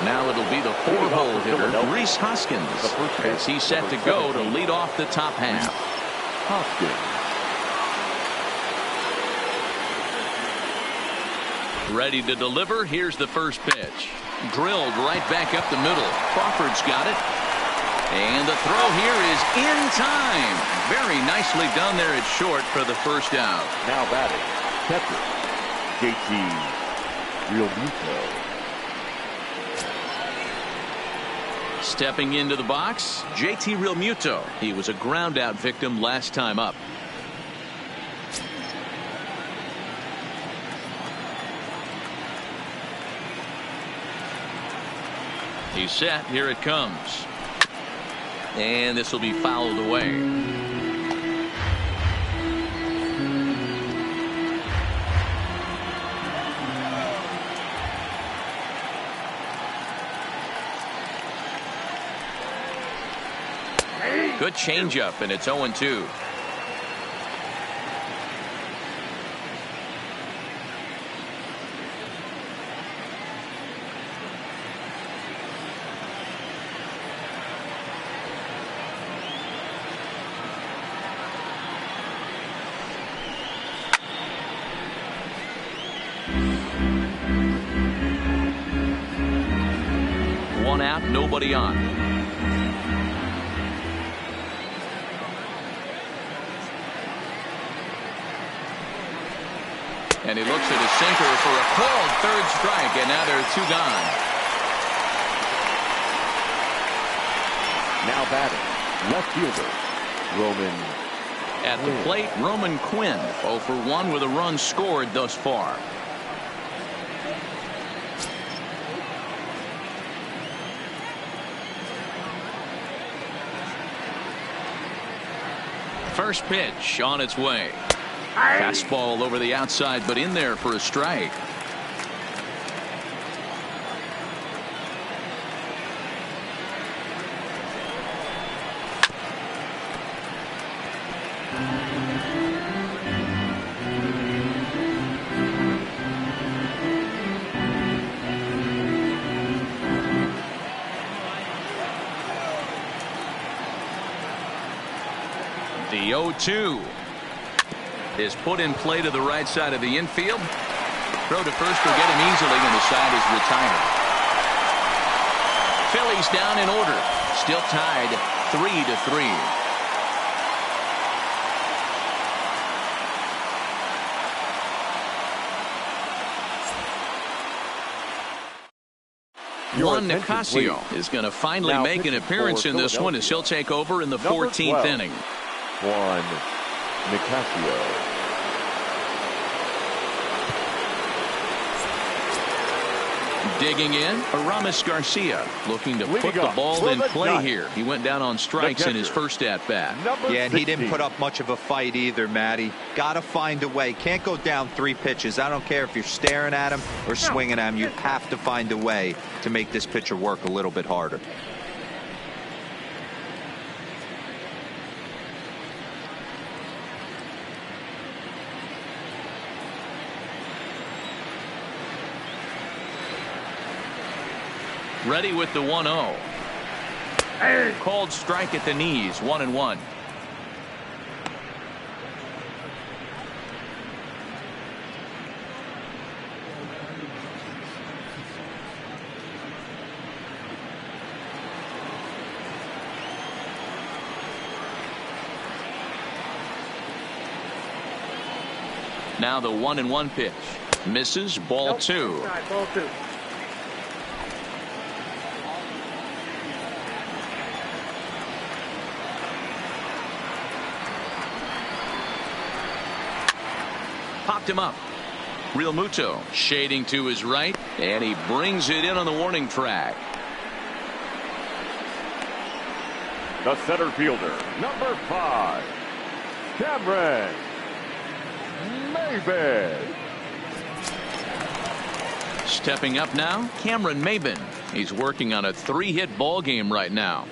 A: Now it'll be the four-hole hitter, Rhys Hoskins, as he's set to go to lead off the top half.
F: Hoskins.
A: Ready to deliver. Here's the first pitch. Drilled right back up the middle. Crawford's got it. And the throw here is in time. Very nicely done there at short for the first out.
F: Now batting, catcher, JT Realmuto.
A: Stepping into the box, JT Realmuto. He was a ground out victim last time up. He's set. Here it comes. And this will be fouled away. Good changeup, and it's 0-2. One out, nobody on. And he looks at his sinker for a called third strike, and now there are two gone.
F: Now batting, left fielder, Roman.
A: At the plate, Roman Quinn, 0 for 1 with a run scored thus far. First pitch on its way. Fastball over the outside, but in there for a strike. The 0-2 is put in play to the right side of the infield. Throw to first will get him easily, and the side is retired. Phillies down in order. Still tied 3-3. Juan Nicasio is going to finally make an appearance in this one as he'll take over in the 14th inning.
F: Juan Nicasio.
A: Digging in, Aramis Garcia looking to put the ball in play here. He went down on strikes in his first at-bat.
C: Yeah, and he didn't put up much of a fight either, Matty. Got to find a way. Can't go down 3 pitches. I don't care if you're staring at him or swinging at him. You have to find a way to make this pitcher work a little bit harder.
A: Ready with the 1-0. Called strike at the knees, 1-1. Now the 1-1 pitch. Misses, ball 2.
G: Ball 2.
A: Popped him up. Realmuto shading to his right, and he brings it in on the warning track.
F: The center fielder, number 5, Cameron Maybin.
A: Stepping up now, Cameron Maybin. He's working on a 3-hit ball game right now.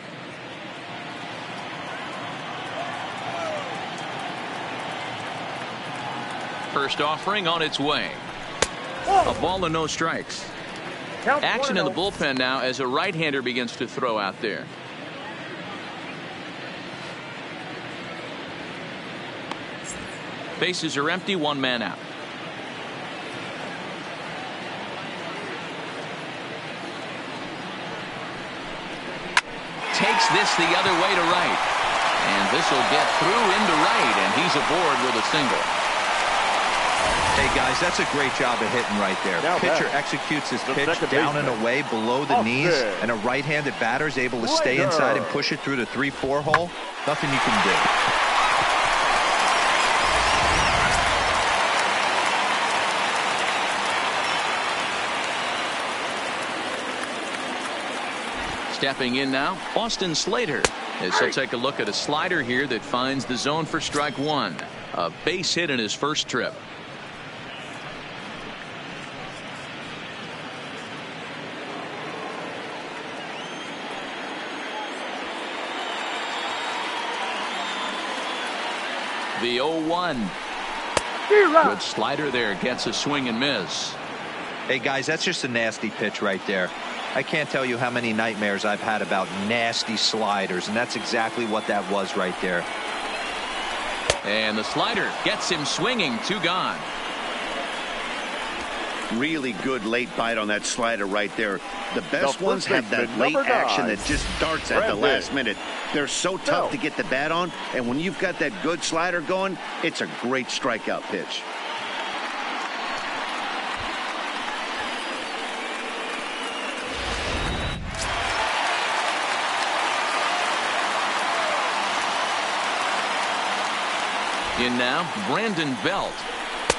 A: First offering on its way. A ball and no strikes.
G: Count
A: Action in the
G: 1-0.
A: bullpen now as a right-hander begins to throw out there. Bases are empty, one man out. Takes this the other way to right. And this will get through into right, and he's aboard with a single.
C: Hey, guys, that's a great job of hitting right there.
F: Now
C: Pitcher
F: back.
C: executes his
F: The
C: pitch
F: second
C: down and
F: baseman.
C: away below the knees,
F: Austin.
C: and a right-handed batter is able to stay
F: Right
C: inside
F: there.
C: and push it through the 3-4 hole. Nothing you can do.
A: Stepping in now, Austin Slater. As he'll take a look at a slider here that finds the zone for strike one. A base hit in his first trip. The 0-1. Good slider there, gets a swing and miss.
C: Hey, guys, that's just a nasty pitch right there. I can't tell you how many nightmares I've had about nasty sliders, and that's exactly what that was right there.
A: And the slider gets him swinging, two gone.
B: Really good late bite on that slider right there. The best
F: The
B: ones
F: first
B: have that
F: baseman,
B: late
F: number
B: action
F: 9.
B: that just darts at the
F: Brandon.
B: last minute. They're so tough to get the bat on, and when you've got that good slider going, it's a great strikeout pitch.
A: In now, Brandon Belt.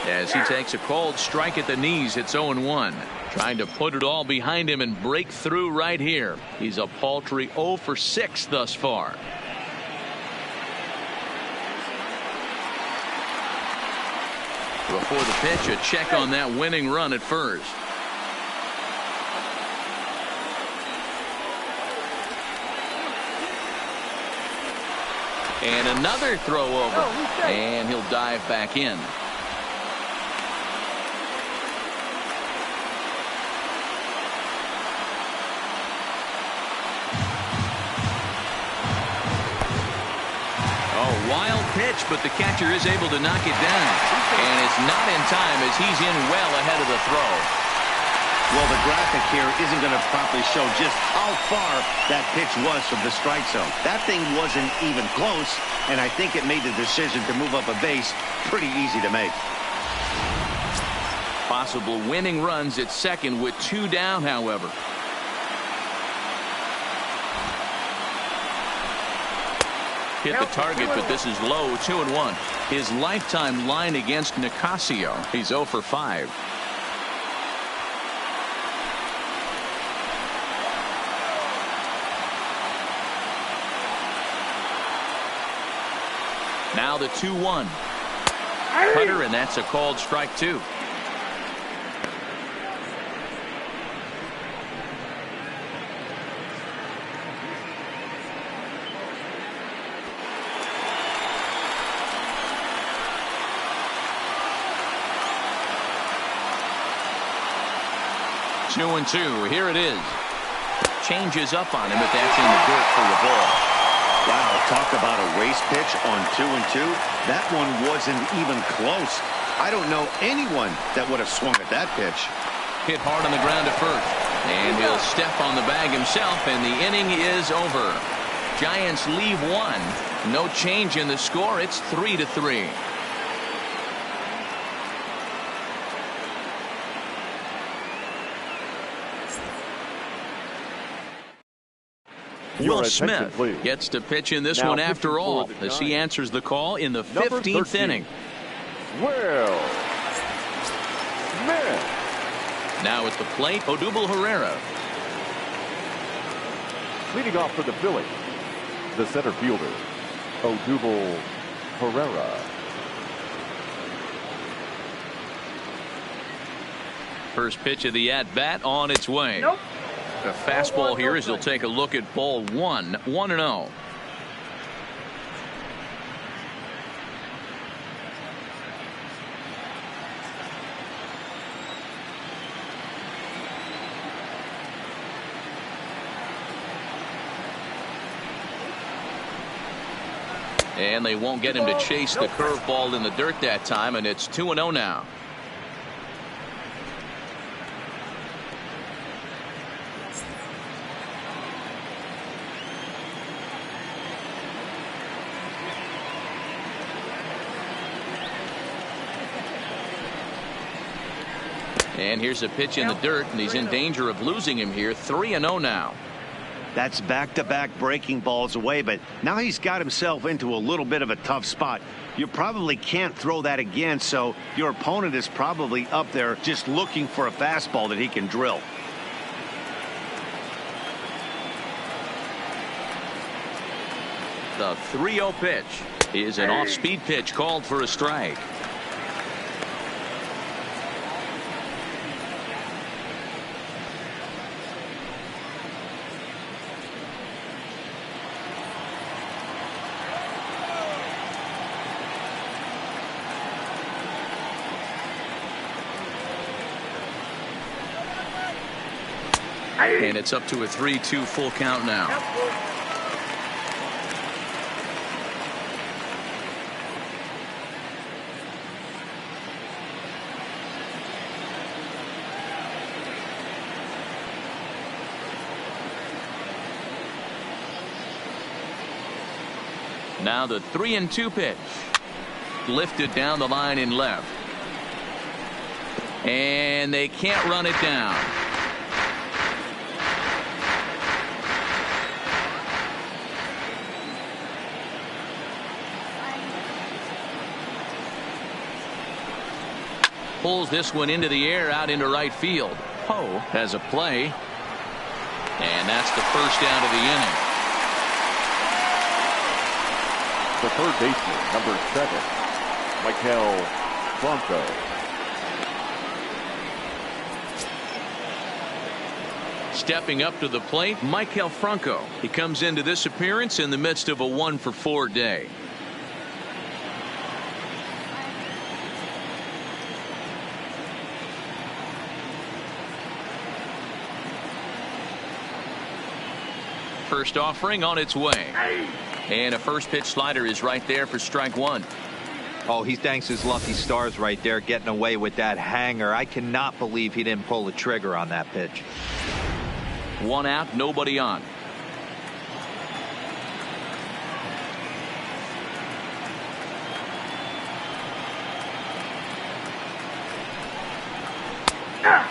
A: As he takes a cold strike at the knees, it's 0-1. Trying to put it all behind him and break through right here. He's a paltry 0 for 6 thus far. Before the pitch, a check on that winning run at first. And another throw over. And he'll dive back in. Wild pitch, but the catcher is able to knock it down. And it's not in time as he's in well ahead of the throw.
B: Well, the graphic here isn't going to properly show just how far that pitch was from the strike zone. That thing wasn't even close, and I think it made the decision to move up a base pretty easy to make.
A: Possible winning runs at second with 2 down, however. Hit the target, but this is low, 2-1. His lifetime line against Nicasio. He's 0 for 5. Now the 2-1. Cutter, and that's a called strike 2. Two and 2. Here it is. Changes up on him, but that's in the dirt for the ball.
B: Wow, talk about a waste pitch on 2 and 2. That one wasn't even close. I don't know anyone that would have swung at that pitch.
A: Hit hard on the ground at first. And he'll step on the bag himself, and the inning is over. Giants leave 1. No change in the score. It's 3-3.
F: Your
A: Will
F: attention,
A: Smith
F: please.
A: gets to pitch in this
F: Now
A: one
F: pitching
A: after
F: for
A: all
F: the
A: as he
F: Giants.
A: answers the call in the
F: Number
A: 15th
F: 13.
A: inning.
F: Will Smith.
A: Now at the plate, Odubel Herrera.
F: Leading off for the Phillies, the center fielder, Odubel Herrera.
A: First pitch of the at-bat on its way.
G: Nope.
A: The fastball here as he'll take a look at ball 1, 1-0. And they won't get him to chase the curveball in the dirt that time, and it's 2-0 now. And here's a pitch in the dirt, and he's in danger of losing him here. 3-0 now.
B: That's back-to-back breaking balls away, but now he's got himself into a little bit of a tough spot. You probably can't throw that again, so your opponent is probably up there just looking for a fastball that he can drill.
A: The 3-0 pitch is an off-speed pitch called for a strike. And it's up to a 3-2 full count now. Now the 3-2 pitch. Lifted down the line in left. And they can't run it down. Pulls this one into the air out into right field. Poe has a play. And that's the first out of the inning.
F: The third baseman, number 7, Michael Franco.
A: Stepping up to the plate, Michael Franco. He comes into this appearance in the midst of a 1-for-4 day. First offering on its way. And a first pitch slider is right there for strike one.
C: Oh, he thanks his lucky stars right there getting away with that hanger. I cannot believe he didn't pull the trigger on that pitch.
A: One out, nobody on.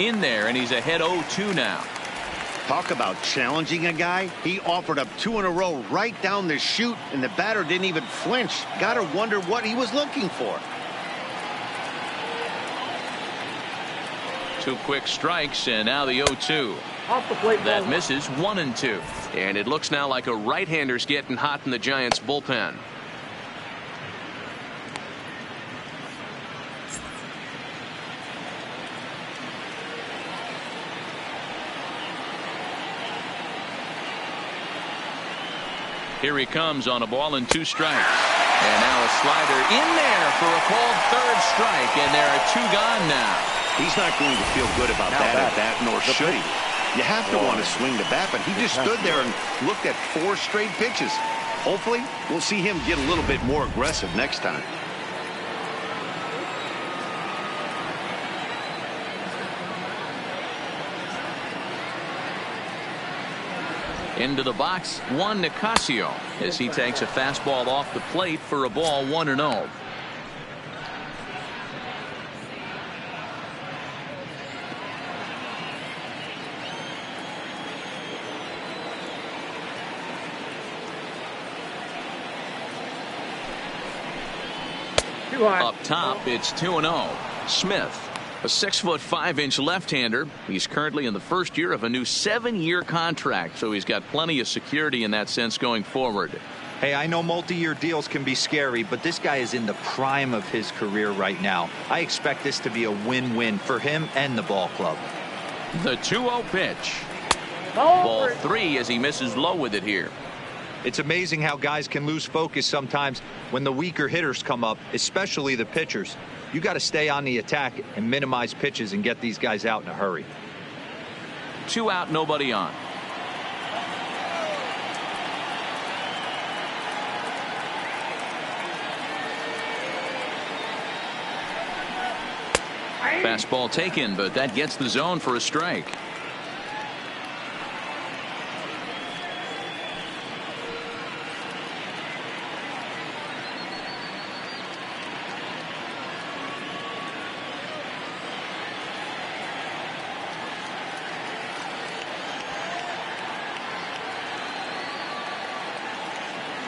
A: In there, and he's ahead 0-2 now.
B: Talk about challenging a guy. He offered up 2 in a row right down the chute, and the batter didn't even flinch. Gotta wonder what he was looking for.
A: 2 quick strikes, and now the 0-2.
G: Off the plate.
A: That misses 1-2. And it looks now like a right-hander's getting hot in the Giants bullpen. Here he comes on a ball and 2 strikes. And now a slider in there for a called third strike, and there are 2 gone now.
B: He's not going to feel good about that at bat, nor should he. You have to want to swing the bat, but he just stood there and looked at 4 straight pitches. Hopefully, we'll see him get a little bit more aggressive next time.
A: Into the box, Juan Nicasio, as he takes a fastball off the plate for a ball 1-0. Up top, it's 2-0. Smith, a 6'5" left-hander. He's currently in the first year of a new 7-year contract, so he's got plenty of security in that sense going forward.
C: Hey, I know multi-year deals can be scary, but this guy is in the prime of his career right now. I expect this to be a win-win for him and the ball club.
A: The 2-0 pitch. Ball 3 as he misses low with it here.
C: It's amazing how guys can lose focus sometimes when the weaker hitters come up, especially the pitchers. You got to stay on the attack and minimize pitches and get these guys out in a hurry.
A: 2 out, nobody on. Fastball taken, but that gets the zone for a strike.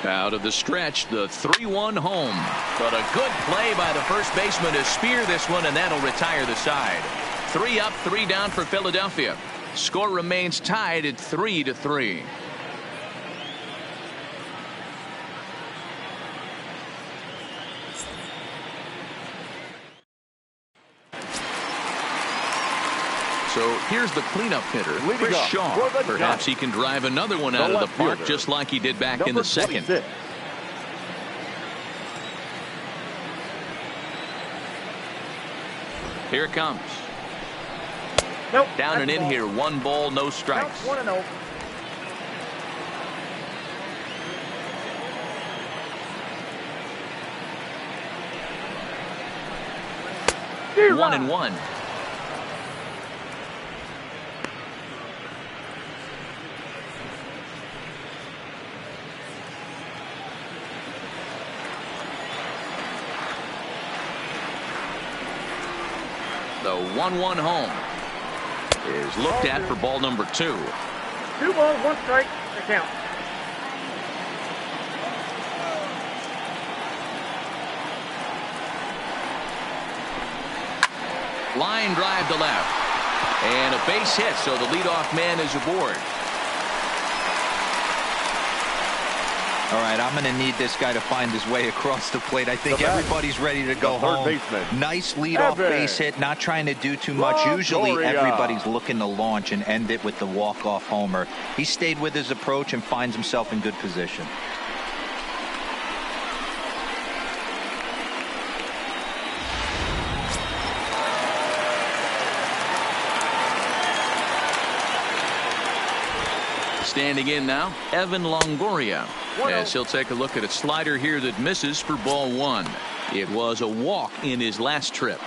A: Out of the stretch, the 3-1 home. But a good play by the first baseman to spear this one, and that'll retire the side. 3 up, 3 down for Philadelphia. Score remains tied at 3-3. So here's the cleanup hitter, Chris Shaw. Perhaps he can drive another one out of the park just like he did back in the second.
F: 26.
A: Here it comes.
G: Nope.
A: Down and in here. 1 ball, no strikes.
G: 1-0.
A: You're 1-1. The 1-1 home is looked at for ball number 2.
G: 2 balls, 1 strike. The count.
A: Line drive to left. And a base hit, so the leadoff man is aboard.
C: All right, I'm going to need this guy to find his way across the plate. I think everybody's ready to go home.
F: Baseman.
C: Nice leadoff base hit, not trying to do too much. Usually everybody's looking to launch and end it with the walk-off homer. He stayed with his approach and finds himself in good position.
A: Standing in now, Evan Longoria, as he'll take a look at a slider here that misses for ball 1. It was a walk in his last trip.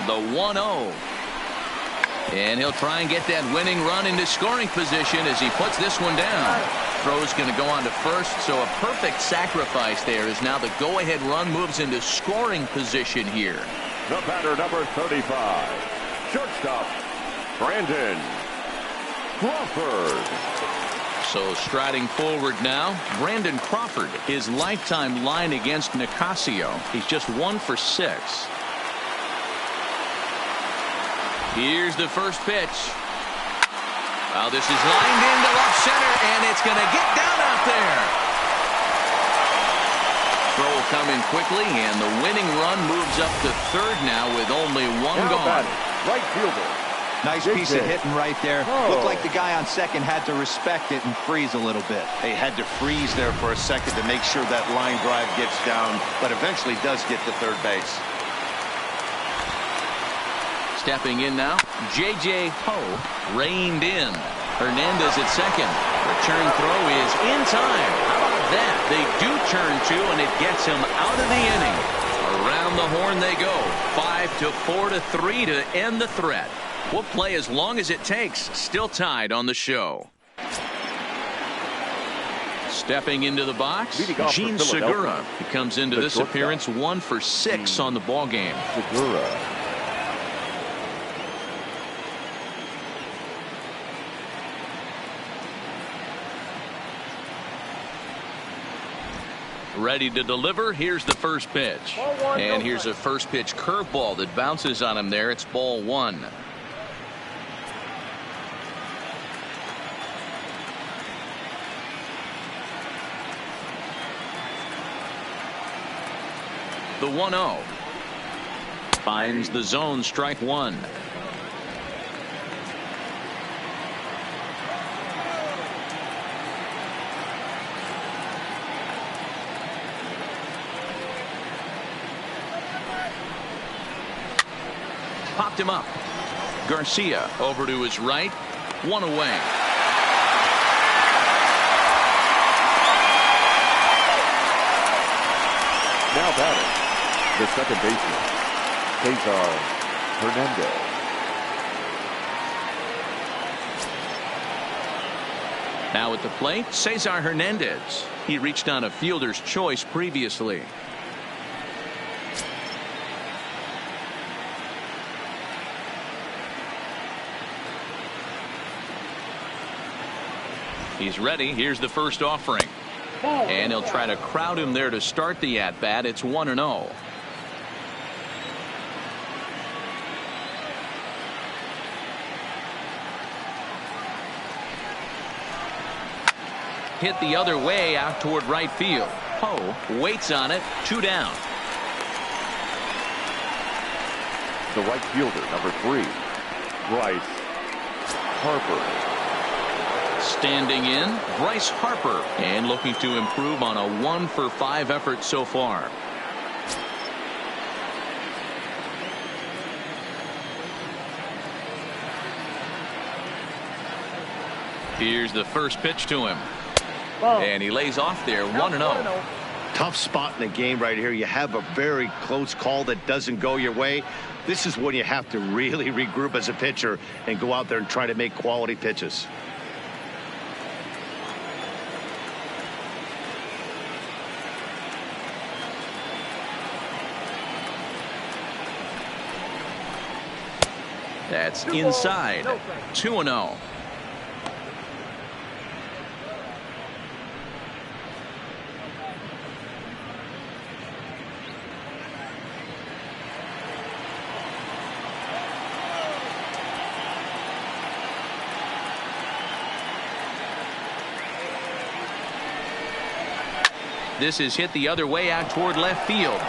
A: The 1-0. And he'll try and get that winning run into scoring position as he puts this one down. Throw's going to go on to first, so a perfect sacrifice there as now the go-ahead run moves into scoring position here.
F: The batter, number 35, shortstop, Brandon Crawford.
A: So striding forward now, Brandon Crawford, his lifetime line against Nicasio. He's just 1 for 6. Here's the first pitch. Well, this is lined into left center, and it's going to get down out there. Throw will come in quickly, and the winning run moves up to third now with only 1 gone.
F: Batting, right fielder.
C: Nice piece of hitting right there. Looked like the guy on second had to respect it and freeze a little bit.
B: They had to freeze there for a second to make sure that line drive gets down, but eventually does get to third base.
A: Stepping in now, J.J. Ho reined in. Hernandez at second. Return throw is in time. How about that? They do turn 2, and it gets him out of the inning. Around the horn they go. 5-4-3 to end the threat. We'll play as long as it takes. Still tied on the show. Stepping into the box, Gene Segura. He comes into this appearance 1 for 6 on the ball game.
F: Segura.
A: Ready to deliver. Here's the first pitch. And here's a first pitch curveball that bounces on him there. It's ball 1. The 1-0. Finds the zone, strike 1. Popped him up. Garcia over to his right. 1 away.
F: Now batting, the second baseman, Cesar Hernandez.
A: Now at the plate, Cesar Hernandez. He reached on a fielder's choice previously. He's ready. Here's the first offering. And he'll try to crowd him there to start the at-bat. It's 1-0. Hit the other way out toward right field. Poe waits on it. 2 down.
F: The right fielder, number 3, Bryce Harper.
A: Standing in, Bryce Harper, and looking to improve on a 1-for-5 effort so far. Here's the first pitch to him. And he lays off there, 1-0.
B: Tough spot in the game right here. You have a very close call that doesn't go your way. This is when you have to really regroup as a pitcher and go out there and try to make quality pitches.
A: That's inside. 2-0. This is hit the other way out toward left field.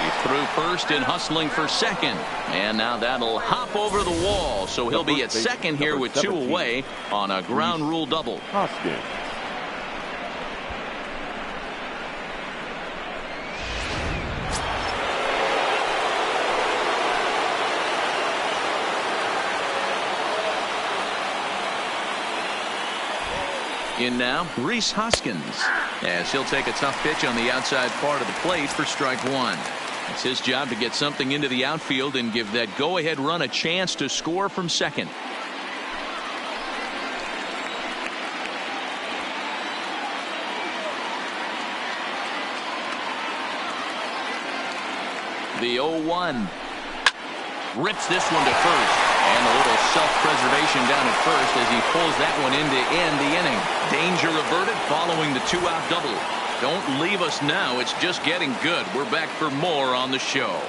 A: He threw first and hustling for second. And now that'll hop over the wall. So he'll be at second here with 2 away on a ground rule double.
F: Hoskins.
A: In now, Rhys Hoskins, as he'll take a tough pitch on the outside part of the plate for strike 1. It's his job to get something into the outfield and give that go-ahead run a chance to score from second. The 0-1. Rips this one to first. And a little self-preservation down at first as he pulls that one in to end the inning. Danger averted following the 2-out double. Don't leave us now. It's just getting good. We're back for more on the show.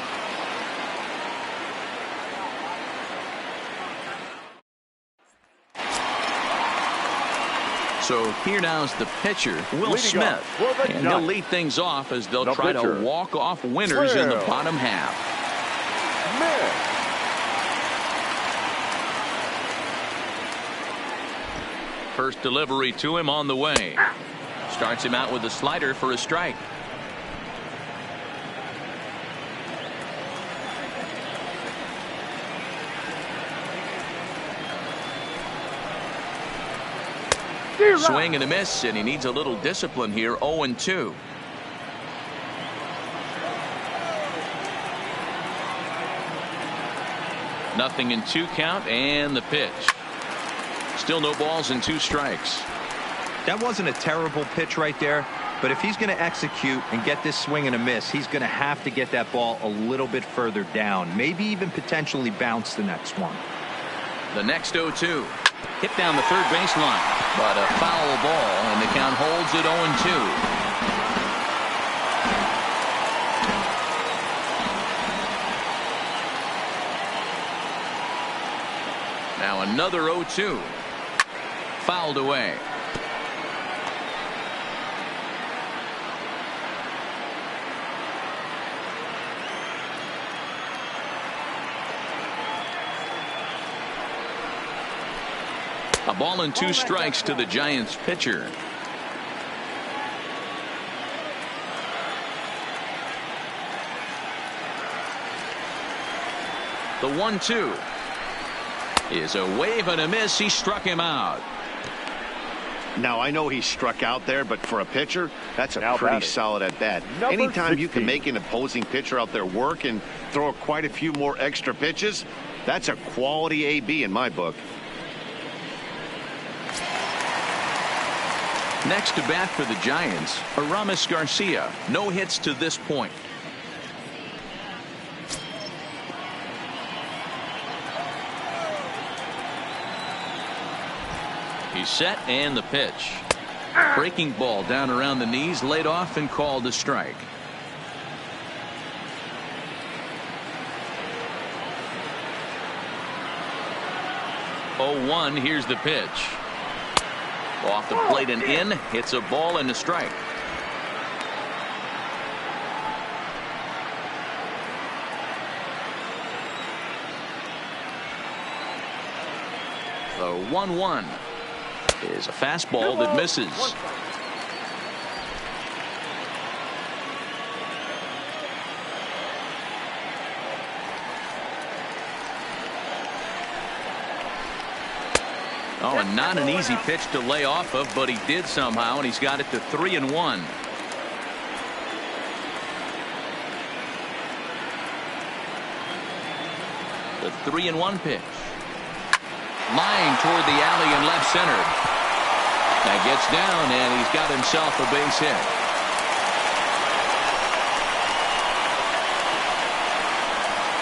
A: So here now's the pitcher, Will Smith. And he'll lead things off as they'll try to walk off winners in the bottom half. First delivery to him on the way. Starts him out with a slider for a strike. Swing and a miss, and he needs a little discipline here. 0-2. Nothing in 2 count, and the pitch. Still no balls and 2 strikes.
C: That wasn't a terrible pitch right there, but if he's going to execute and get this swing and a miss, he's going to have to get that ball a little bit further down, maybe even potentially bounce the next one.
A: The next 0-2. Hit down the third baseline, but a foul ball, and the count holds at 0-2. Now another 0-2. Fouled away. A ball and 2 strikes to the Giants pitcher. The 1-2 is a wave and a miss. He struck him out.
B: Now, I know he struck out there, but for a pitcher, that's a
F: Now
B: pretty
F: batting.
B: solid at bat.
F: Number
B: Anytime you
F: 16.
B: can make an opposing pitcher out there work and throw quite a few more extra pitches, that's a quality AB in my book.
A: Next to bat for the Giants, Aramis Garcia. No hits to this point. He's set and the pitch. Breaking ball down around the knees, laid off and called a strike. 0-1. Here's the pitch. Off the plate and in. Hits a ball and a strike. The 1-1 is a fastball that misses. Oh, and not an easy pitch to lay off of, but he did somehow, and he's got it to 3-1. The 3-1 pitch. Line toward the alley in left center. That gets down, and he's got himself a base hit.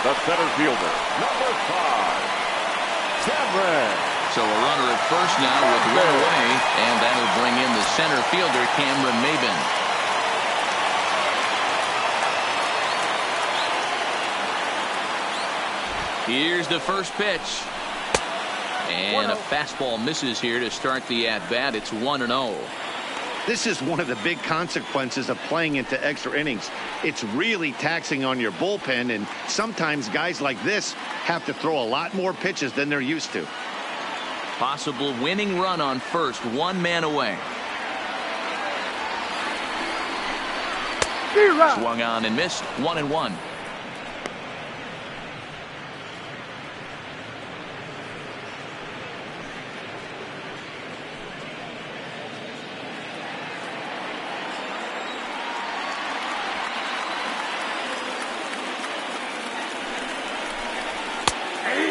F: The center fielder, number 5, Cameron.
A: So a runner at first now with one away, and that'll bring in the center fielder, Cameron Maybin. Here's the first pitch. And a fastball misses here to start the at-bat. It's 1-0.
B: This is one of the big consequences of playing into extra innings. It's really taxing on your bullpen, and sometimes guys like this have to throw a lot more pitches than they're used to.
A: Possible winning run on first, one man away. Swung on and missed. 1-1.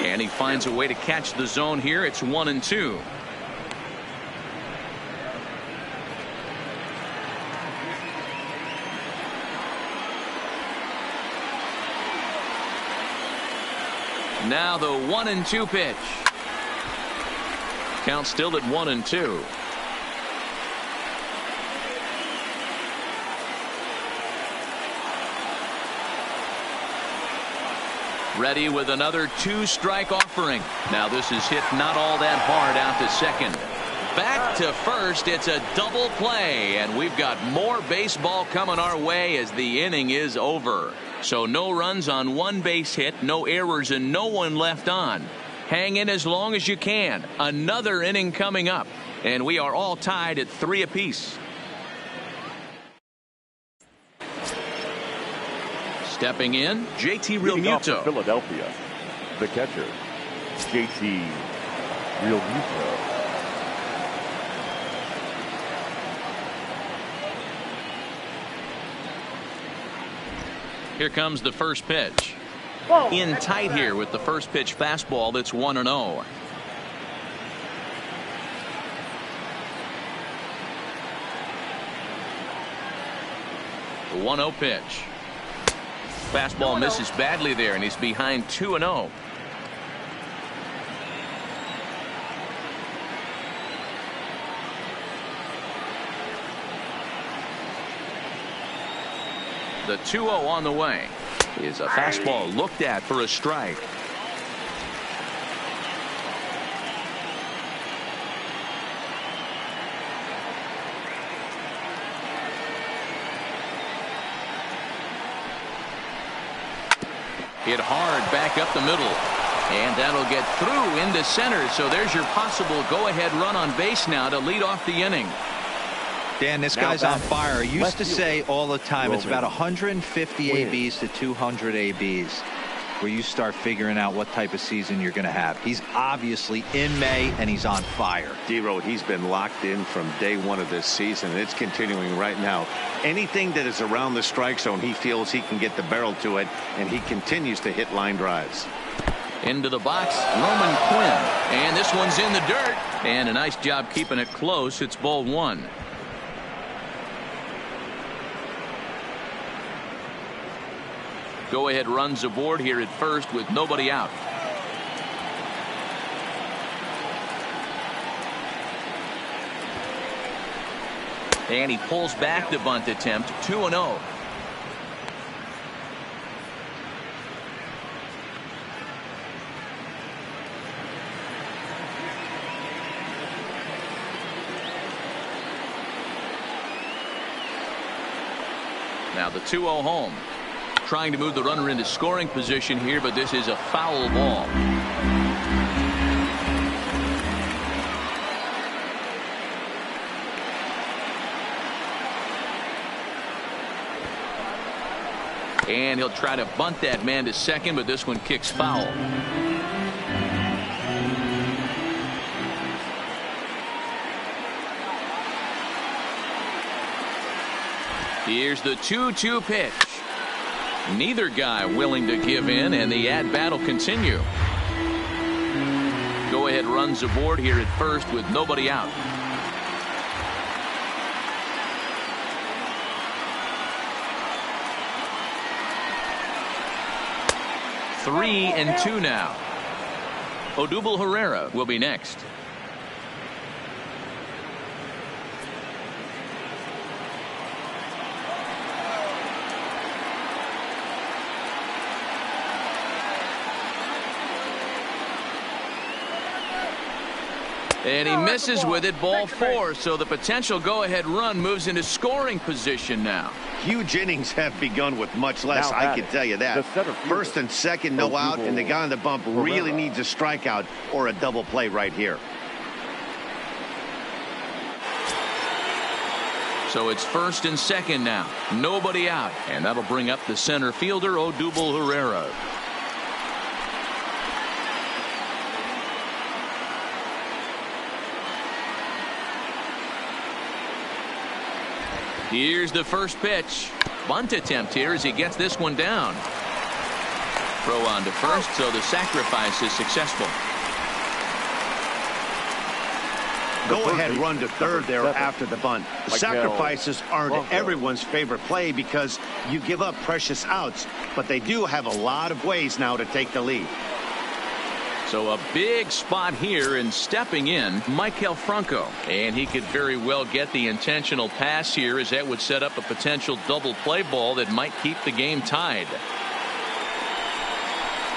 A: And he finds a way to catch the zone here. It's 1-2. Now the 1-2 pitch. Count still at 1-2. Ready with another 2-strike offering. Now this is hit not all that hard out to second. Back to first. It's a double play, and we've got more baseball coming our way as the inning is over. So no runs on one base hit, no errors, and no one left on. Hang in as long as you can. Another inning coming up, and we are all tied at 3 apiece. Stepping in, JT Realmuto.
F: Philadelphia, the catcher, JT Realmuto.
A: Here comes the first pitch. In tight here with the first pitch fastball. That's 1-0. The 1-0 pitch. Fastball misses badly there, and he's behind 2-0. The 2-0 on the way is a fastball looked at for a strike. Hit hard back up the middle, and that'll get through into center. So there's your possible go-ahead run on base now to lead off the inning.
C: Dan, this guy's on fire. I used to say all the time it's about 150 ABs to 200 ABs. where you start figuring out what type of season you're going to have. He's obviously in May, and he's on fire.
B: D-Road, he's been locked in from day one of this season, and it's continuing right now. Anything that is around the strike zone, he feels he can get the barrel to it, and he continues to hit line drives.
A: Into the box, Roman Quinn. And this one's in the dirt. And a nice job keeping it close. It's ball one. Go-ahead runs aboard here at first with nobody out. And he pulls back the bunt attempt. 2-0. Now the 2-0 home. Trying to move the runner into scoring position here, but this is a foul ball. And he'll try to bunt that man to second, but this one kicks foul. Here's the 2-2 pitch. Neither guy willing to give in, and the at-bat will continue. Go-ahead runs aboard here at first with nobody out. Three and two now. Odubel Herrera will be next. And he misses with it, ball four, so the potential go-ahead run moves into scoring position now.
B: Huge innings have begun with much less, I can tell you that. First and second, no out, and the guy on the bump really needs a strikeout or a double play right here.
A: So it's first and second now, nobody out, and that'll bring up the center fielder, Odubel Herrera. Here's the first pitch. Bunt attempt here as he gets this one down. Throw on to first, so the sacrifice is successful.
B: Go-ahead run to third there after the bunt. Sacrifices aren't everyone's favorite play because you give up precious outs, but they do have a lot of ways now to take the lead.
A: So a big spot here, and stepping in, Michael Franco. And he could very well get the intentional pass here, as that would set up a potential double play ball that might keep the game tied.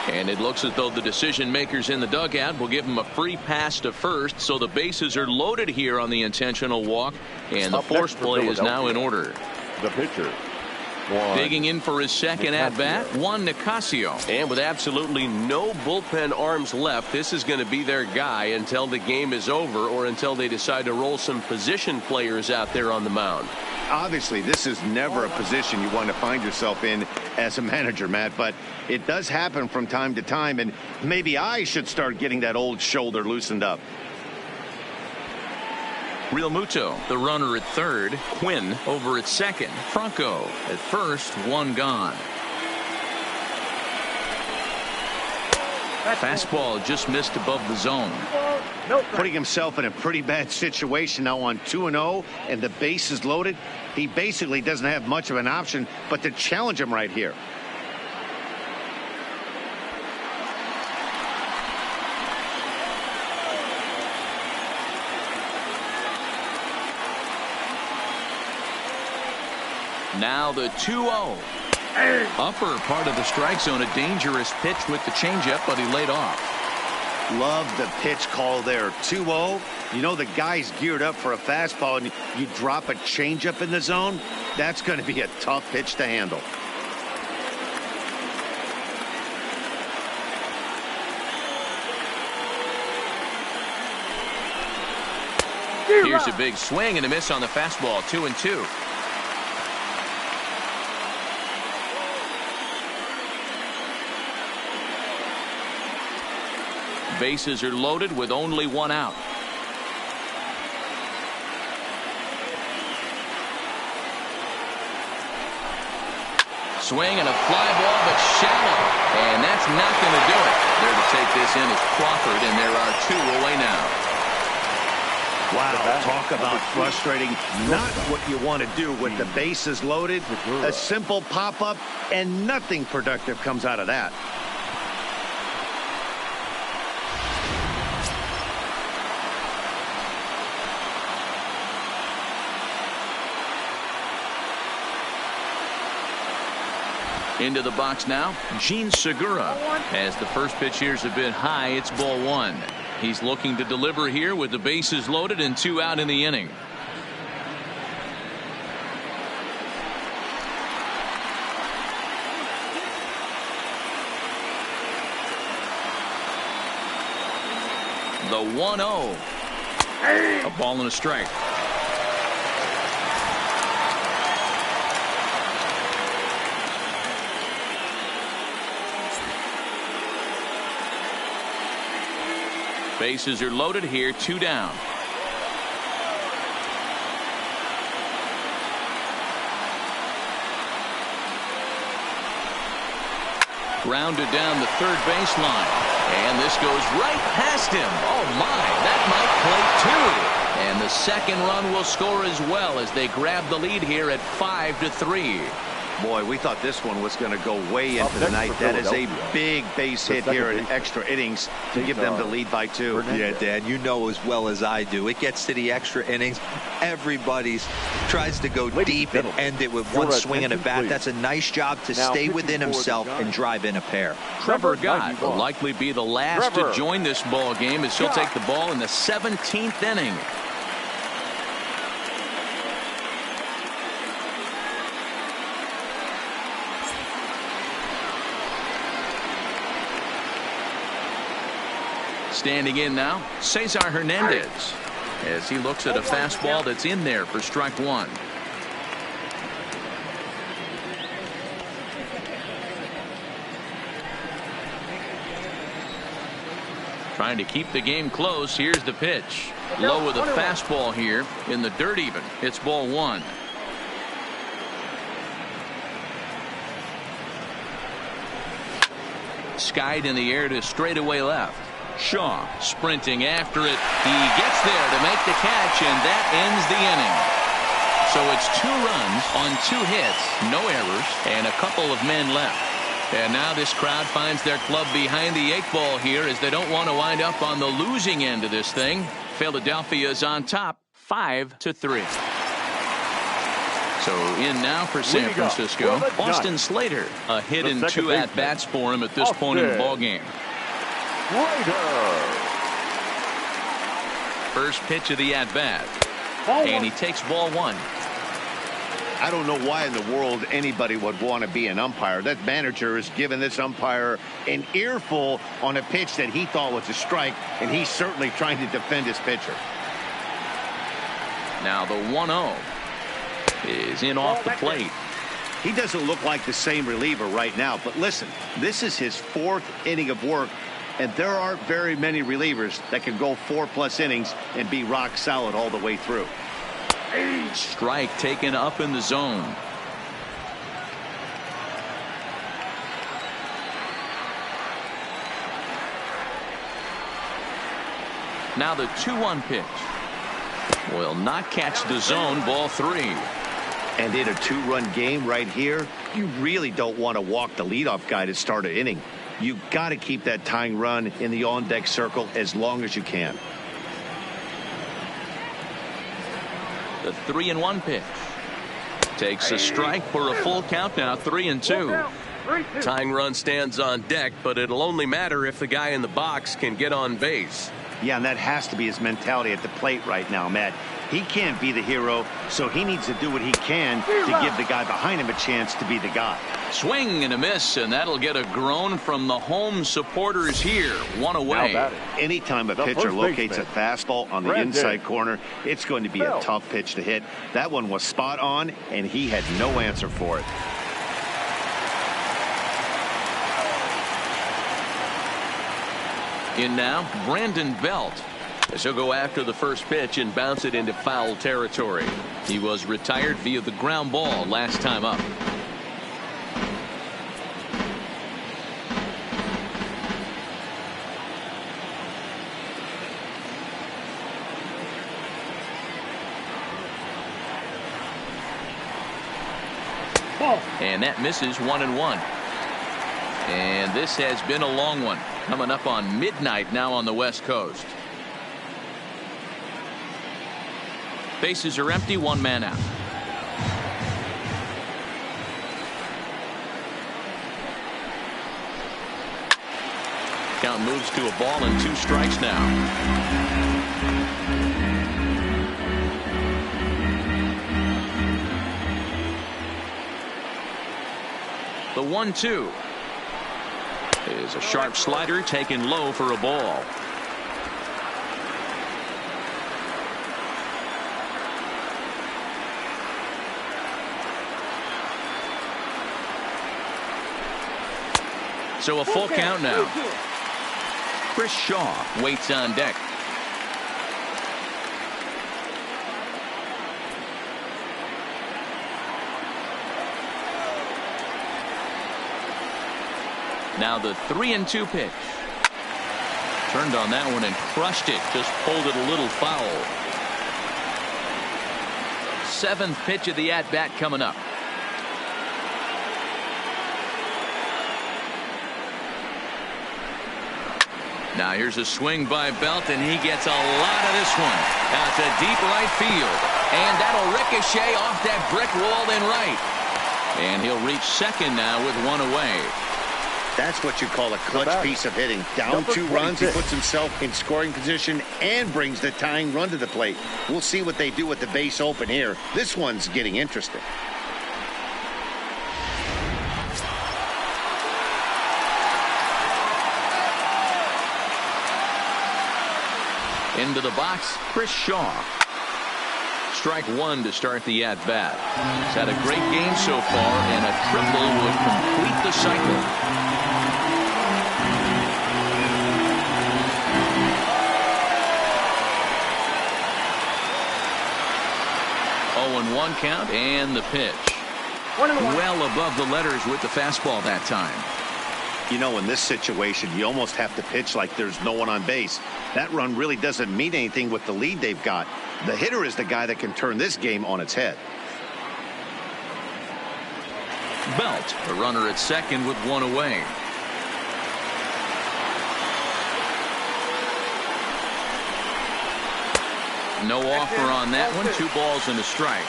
A: And it looks as though the decision makers in the dugout will give him a free pass to first, so the bases are loaded here on the intentional walk, and the force play is now in order.
F: The pitcher.
A: Digging in for his second at-bat, Juan Nicasio.
D: And with absolutely no bullpen arms left, this is going to be their guy until the game is over or until they decide to roll some position players out there on the mound.
B: Obviously, this is never a position you want to find yourself in as a manager, Matt, but it does happen from time to time, and maybe I should start getting that old shoulder loosened up.
A: Real Muto, the runner at third. Quinn over at second. Franco at first, one gone. Fastball just missed above the zone.
B: Putting himself in a pretty bad situation now on 2-0, and the base is loaded. He basically doesn't have much of an option but to challenge him right here.
A: Now the 2-0. Upper part of the strike zone, a dangerous pitch with the changeup, but he laid off.
B: Love the pitch call there. 2-0. You know the guy's geared up for a fastball, and you drop a changeup in the zone. That's going to be a tough pitch to handle.
A: Here's a big swing and a miss on the fastball. 2-2. Bases are loaded with only one out. Swing and a fly ball, but shallow. And that's not going to do it. There to take this in is Crawford, and there are 2 away now.
B: Wow, talk about frustrating. Not what you want to do with the bases loaded. A simple pop-up, and nothing productive comes out of that.
A: Into the box now, Gene Segura. As the first pitch here is a bit high, it's ball 1. He's looking to deliver here with the bases loaded and 2 out in the inning. The 1-0. A ball and a strike. Bases are loaded here, 2 down. Grounded down the third baseline. And this goes right past him. Oh my, that might play 2. And the second run will score as well as they grab the lead here at 5-3.
B: Boy, we thought this one was going to go way into the night. That is a big base hit here in extra innings to give them the lead by 2.
C: Yeah, Dan, you know as well as I do. It gets to the extra innings. Everybody tries to go deep and end it with one swing and a bat. That's a nice job to stay within himself and drive in a pair.
A: Trevor Gott will likely be the last to join this ball game as he'll take the ball in the 17th inning. Standing in now, Cesar Hernandez, as he looks at a fastball that's in there for strike 1. Trying to keep the game close. Here's the pitch. Low with a fastball here in the dirt even. It's ball 1. Skied in the air to straightaway left. Shaw sprinting after it. He gets there to make the catch, and that ends the inning. So it's 2 runs on 2 hits, no errors, and a couple of men left. And now this crowd finds their club behind the 8 ball here as they don't want to wind up on the losing end of this thing. Philadelphia is on top 5-3. So in now for San Francisco, Austin Slater. A hit and 2 at-bats for him at this point in the ball game. First pitch of the at-bat, and he takes ball 1.
B: I don't know why in the world anybody would want to be an umpire. That manager has given this umpire an earful on a pitch that he thought was a strike, and he's certainly trying to defend his pitcher.
A: Now the 1-0 is in off the plate.
B: He doesn't look like the same reliever right now, but listen, this is his 4th inning of work. And there aren't very many relievers that can go 4+ innings and be rock solid all the way through.
A: Strike taken up in the zone. Now the 2-1 pitch. Will not catch the zone. Ball 3.
B: And in a 2-run game right here, you really don't want to walk the leadoff guy to start an inning. You've got to keep that tying run in the on-deck circle as long as you can.
A: The 3-1 pitch. Takes a strike for a full count now, 3-2.
D: Tying run stands on deck, but it'll only matter if the guy in the box can get on base.
B: Yeah, and that has to be his mentality at the plate right now, Matt. He can't be the hero, so he needs to do what he can to give the guy behind him a chance to be the guy.
A: Swing and a miss, and that'll get a groan from the home supporters here. 1 away.
B: Anytime a pitcher locates a fastball on the inside corner, it's going to be a tough pitch to hit. That one was spot on, and he had no answer for it.
A: In now, Brandon Belt.
D: As he'll go after the first pitch and bounce it into foul territory.
A: He was retired via the ground ball last time up. And that misses 1-1. And this has been a long one. Coming up on midnight now on the West Coast. Bases are empty, one man out. Count moves to a ball and 2 strikes now. The 1-2 is a sharp slider taken low for a ball. So a full count now. Chris Shaw waits on deck. Now the 3-2 pitch. Turned on that one and crushed it. Just pulled it a little foul. 7th pitch of the at-bat coming up. Now here's a swing by Belt, and he gets a lot of this one. Now it's a deep right field, and that'll ricochet off that brick wall in right. And he'll reach second now with 1 away.
B: That's what you call a clutch piece of hitting. Down 2 runs, he puts himself in scoring position and brings the tying run to the plate. We'll see what they do with the base open here. This one's getting interesting.
A: Into the box, Chris Shaw. Strike 1 to start the at-bat. He's had a great game so far, and a triple would complete the cycle. 0-1 count, and the pitch. Well above the letters with the fastball that time.
B: You know, in this situation, you almost have to pitch like there's no one on base. That run really doesn't mean anything with the lead they've got. The hitter is the guy that can turn this game on its head.
A: Belt, a runner at second with 1 away. No offer on that one. 2 balls and a strike.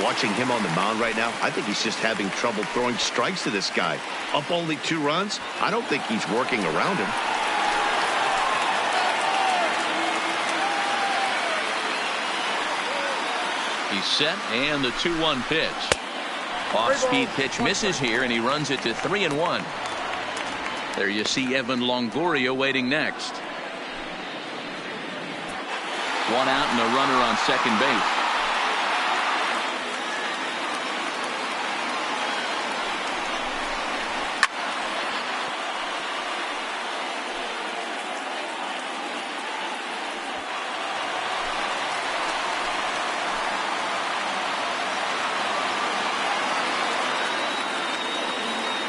B: Watching him on the mound right now, I think he's just having trouble throwing strikes to this guy. Up only 2 runs, I don't think he's working around him.
A: He's set, and the 2-1 pitch. Off-speed pitch misses here, and he runs it to 3-1. There you see Evan Longoria waiting next. 1 out and a runner on second base.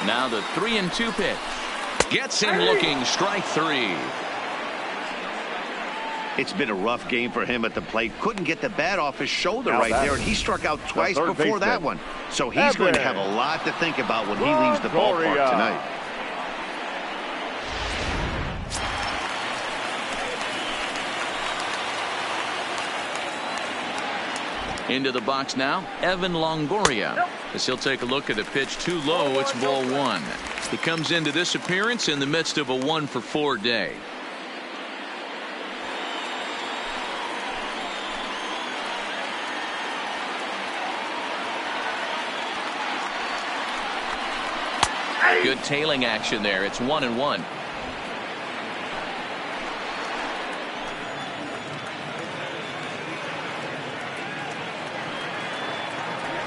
A: Now the 3-2 pitch. Gets him looking. Strike 3.
B: It's been a rough game for him at the plate. Couldn't get the bat off his shoulder right there, and he struck out twice before that one. So he's going to have a lot to think about when he leaves the ballpark tonight.
A: Into the box now, Evan Longoria. As he'll take a look at a pitch too low, it's ball 1. He comes into this appearance in the midst of a 1-for-4 day. Good tailing action there. It's 1-1.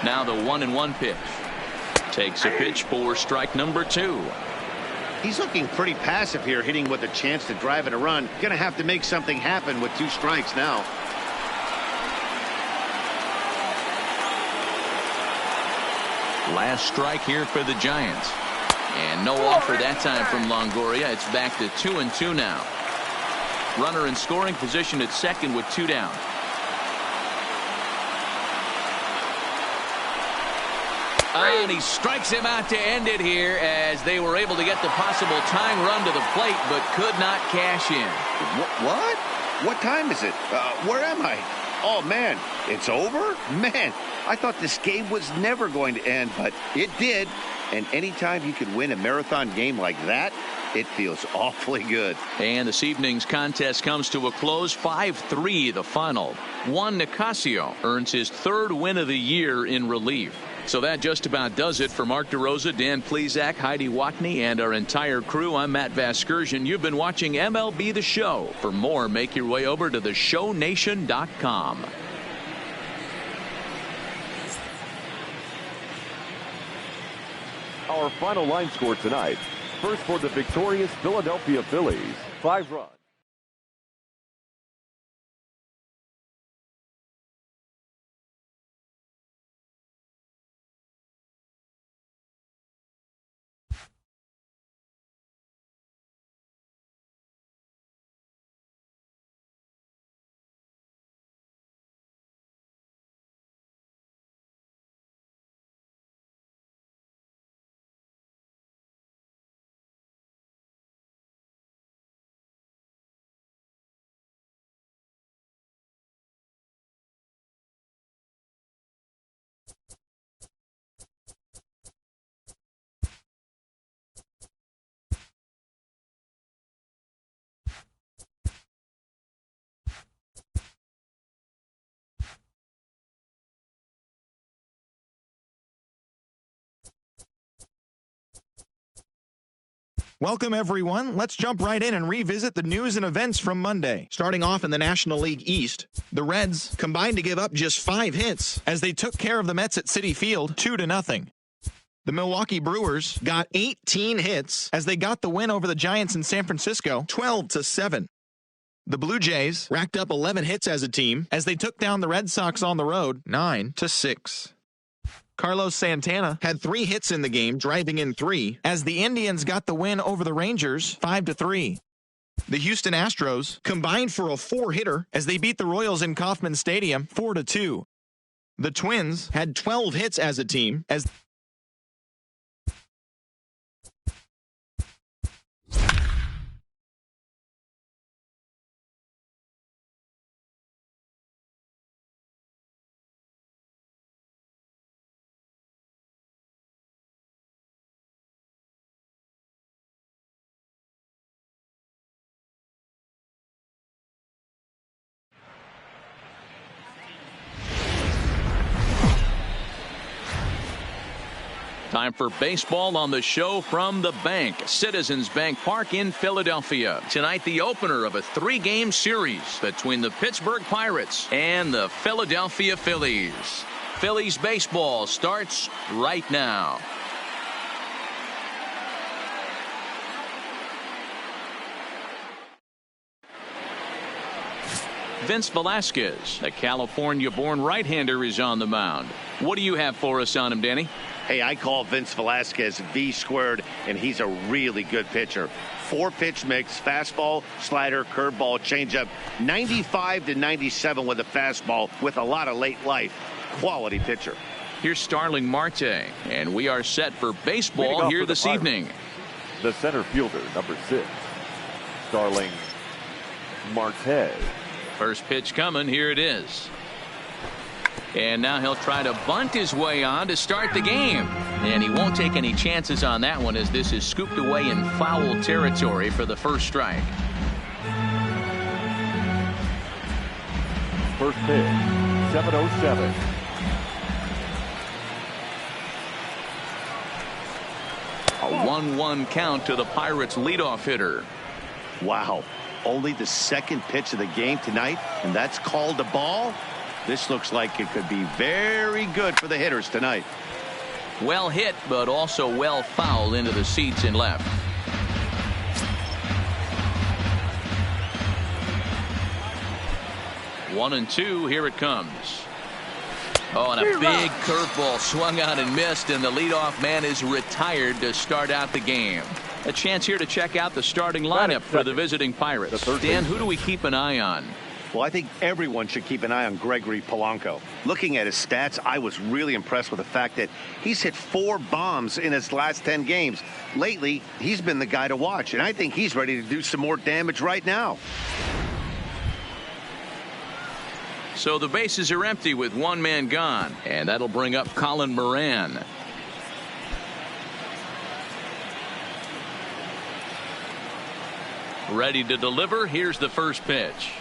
A: Now the 1-1 pitch. Takes a pitch for strike number 2.
B: He's looking pretty passive here, hitting with a chance to drive in a run. Gonna have to make something happen with 2 strikes now.
A: Last strike here for the Giants. And no offer that time from Longoria. It's back to 2-2 now. Runner in scoring position at second with 2 down. And he strikes him out to end it here as they were able to get the possible tying run to the plate but could not cash in.
B: What? What time is it? Where am I? Oh, man, it's over? Man, I thought this game was never going to end, but it did. And anytime you can win a marathon game like that, it feels awfully good.
A: And this evening's contest comes to a close. 5-3 the final. Juan Nicasio earns his 3rd win of the year in relief. So that just about does it for Mark DeRosa, Dan Plesac, Heidi Watney, and our entire crew. I'm Matt Vasgersian. You've been watching MLB The Show. For more, make your way over to theshownation.com.
F: Our final line score tonight. First for the victorious Philadelphia Phillies, 5 runs.
H: Welcome, everyone. Let's jump right in and revisit the news and events from Monday. Starting off in the National League East, the Reds combined to give up just 5 hits as they took care of the Mets at Citi Field 2-0. The Milwaukee Brewers got 18 hits as they got the win over the Giants in San Francisco 12-7. The Blue Jays racked up 11 hits as a team as they took down the Red Sox on the road 9-6. Carlos Santana had 3 hits in the game, driving in 3, as the Indians got the win over the Rangers 5-3. The Houston Astros combined for a 4-hitter as they beat the Royals in Kauffman Stadium 4-2. The Twins had 12 hits as a team as
A: Time for baseball on the show from the bank. Citizens Bank Park in Philadelphia. Tonight, the opener of a 3-game series between the Pittsburgh Pirates and the Philadelphia Phillies. Phillies baseball starts right now. Vince Velasquez, a California-born right-hander, is on the mound. What do you have for us on him, Danny?
B: Hey, I call Vince Velasquez V-squared, and he's a really good pitcher. 4-pitch mix, fastball, slider, curveball, changeup, 95-97 with a fastball with a lot of late life. Quality pitcher.
A: Here's Starling Marte, and we are set for baseball here this evening.
F: The center fielder, number 6, Starling Marte.
A: First pitch coming. Here it is. And now he'll try to bunt his way on to start the game. And he won't take any chances on that one as this is scooped away in foul territory for the first strike.
F: First pitch, 7:07.
A: A 1-1 count to the Pirates leadoff hitter.
B: Wow. Only the second pitch of the game tonight, and that's called a ball. This looks like it could be very good for the hitters tonight.
A: Well hit, but also well fouled into the seats in left. 1-2. Here it comes. Oh, and a big curveball swung out and missed, and the leadoff man is retired to start out the game. A chance here to check out the starting lineup for the visiting Pirates. Dan, who do we keep an eye on?
B: Well, I think everyone should keep an eye on Gregory Polanco. Looking at his stats, I was really impressed with the fact that he's hit 4 bombs in his last 10 games. Lately, he's been the guy to watch, and I think he's ready to do some more damage right now.
A: So the bases are empty with one man gone, and that'll bring up Colin Moran. Ready to deliver. Here's the first pitch.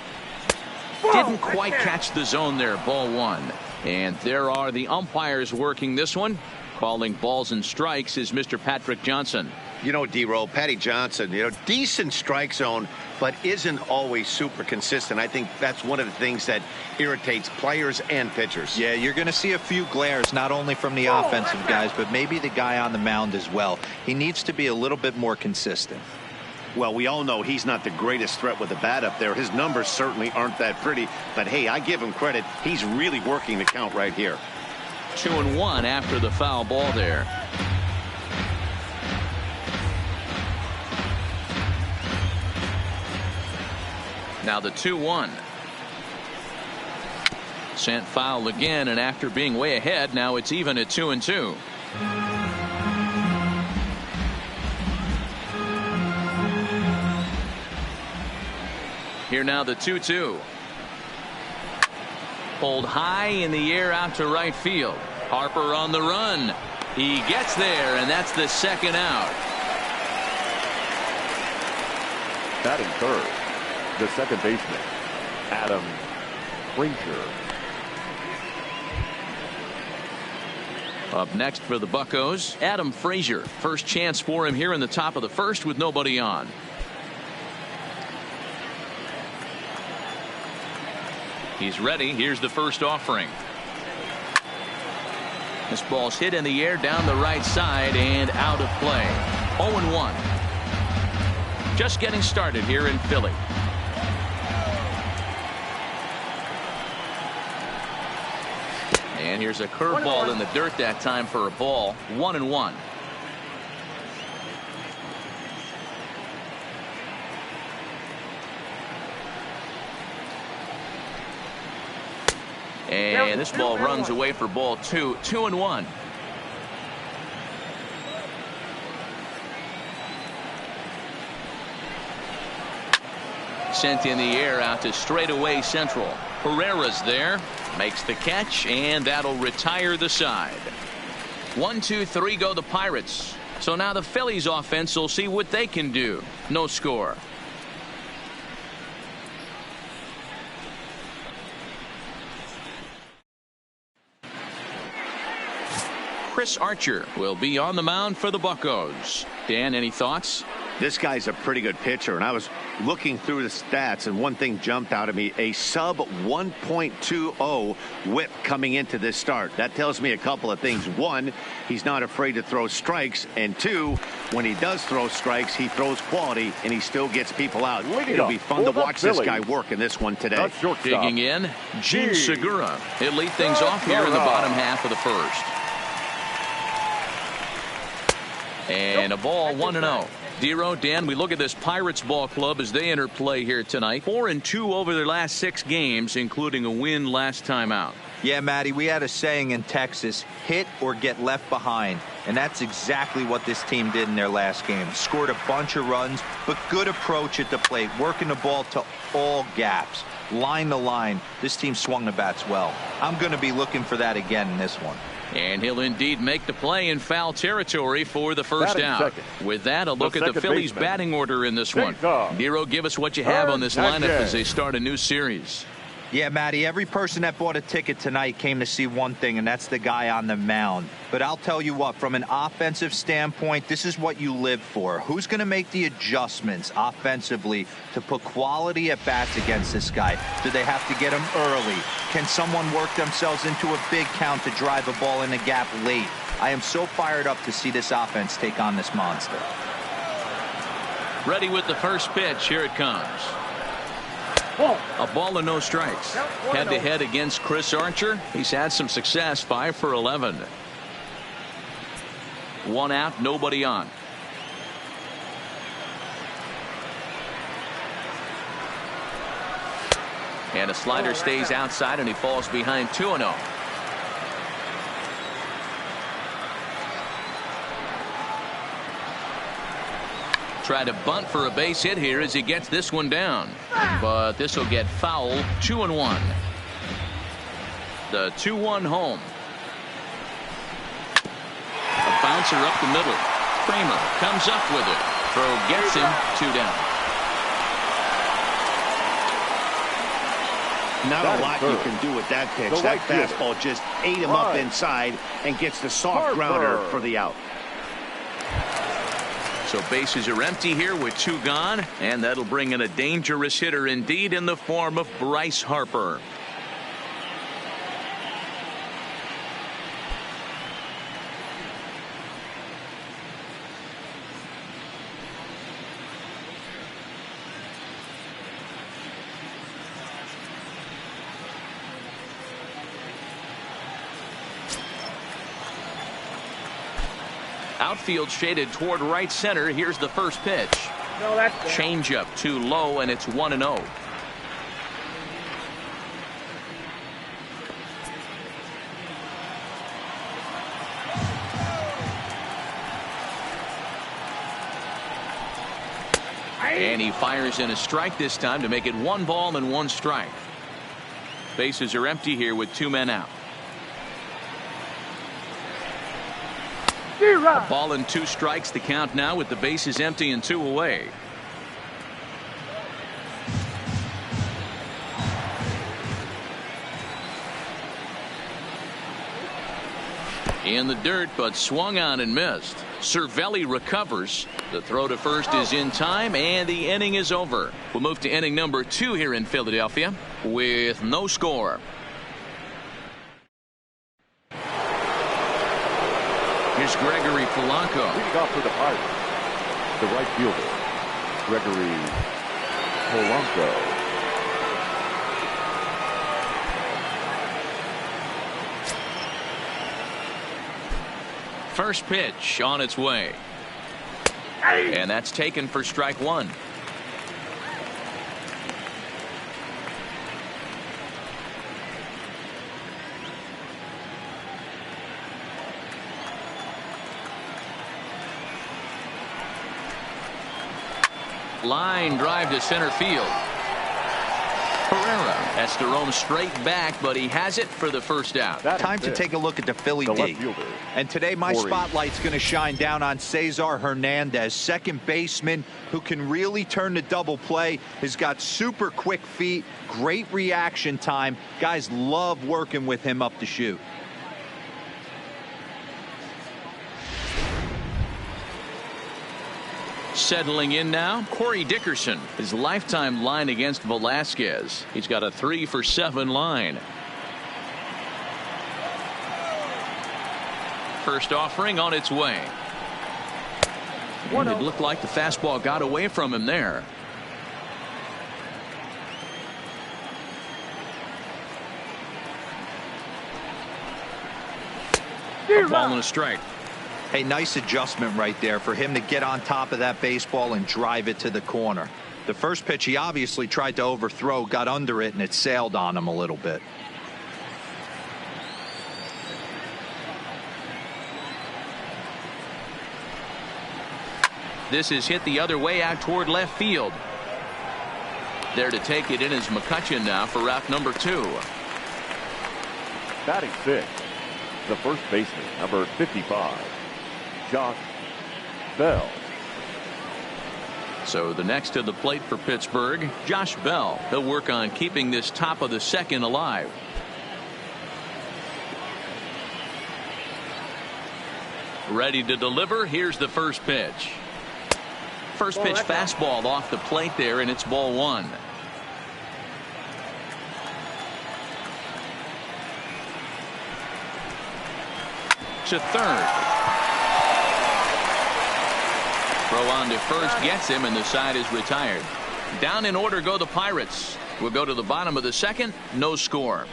A: Didn't quite catch the zone there. Ball 1. And there are the umpires working this one. Calling balls and strikes is Mr. Patrick Johnson.
B: You know, D-Roll, Patty Johnson, decent strike zone, but isn't always super consistent. I think that's one of the things that irritates players and pitchers.
C: Yeah, you're going to see a few glares, not only from the offensive guys, but maybe the guy on the mound as well. He needs to be a little bit more consistent.
B: Well, we all know he's not the greatest threat with the bat up there. His numbers certainly aren't that pretty. But, hey, I give him credit. He's really working the count right here.
A: 2-1 after the foul ball there. Now the 2-1. Sent foul again, and after being way ahead, now it's even at 2-2. Here now the 2-2. Pulled high in the air out to right field. Harper on the run. He gets there, and that's the second out.
F: Batting third, the second baseman, Adam Frazier.
A: Up next for the Buccos, Adam Frazier. First chance for him here in the top of the first with nobody on. He's ready. Here's the first offering. This ball's hit in the air down the right side and out of play. 0-1. Just getting started here in Philly. And here's a curveball in the dirt that time for a ball. 1-1. And this ball runs away for ball 2. 2-1. Sent in the air out to straightaway central. Herrera's there. Makes the catch, and that'll retire the side. 1-2-3 go the Pirates. So now the Phillies offense will see what they can do. No score. Chris Archer will be on the mound for the Buccos. Dan, any thoughts?
B: This guy's a pretty good pitcher, and I was looking through the stats, and one thing jumped out at me: a sub 1.20 whip coming into this start. That tells me a couple of things. One, he's not afraid to throw strikes, and two, when he does throw strikes, he throws quality, and he still gets people out. It'll be fun to watch this guy work in this one today.
A: Digging in, Gene Segura. He'll lead things off here in the bottom half of the first. And a ball, 1-0. Dero, Dan, we look at this Pirates ball club as they enter play here tonight. 4-2 over their last 6 games, including a win last time out.
C: Yeah, Matty, we had a saying in Texas, hit or get left behind. And that's exactly what this team did in their last game. Scored a bunch of runs, but good approach at the plate, working the ball to all gaps. Line to line, this team swung the bats well. I'm going to be looking for that again in this one.
A: And he'll indeed make the play in foul territory for the first out. With that, a look at the Phillies batting order in this one. Nero, give us what you have on this lineup as they start a new series.
C: Yeah, Matty, every person that bought a ticket tonight came to see one thing, and that's the guy on the mound. But I'll tell you what, from an offensive standpoint, this is what you live for. Who's going to make the adjustments offensively to put quality at bats against this guy? Do they have to get him early? Can someone work themselves into a big count to drive a ball in the gap late? I am so fired up to see this offense take on this monster.
A: Ready with the first pitch. Here it comes. A ball and no strikes. Head-to-head against Chris Archer. He's had some success, 5 for 11. 1 out, nobody on. And a slider stays outside, and he falls behind 2-0. Try to bunt for a base hit here as he gets this one down. But this will get foul. 2-1. The 2-1 home. A bouncer up the middle. Kramer comes up with it. Throw gets him. 2 down.
B: Not a lot you can do with that pitch. That fastball just ate him up inside and gets the soft grounder for the out.
A: So bases are empty here with 2 gone, and that'll bring in a dangerous hitter indeed in the form of Bryce Harper. Outfield shaded toward right center. Here's the first pitch.
G: No, that's
A: changeup too low, and it's 1-0. And he fires in a strike this time to make it 1 ball and 1 strike. Bases are empty here with 2 men out. A ball and 2 strikes, the count now with the bases empty and 2 away. In the dirt, but swung on and missed. Cervelli recovers. The throw to first is in time, and the inning is over. We'll move to inning number 2 here in Philadelphia with no score. Here's Gregory Polanco.
F: Leading off for the Pirates, the right fielder, Gregory Polanco.
A: First pitch on its way. And that's taken for strike 1. Line drive to center field. Pereira has to roam straight back, but he has it for the first out.
C: Time to take a look at the Philly D. And today my spotlight's going to shine down on Cesar Hernandez, second baseman who can really turn the double play. Has got super quick feet, great reaction time. Guys love working with him up the chute.
A: Settling in now, Corey Dickerson. His lifetime line against Velasquez. He's got a 3 for 7 line. First offering on its way. And it looked like the fastball got away from him there. A ball and a strike.
C: Hey, nice adjustment right there for him to get on top of that baseball and drive it to the corner. The first pitch he obviously tried to overthrow, got under it, and it sailed on him a little bit.
A: This is hit the other way out toward left field. There to take it in is McCutchen now for route number 2.
F: Batting 6th, the first baseman, number 55. Josh Bell.
A: So the next to the plate for Pittsburgh, Josh Bell. He'll work on keeping this top of the second alive. Ready to deliver. Here's the first pitch. First pitch fastball off the plate there, and it's ball 1. To third. Throw on to first gets him, and the side is retired. Down in order go the Pirates. We'll go to the bottom of the second. No score.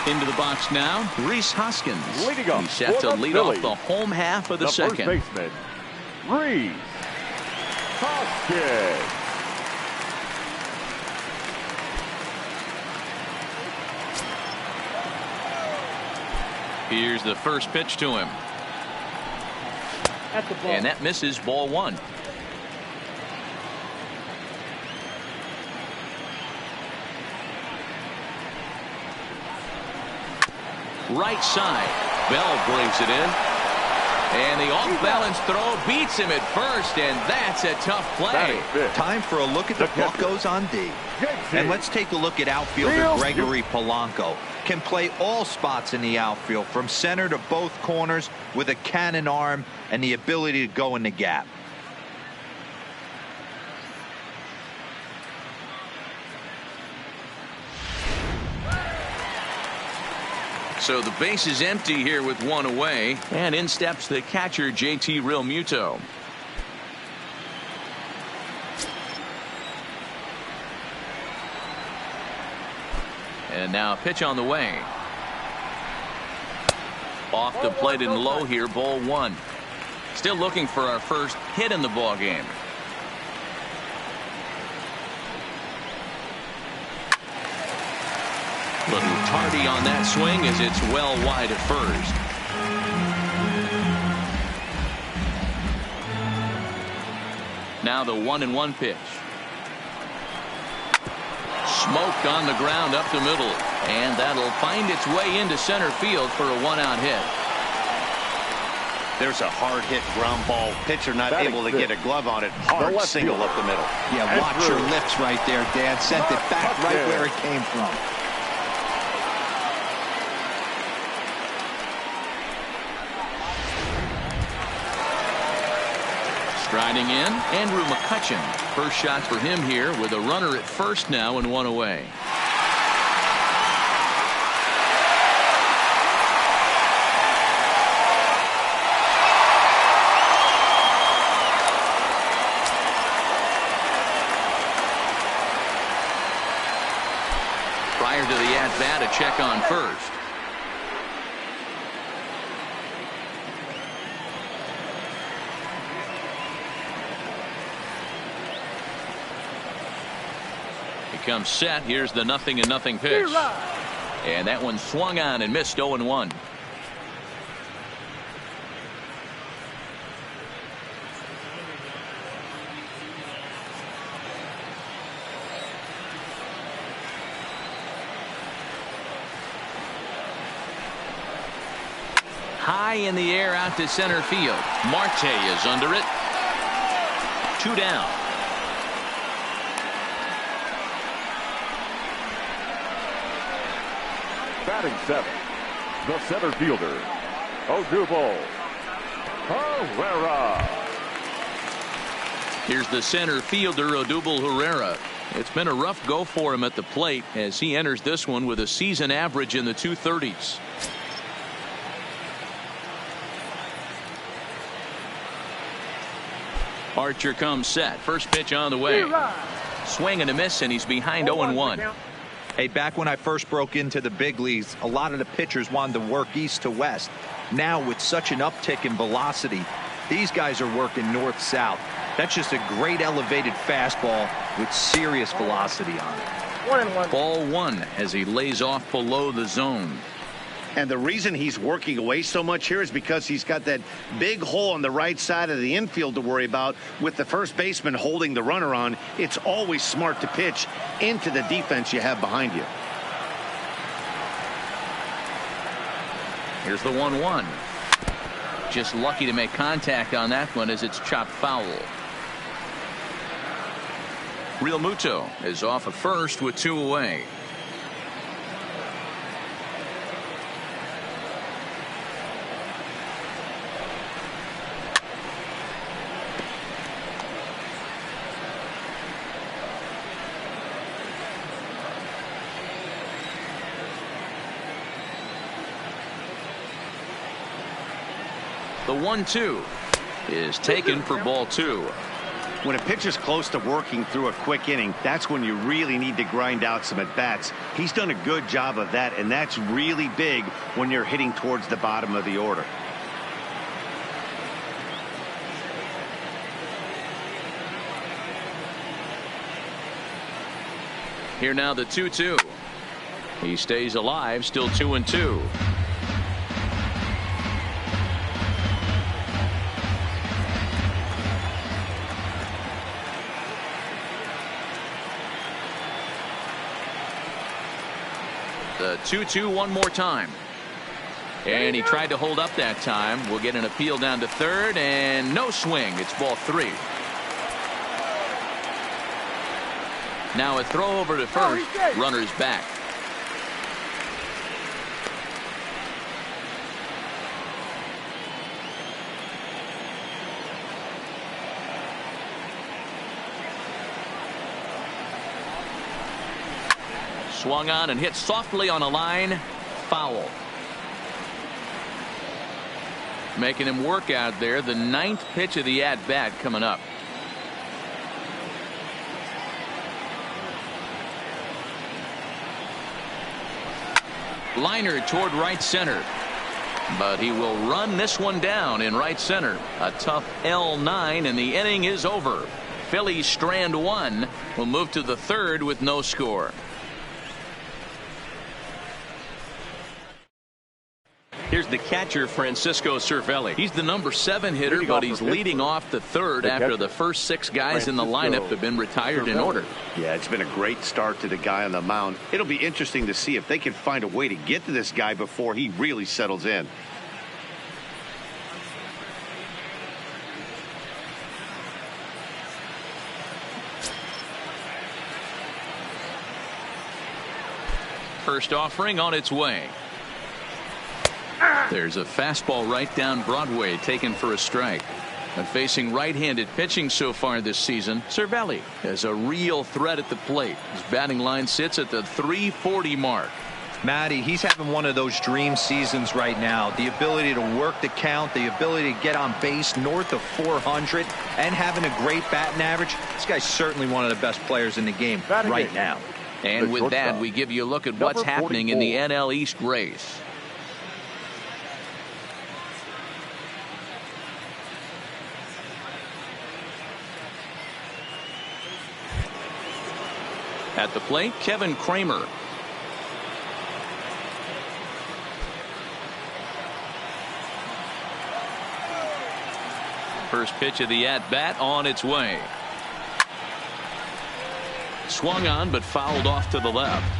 A: Into the box now, Rhys Hoskins.
F: Leading off
A: He's set to
F: for the
A: lead
F: Phillies,
A: off the home half of the second.
F: First baseman, Rhys Hoskins.
A: Here's the first pitch to him.
G: That's the ball.
A: And that misses, ball one. Right side. Bell brings it in. And the off-balance throw beats him at first, and that's a tough play.
C: Time for a look at the Buccos on D. And let's take a look at outfielder Gregory Polanco. Can play all spots in the outfield, from center to both corners, with a cannon arm and the ability to go in the gap.
A: So the base is empty here with one away, and in steps the catcher JT Realmuto. And now a pitch on the way. Off the plate and low here, ball one. Still looking for our first hit in the ball game. Little tardy on that swing as it's well wide at first. Now the 1-1 pitch. Smoked on the ground up the middle, and that'll find its way into center field for a one-out hit.
B: There's a hard hit ground ball. Pitcher not able to get a glove on it. Hard single up the middle.
C: Yeah, watch your lips right there, Dan. Sent it back right where it came from.
A: Striding in, Andrew McCutchen. First shot for him here with a runner at first now and one away. Prior to the at-bat, a check on first. Comes set. Here's the 0-0 pitch. And that one swung on and missed. 0-1. High in the air out to center field. Marte is under it. 2 down.
F: Batting seventh, the center fielder, Odubel Herrera.
A: Here's the center fielder, Odubel Herrera. It's been a rough go for him at the plate as he enters this one with a season average in the 230s. Archer comes set. First pitch on the way. Swing and a miss, and he's behind 0-1.
C: Hey, back when I first broke into the big leagues, a lot of the pitchers wanted to work east to west. Now, with such an uptick in velocity, these guys are working north-south. That's just a great elevated fastball with serious velocity on it.
G: 1-1.
A: Ball one as he lays off below the zone.
B: And the reason he's working away so much here is because he's got that big hole on the right side of the infield to worry about. With the first baseman holding the runner on, it's always smart to pitch into the defense you have behind you.
A: Here's the 1-1. Just lucky to make contact on that one as it's chopped foul. Realmuto is off at first with 2 away. The 1-2 is taken for ball 2.
B: When a pitcher's close to working through a quick inning, that's when you really need to grind out some at-bats. He's done a good job of that, and that's really big when you're hitting towards the bottom of the order.
A: Here now the 2-2. He stays alive, still 2-2. The 2-2 one more time. And he tried to hold up that time. We'll get an appeal down to third, and no swing. It's ball 3. Now a throw over to first. Runners back. Swung on and hit softly on a line. Foul. Making him work out there. The 9th pitch of the at-bat coming up. Liner toward right center. But he will run this one down in right center. A tough L9, and the inning is over. Phillies strand 1. Will move to the 3rd with no score.
D: Here's the catcher, Francisco Cervelli.
A: He's the number 7 hitter, but he's leading off the 3rd after the first 6 guys in the lineup have been retired in order.
B: Yeah, it's been a great start to the guy on the mound. It'll be interesting to see if they can find a way to get to this guy before he really settles in.
A: First offering on its way. There's a fastball right down Broadway, taken for a strike. And facing right-handed pitching so far this season, Cervelli has a real threat at the plate. His batting line sits at the .340 mark.
C: Matty, he's having one of those dream seasons right now. The ability to work the count, the ability to get on base north of 400, and having a great batting average. This guy's certainly one of the best players in the game right now.
A: And with that, we give you a look at what's happening in the NL East race. At the plate, Kevin Kramer. First pitch of the at-bat on its way. Swung on, but fouled off to the left.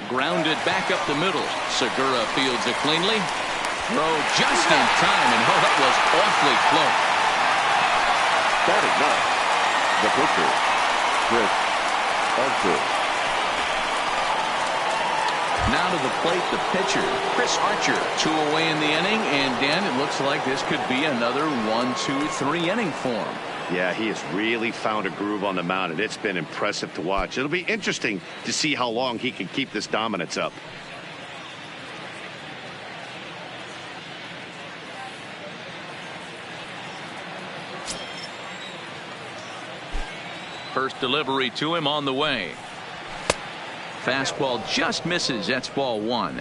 A: Grounded back up the middle. Segura fields it cleanly. Throw just in time, and that was awfully close.
F: Batting ninth, the pitcher, Chris Archer.
A: Now to the plate, the pitcher, Chris Archer. 2 away in the inning, and Dan, it looks like this could be another 1-2-3 inning for him.
B: Yeah, he has really found a groove on the mound, and it's been impressive to watch. It'll be interesting to see how long he can keep this dominance up.
A: First delivery to him on the way. Fastball just misses. That's ball 1.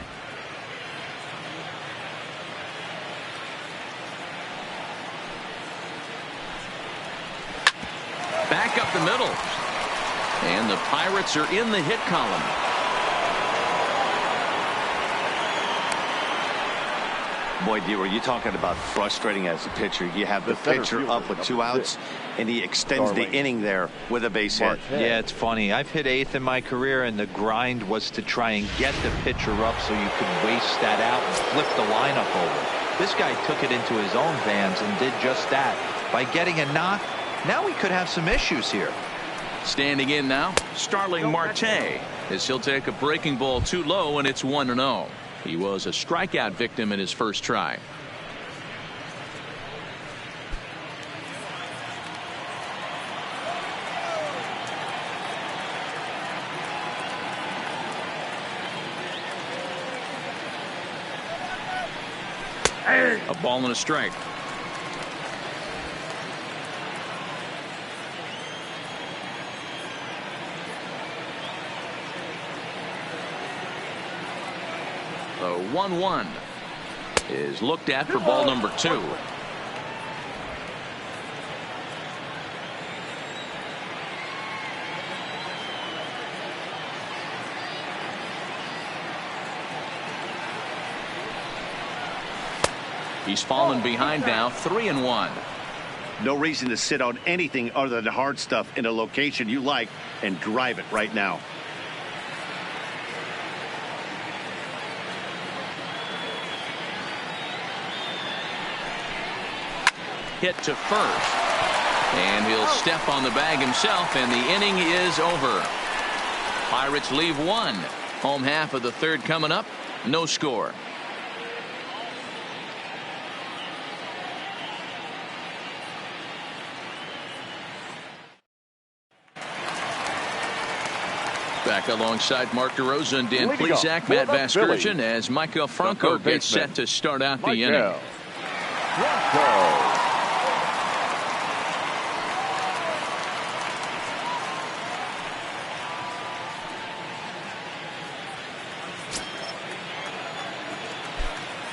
A: Back up the middle. And the Pirates are in the hit column.
B: Boy, D, were you talking about frustrating as a pitcher? You have the pitcher up with 2 outs, and he extends the inning there with a base hit.
C: Yeah, it's funny. I've hit 8th in my career, and the grind was to try and get the pitcher up so you could waste that out and flip the lineup over. This guy took it into his own hands and did just that. By getting a knock, now we could have some issues here.
A: Standing in now, Starling Marte, as he'll take a breaking ball too low, and it's 1-0. He was a strikeout victim in his first try. A ball and a strike. The 1-1 is looked at for ball number 2. He's fallen behind now, 3-1.
B: No reason to sit on anything other than hard stuff in a location you like and drive it right now.
A: Hit to first. And he'll step on the bag himself, and the inning is over. Pirates leave 1. Home half of the 3rd coming up. No score. Back alongside Mark DeRosa and Dan Plesac, Matt Vasgersian, as Michael Franco gets set to start out the inning.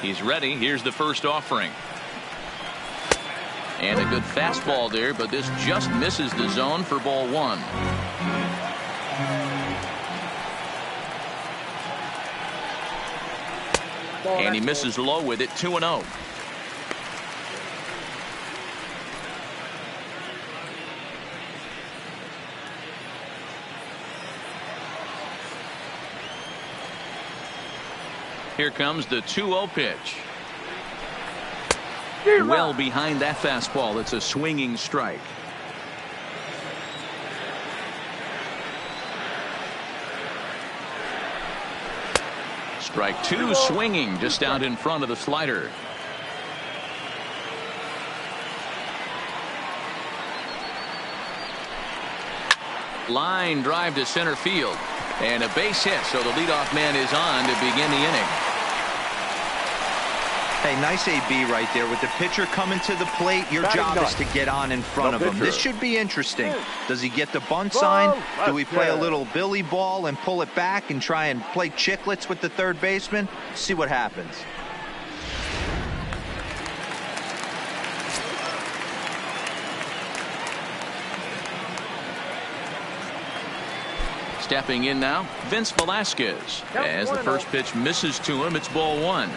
A: He's ready. Here's the first offering. And a good fastball there, but this just misses the zone for ball 1. And he misses low with it, 2-0. Here comes the 2-0 pitch. Well behind that fastball. It's a swinging strike. Strike 2, swinging just out in front of the slider. Line drive to center field. And a base hit, so the leadoff man is on to begin the inning.
C: Hey, nice AB right there. With the pitcher coming to the plate, your job is to get on in front of him. This should be interesting. Does he get the bunt sign? Do we play a little billy ball and pull it back and try and play chicklets with the third baseman? See what happens.
A: Stepping in now, Vince Velasquez. As the first pitch misses to him, it's ball 1.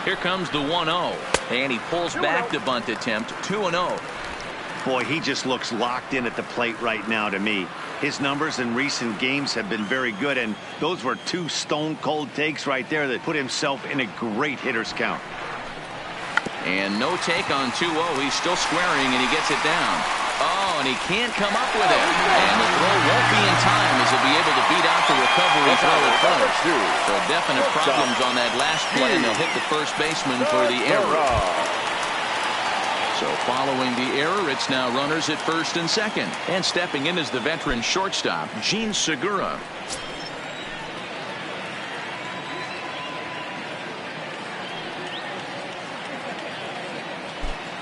A: Here comes the 1-0. And he pulls back the bunt attempt, 2-0.
B: Boy, he just looks locked in at the plate right now to me. His numbers in recent games have been very good, and those were 2 stone-cold takes right there that put himself in a great hitter's count.
A: And no take on 2-0. He's still squaring, and he gets it down. Oh, and he can't come up with it. And the throw won't be in time as he'll be able to beat out the recovery throw at first. So definite problems on that last play, and they'll hit the first baseman for the error. So following the error, it's now runners at first and second. And stepping in is the veteran shortstop, Gene Segura.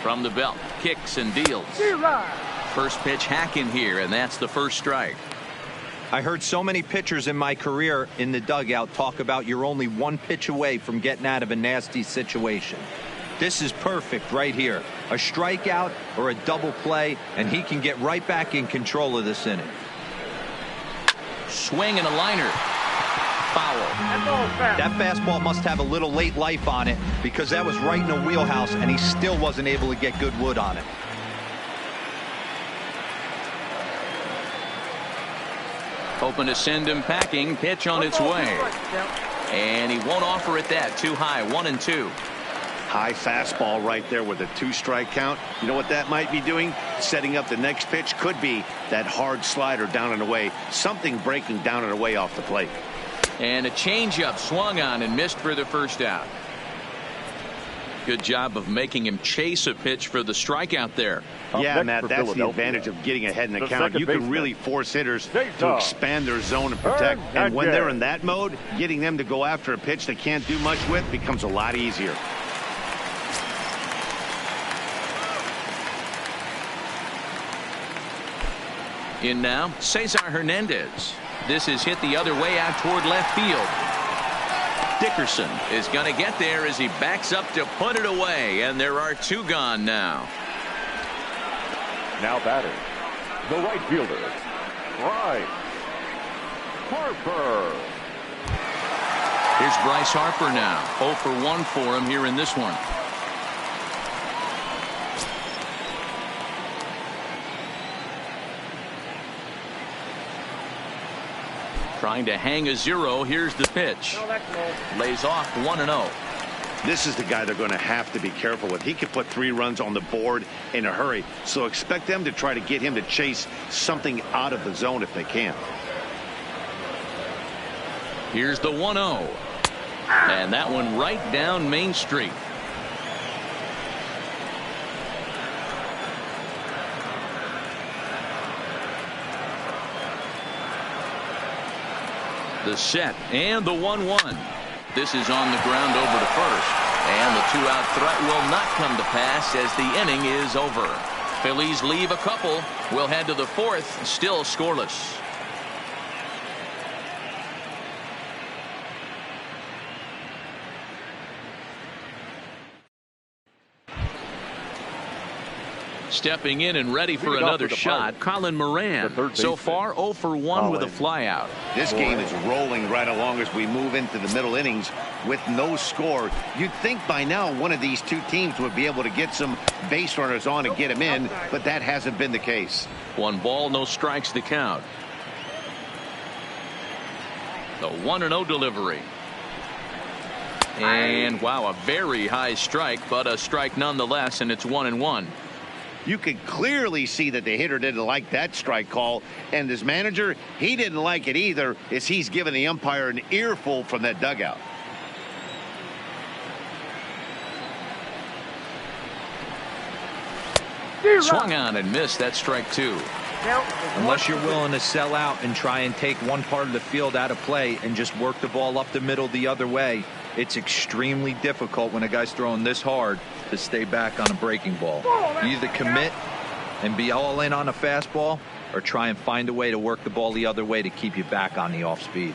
A: From the belt, kicks and deals. First pitch hacking here, and that's the first strike.
C: I heard so many pitchers in my career in the dugout talk about you're only 1 pitch away from getting out of a nasty situation. This is perfect right here. A strikeout or a double play, and he can get right back in control of this inning.
A: Swing and a liner. Foul.
C: That fastball must have a little late life on it, because that was right in the wheelhouse, and he still wasn't able to get good wood on it.
A: Hoping to send him packing. Pitch on its way. And he won't offer it that. Too high. 1-2.
B: High fastball right there with a 2-strike count. You know what that might be doing? Setting up the next pitch. Could be that hard slider down and away. Something breaking down and away off the plate.
A: And a changeup swung on and missed for the first out. Good job of making him chase a pitch for the strikeout there.
B: Yeah, Matt, that's the advantage of getting ahead in the count. You can really force hitters to expand their zone and protect. And when they're in that mode, getting them to go after a pitch they can't do much with becomes a lot easier.
A: In now, Cesar Hernandez. This is hit the other way out toward left field. Dickerson is going to get there as he backs up to put it away, and there are two gone now.
F: Now batting, the right fielder, Bryce Harper.
A: Here's Bryce Harper now. 0 for 1 for him here in this one. Trying to hang a 0. Here's the pitch. Lays off 1-0.
B: This is the guy they're going to have to be careful with. He could put 3 runs on the board in a hurry. So expect them to try to get him to chase something out of the zone if they can.
A: Here's the 1-0. And that one right down Main Street. The set and the 1-1. This is on the ground over to first. And the 2-out threat will not come to pass as the inning is over. Phillies leave a couple. We'll head to the 4th, still scoreless. Stepping in and ready for another shot, Colin Moran. So far 0 for 1 with a flyout.
B: This game is rolling right along as we move into the middle innings with no score. You'd think by now one of these two teams would be able to get some base runners on and get them in, but that hasn't been the case.
A: 1 ball, no strikes the count. The 1-0 delivery. And wow, a very high strike, but a strike nonetheless, and it's 1-1.
B: You could clearly see that the hitter didn't like that strike call, and his manager, he didn't like it either, as he's given the umpire an earful from that dugout.
A: Swung on and missed. That strike 2.
C: Unless you're willing to sell out and try and take one part of the field out of play and just work the ball up the middle the other way, it's extremely difficult when a guy's throwing this hard to stay back on a breaking ball. You either commit and be all in on a fastball or try and find a way to work the ball the other way to keep you back on the off speed.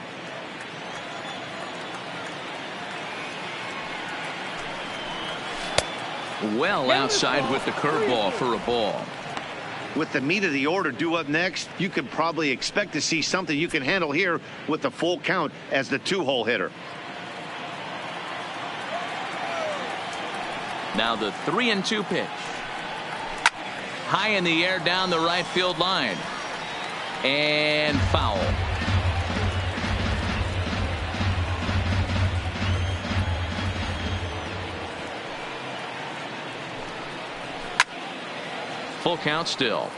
A: Well outside with the curveball for a ball.
B: With the meat of the order due up next, you could probably expect to see something you can handle here with the full count as the 2-hole hitter.
A: Now the 3-2 pitch. High in the air down the right field line. And foul. Full count still.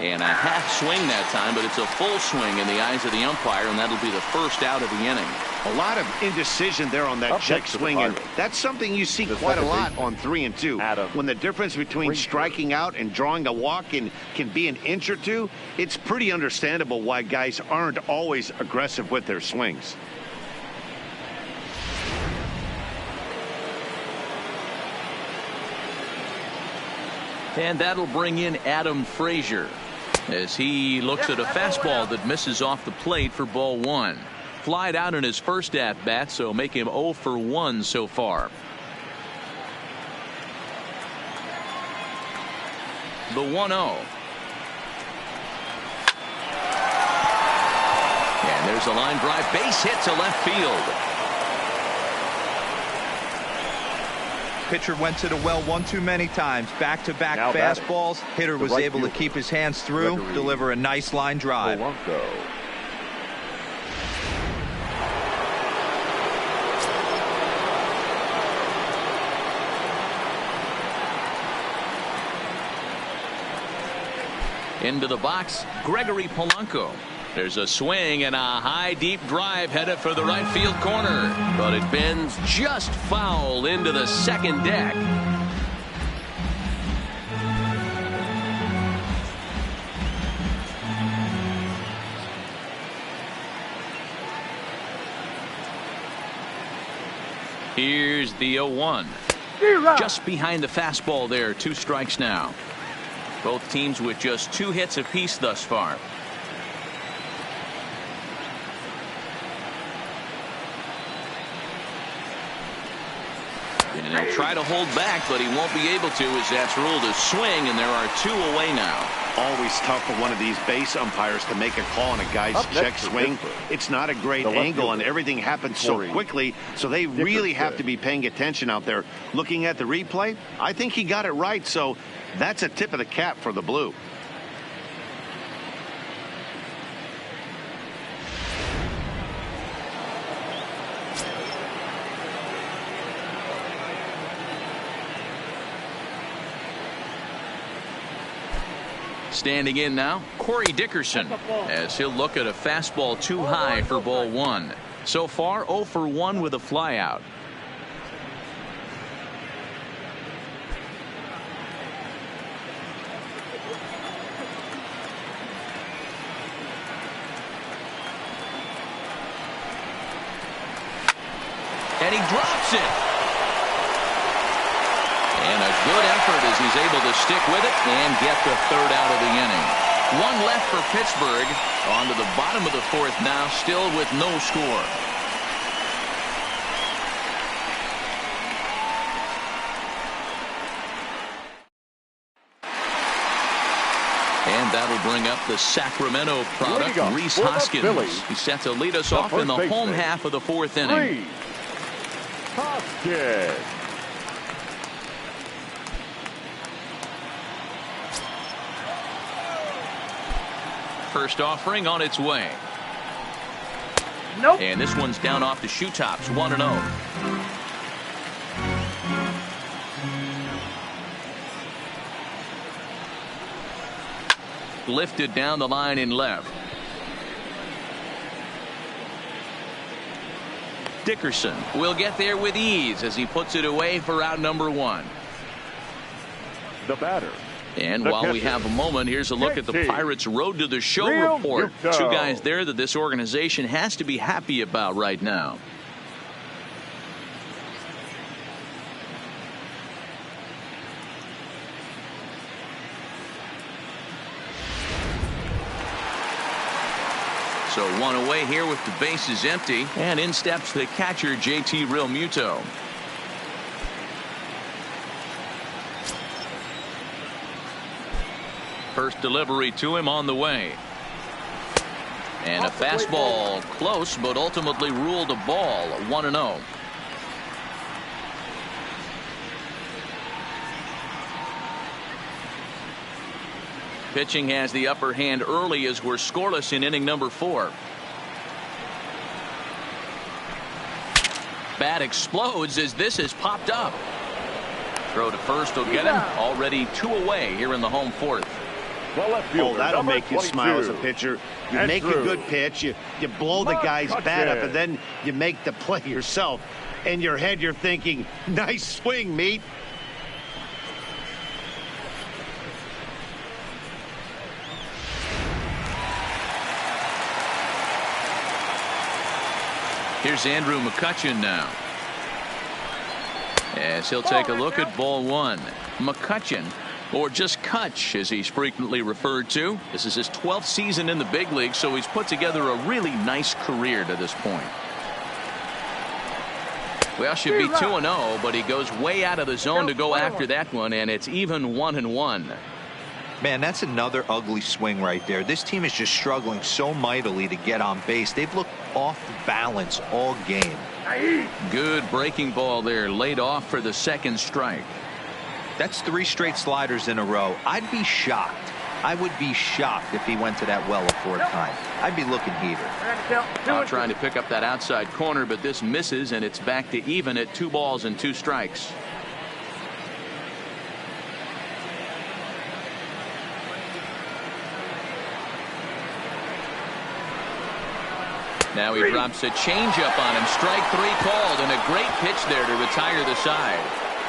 A: And a half swing that time, but it's a full swing in the eyes of the umpire, and that'll be the first out of the inning.
B: A lot of indecision there on that check swing, and that's something you see quite a lot on 3 and 2. When the difference between striking out and drawing a walk can be an inch or two, it's pretty understandable why guys aren't always aggressive with their swings.
A: And that'll bring in Adam Frazier as he looks at a fastball that misses off the plate for ball 1. Flied out in his first at bat, so make him 0 for 1 so far. The 1-0. And there's a line drive, base hit to left field.
C: Pitcher went to the well one too many times. Back-to-back fastballs. Hitter was able to keep his hands through, deliver a nice line drive.
A: Into the box, Gregory Polanco. There's a swing and a high deep drive headed for the right field corner, but it bends just foul into the second deck. Here's the 0-1. Just behind the fastball there. 2 strikes now. Both teams with just 2 hits apiece thus far. And he'll try to hold back, but he won't be able to, as that's ruled a swing, and there are 2 away now.
B: Always tough for one of these base umpires to make a call on a guy's check swing. It's not a great angle, and everything happens so quickly, so they really have to be paying attention out there. Looking at the replay, I think he got it right, so that's a tip of the cap for the Blue.
A: Standing in now, Corey Dickerson, as he'll look at a fastball too high for ball 1. So far, 0 for 1 with a flyout. And he drops it. And a good effort as he's able to stick with it and get the 3rd out of the inning. 1 left for Pittsburgh. On to the bottom of the 4th now, still with no score. And that'll bring up the Sacramento product, Rhys Hoskins. He's set to lead us off in the home half of the 4th inning.
F: Hoskins.
A: First offering on its way.
G: Nope.
A: And this one's down off the shoe tops, 1-0. Lifted down the line in left. Dickerson will get there with ease as he puts it away for out number 1.
F: The batter.
A: And while we have a moment, here's a look at the Pirates' Road to the Show report. 2 guys there that this organization has to be happy about right now. So 1 away here with the bases empty, and in steps the catcher JT Realmuto. First delivery to him on the way. And a fastball close, but ultimately ruled a ball. 1-0. Pitching has the upper hand early as we're scoreless in inning number 4. Bat explodes as this has popped up. Throw to first will get him. Already 2 away here in the home 4th.
B: Oh, that'll make you smile as a pitcher. You make a good pitch, you blow the guy's bat up, and then you make the play yourself. In your head, you're thinking, nice swing, meat.
A: Here's Andrew McCutchen now. As he'll take a look at ball 1. McCutchen, or just Kutch as he's frequently referred to. This is his 12th season in the big league, so he's put together a really nice career to this point. Well, should be 2-0, but he goes way out of the zone to go after that one, and it's even 1-1.
C: Man, that's another ugly swing right there. This team is just struggling so mightily to get on base. They've looked off balance all game.
A: Good breaking ball there, laid off for the 2nd strike.
C: That's 3 straight sliders in a row. I'd be shocked. I would be shocked if he went to that well a 4th time. I'd be looking heater.
A: Trying to pick up that outside corner, but this misses, and it's back to even at 2 balls and 2 strikes. Now he drops a changeup on him. Strike three called, and a great pitch there to retire the side.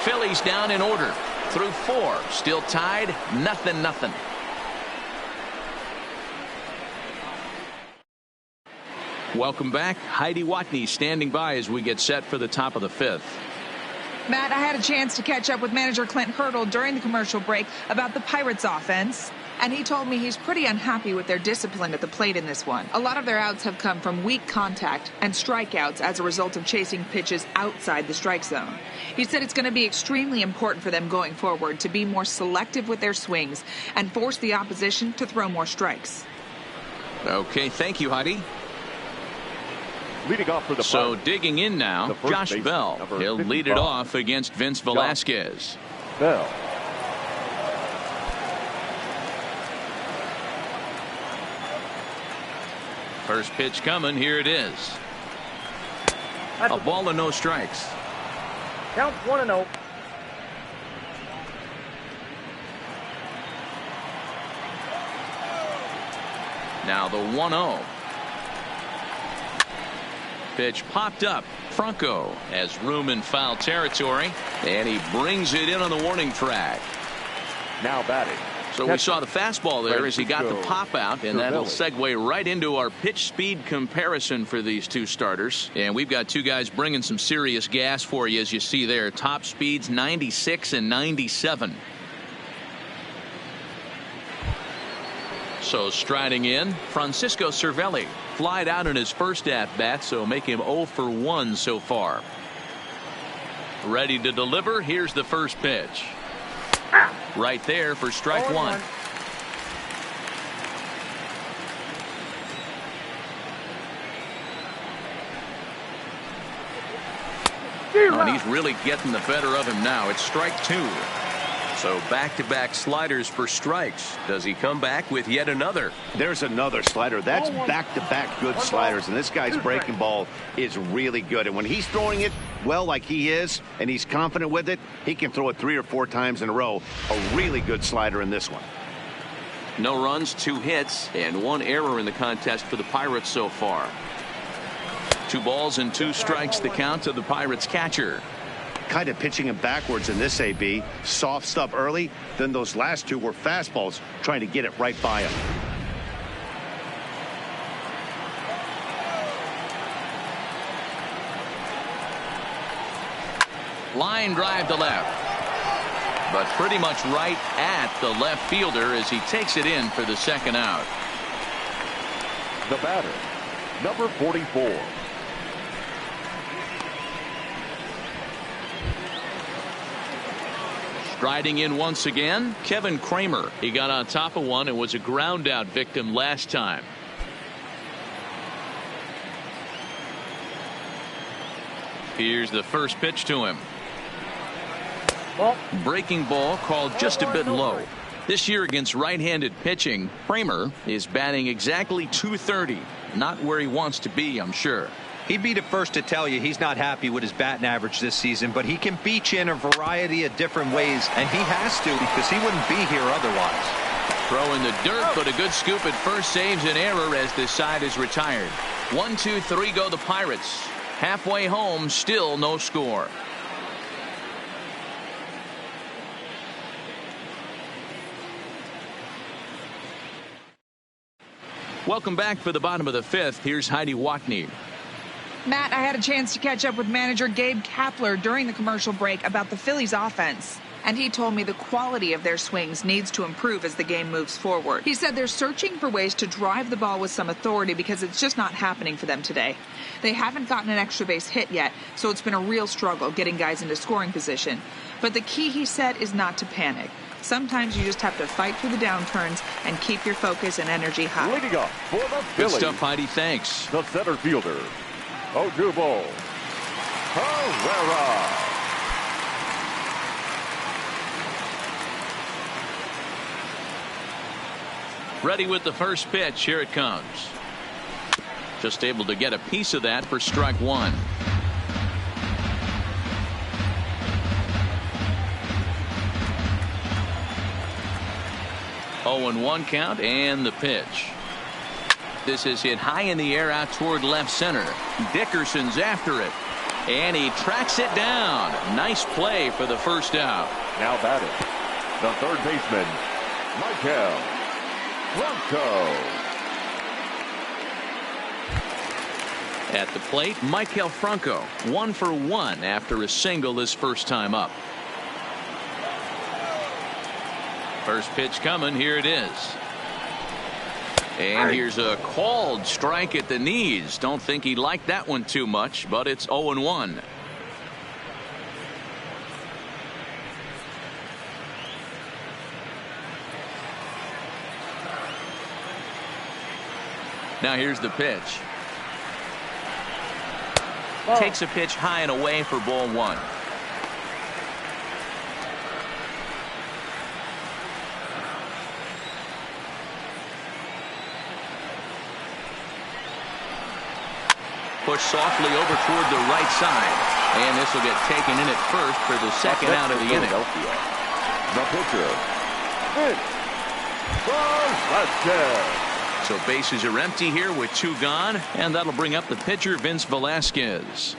A: Phillies down in order through four. Still tied, 0-0. Welcome back. Heidi Watney standing by as we get set for the top of the fifth.
E: Matt, I had a chance to catch up with manager Clint Hurdle during the commercial break about the Pirates offense, and he told me he's pretty unhappy with their discipline at the plate in this one. A lot of their outs have come from weak contact and strikeouts as a result of chasing pitches outside the strike zone. He said it's going to be extremely important for them going forward to be more selective with their swings and force the opposition to throw more strikes.
A: Okay, thank you, Heidi.
F: Leading off for the
A: So digging in now, Josh Bell. He'll lead it off against Vince Velasquez.
F: Bell.
A: First pitch coming. Here it is. A ball and no strikes.
G: Count 1-0.
A: Now the 1-0. Pitch popped up. Franco has room in foul territory, and he brings it in on the warning track.
F: Now batting.
A: So we saw the fastball there as he got the pop out, and that'll segue right into our pitch speed comparison for these two starters. And we've got two guys bringing some serious gas for you, as you see there. Top speeds 96 and 97. So striding in, Francisco Cervelli. Flied out in his first at-bat, so make him 0 for 1 so far. Ready to deliver. Here's the first pitch. Right there for strike one. And he's really getting the better of him now. It's strike two. So back-to-back sliders for strikes. Does he come back with yet another?
B: There's another slider. That's back-to-back good sliders, and this guy's breaking ball is really good. And when he's throwing it well like he is, and he's confident with it, he can throw it 3 or 4 times in a row. A really good slider in this one.
A: No runs, 2 hits, and 1 error in the contest for the Pirates so far. 2 balls and 2 strikes the count to the Pirates catcher.
B: Kind of pitching him backwards in this AB. Soft stuff early, then those last 2 were fastballs, trying to get it right by him.
A: Line drive to left, but pretty much right at the left fielder as he takes it in for the second out.
F: The batter, number 44.
A: Striding in once again, Kevin Kramer. He got on top of one and was a ground out victim last time. Here's the first pitch to him. Breaking ball called just a bit low. This year against right-handed pitching, Kramer is batting exactly .230. Not where he wants to be, I'm sure.
C: He'd be the first to tell you he's not happy with his batting average this season, but he can beat you in a variety of different ways, and he has to because he wouldn't be here otherwise.
A: Throw in the dirt, but a good scoop at first saves an error as this side is retired. 1, 2, 3 go the Pirates. Halfway home, still no score. Welcome back for the bottom of the fifth. Here's Heidi Watney.
E: Matt, I had a chance to catch up with manager Gabe Kapler during the commercial break about the Phillies offense. And he told me the quality of their swings needs to improve as the game moves forward. He said they're searching for ways to drive the ball with some authority because it's just not happening for them today. They haven't gotten an extra base hit yet, so it's been a real struggle getting guys into scoring position. But the key, he said, is not to panic. Sometimes you just have to fight through the downturns and keep your focus and energy high.
F: Leading up for the
A: Good
F: Phillies.
A: stuff, Heidi. Thanks.
F: The center fielder, Odubel Herrera.
A: Ready with the first pitch. Here it comes. Just able to get a piece of that for strike one. Oh, and 1 count and the pitch. This is hit high in the air out toward left center. Dickerson's after it. And he tracks it down. Nice play for the first out.
F: Now batting, the third baseman, Michael Franco.
A: At the plate, Michael Franco, 1 for 1 after a single his first time up. First pitch coming. Here it is. And here's a called strike at the knees. Don't think he liked that one too much, but it's 0-1. Now here's the pitch. Takes a pitch high and away for ball 1. Push softly over toward the right side. And this will get taken in at first for the second out of the inning.
F: The pitcher, Vince Velasquez.
A: So bases are empty here with 2 gone, and that'll bring up the pitcher, Vince Velasquez.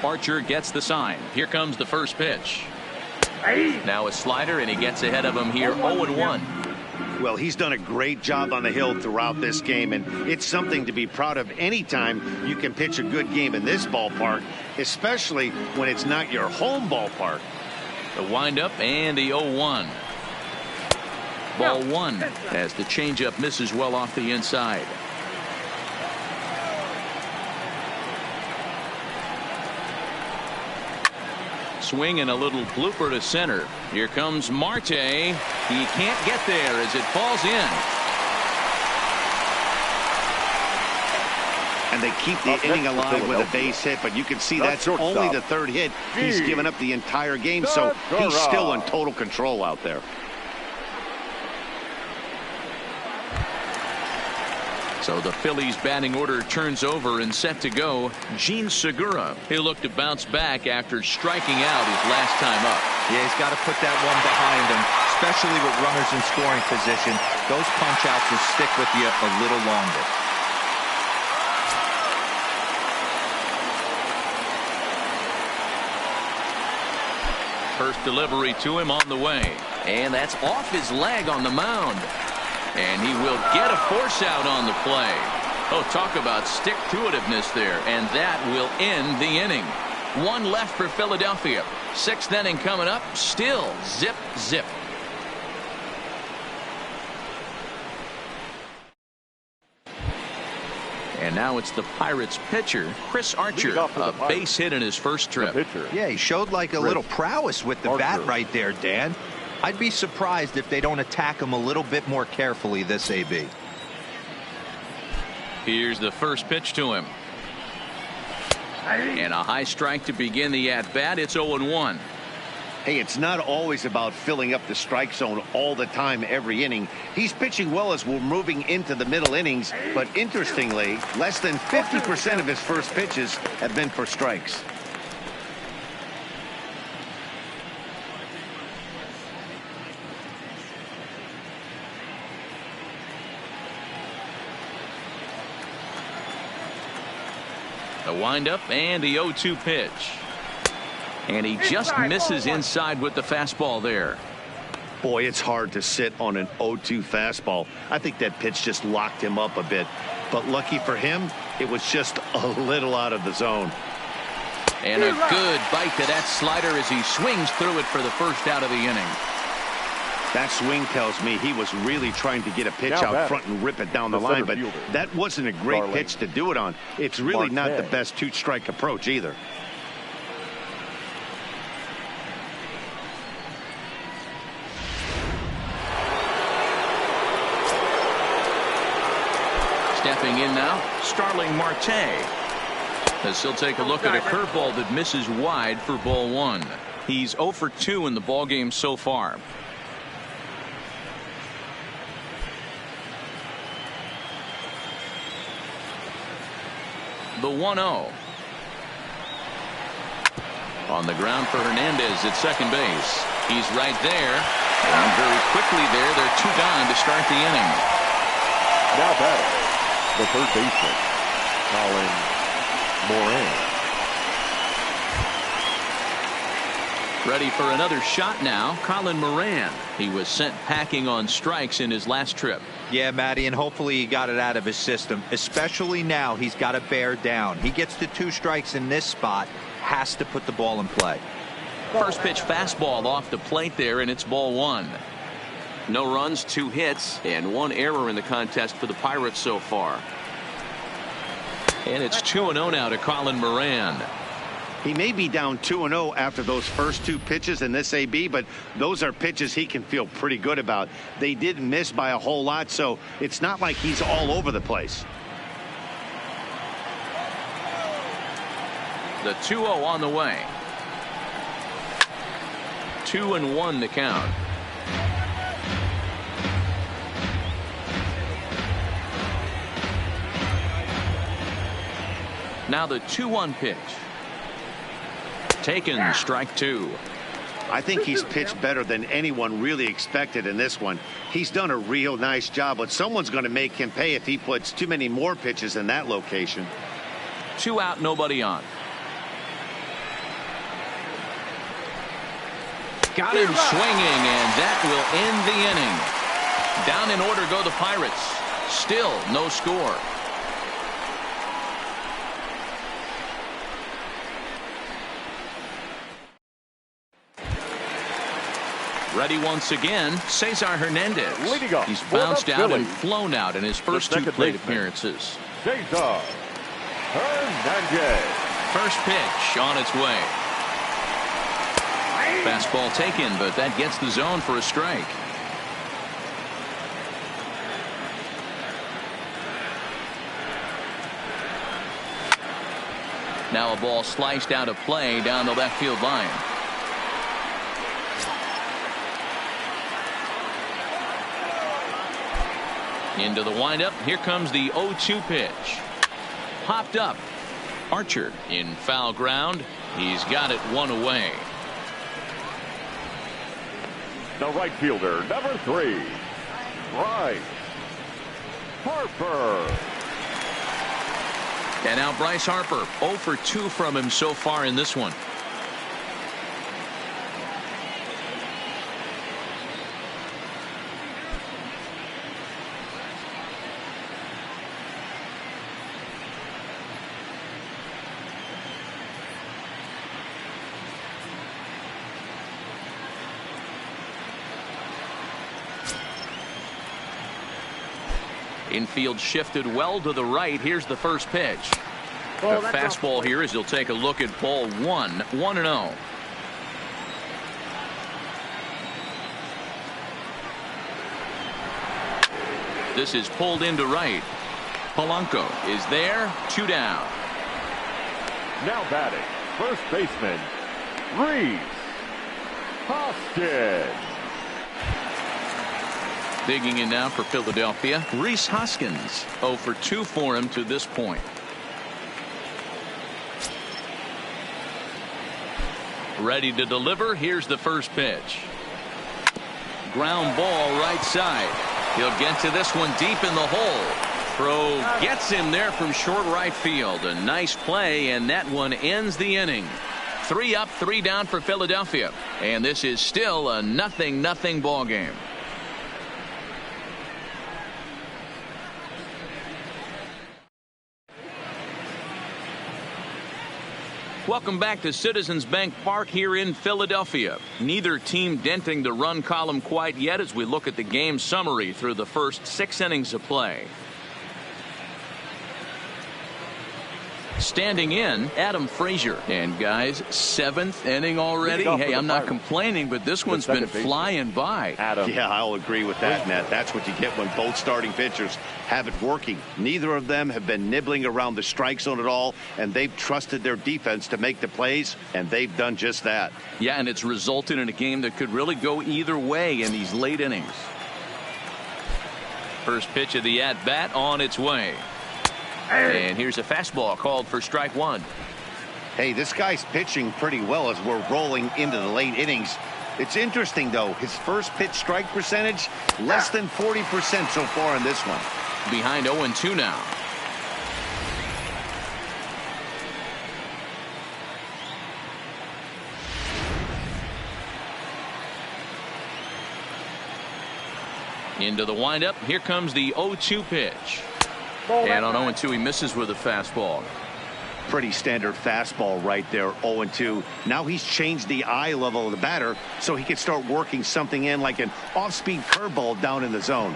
A: Archer gets the sign. Here comes the first pitch. Now a slider, and he gets ahead of him here, 0-1.
B: Well, he's done a great job on the hill throughout this game, and it's something to be proud of anytime you can pitch a good game in this ballpark, especially when it's not your home ballpark.
A: The windup and the 0-1. Ball 1 as the changeup misses well off the inside. Swing and a little blooper to center. Here comes Marte. He can't get there as it falls in.
B: And they keep the inning alive with a base hit, but you can see that's only the third hit he's given up the entire game, so he's still in total control out there.
A: So the Phillies batting order turns over and set to go. Gene Segura. He'll look to bounce back after striking out his last time up.
C: Yeah, he's got to put that one behind him, especially with runners in scoring position. Those punch outs will stick with you a little longer.
A: First delivery to him on the way. And that's off his leg on the mound. And he will get a force out on the play. Oh, talk about stick-to-itiveness there. And that will end the inning. 1 left for Philadelphia. 6th inning coming up. Still zip, zip. And now it's the Pirates pitcher, Chris Archer, a base hit in his first trip.
C: Yeah, he showed like a little prowess with the bat right there, Dan. I'd be surprised if they don't attack him a little bit more carefully this AB.
A: Here's the first pitch to him. And a high strike to begin the at-bat. It's 0-1.
B: Hey, it's not always about filling up the strike zone all the time every inning. He's pitching well as we're moving into the middle innings, but interestingly, less than 50% of his first pitches have been for strikes.
A: The windup and the 0-2 pitch. And he just misses inside with the fastball there.
B: Boy, it's hard to sit on an 0-2 fastball. I think that pitch just locked him up a bit. But lucky for him, it was just a little out of the zone.
A: And a good bite to that slider as he swings through it for the first out of the inning.
B: That swing tells me he was really trying to get a pitch out front and rip it down the line, but that wasn't a great pitch to do it on. It's really not the best 2-strike approach either.
A: Stepping in now, Starling Marte. As he'll take a look at a curveball that misses wide for ball 1. He's 0 for 2 in the ballgame so far. The 1-0. On the ground for Hernandez at second base. He's right there. And very quickly there, they're 2 down to start the inning.
F: Now batting, the third baseman, Colin Moran.
A: Ready for another shot now, Colin Moran. He was sent packing on strikes in his last trip.
C: Yeah, Matty, and hopefully he got it out of his system. Especially now, he's got to bear down. He gets to 2 strikes in this spot, has to put the ball in play.
A: First pitch fastball off the plate there, and it's ball 1.
D: No runs, 2 hits, and 1 error in the contest for the Pirates so far.
A: And it's 2-0 now to Colin Moran.
B: He may be down 2-0 after those first 2 pitches in this AB, but those are pitches he can feel pretty good about. They did miss by a whole lot, so it's not like he's all over the place.
A: The 2-0 on the way. 2-1 to count. Now the 2-1 pitch. Taken, strike 2.
B: I think he's pitched better than anyone really expected in this one. He's done a real nice job, but someone's going to make him pay if he puts too many more pitches in that location.
A: 2 out, nobody on. Got him swinging, and that will end the inning. Down in order go the Pirates. Still no score. Ready once again, Cesar Hernandez.
F: Leading off
A: He's
F: for the
A: bounced out and
F: Phillies,
A: flown out in his first 2 plate appearances.
F: Cesar Hernandez.
A: First pitch on its way. Fastball taken, but that gets the zone for a strike. Now a ball sliced out of play down the left field line. Into the windup. Here comes the 0-2 pitch. Popped up. Archer in foul ground. He's got it 1 away.
F: The right fielder, number 3, Bryce Harper.
A: And now Bryce Harper, 0 for 2 from him so far in this one. Infield shifted well to the right. Here's the first pitch. The fastball here as he'll take a look at ball 1. 1-0. This is pulled into right. Polanco is there. 2 down.
F: Now batting, first baseman, Rhys Hoskins.
A: Digging in now for Philadelphia, Rhys Hoskins. 0 for 2 for him to this point. Ready to deliver. Here's the first pitch. Ground ball right side. He'll get to this one deep in the hole. Throw gets him there from short right field. A nice play, and that one ends the inning. 3 up, 3 down for Philadelphia. And this is still a 0-0 ball game. Welcome back to Citizens Bank Park here in Philadelphia. Neither team denting the run column quite yet as we look at the game summary through the first 6 innings of play. Standing in, Adam Frazier. And guys, 7th inning already. Hey, I'm not complaining, but this one's been flying by.
B: Adam. Yeah, I'll agree with that, Matt. That's what you get when both starting pitchers have it working. Neither of them have been nibbling around the strike zone at all, and they've trusted their defense to make the plays, and they've done just that.
A: Yeah, and it's resulted in a game that could really go either way in these late innings. First pitch of the at-bat on its way. And here's a fastball called for strike 1.
B: Hey, this guy's pitching pretty well as we're rolling into the late innings. It's interesting, though. His first pitch strike percentage, less than 40% so far in this one.
A: Behind 0-2 now. Into the windup. Here comes the 0-2 pitch. And on 0-2, he misses with a fastball.
B: Pretty standard fastball right there, 0-2. Now he's changed the eye level of the batter so he can start working something in like an off-speed curveball down in the zone.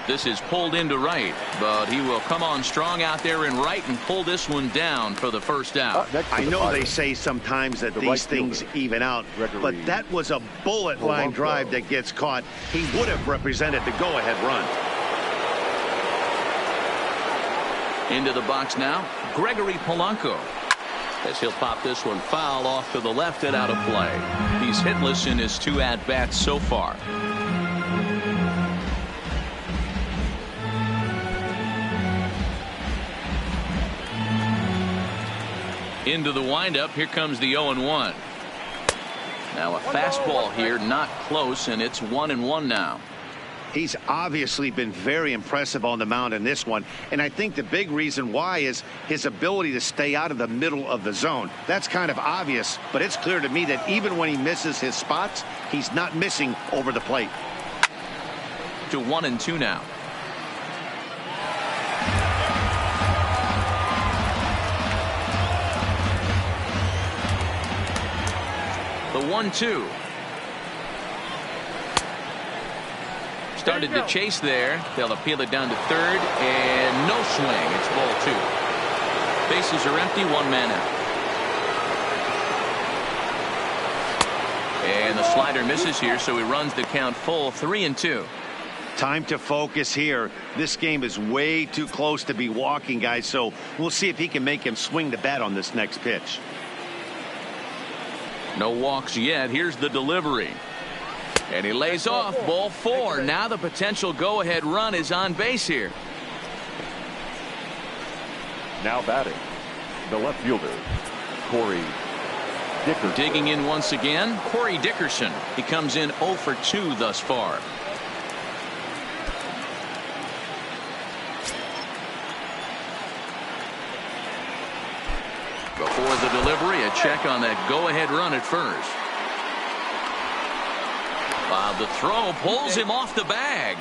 A: This is pulled into right, but he will come on strong out there in right and pull this one down for the first out.
B: I know they say sometimes that these things even out, but that was a bullet line drive that gets caught. He would have represented the go-ahead run.
A: Into the box now, Gregory Polanco. As he'll pop this one foul off to the left and out of play. He's hitless in his 2 at-bats so far. Into the windup. Here comes the 0-1. Now a fastball here, not close, and it's 1-1 now.
B: He's obviously been very impressive on the mound in this one, and I think the big reason why is his ability to stay out of the middle of the zone. That's kind of obvious, but it's clear to me that even when he misses his spots, he's not missing over the plate.
A: To 1-2 now. The 1-2. Started to chase there. They'll appeal it down to third, and no swing. It's ball 2. Bases are empty, 1 man out. And the slider misses here, so he runs the count full, 3-2.
B: Time to focus here. This game is way too close to be walking, guys, so we'll see if he can make him swing the bat on this next pitch.
A: No walks yet. Here's the delivery. And he lays off, ball 4. Now the potential go-ahead run is on base here.
F: Now batting, the left fielder, Corey Dickerson.
A: Digging in once again, Corey Dickerson. He comes in 0 for 2 thus far. Before the delivery, a check on that go-ahead run at first. Wow, the throw pulls him off the bag.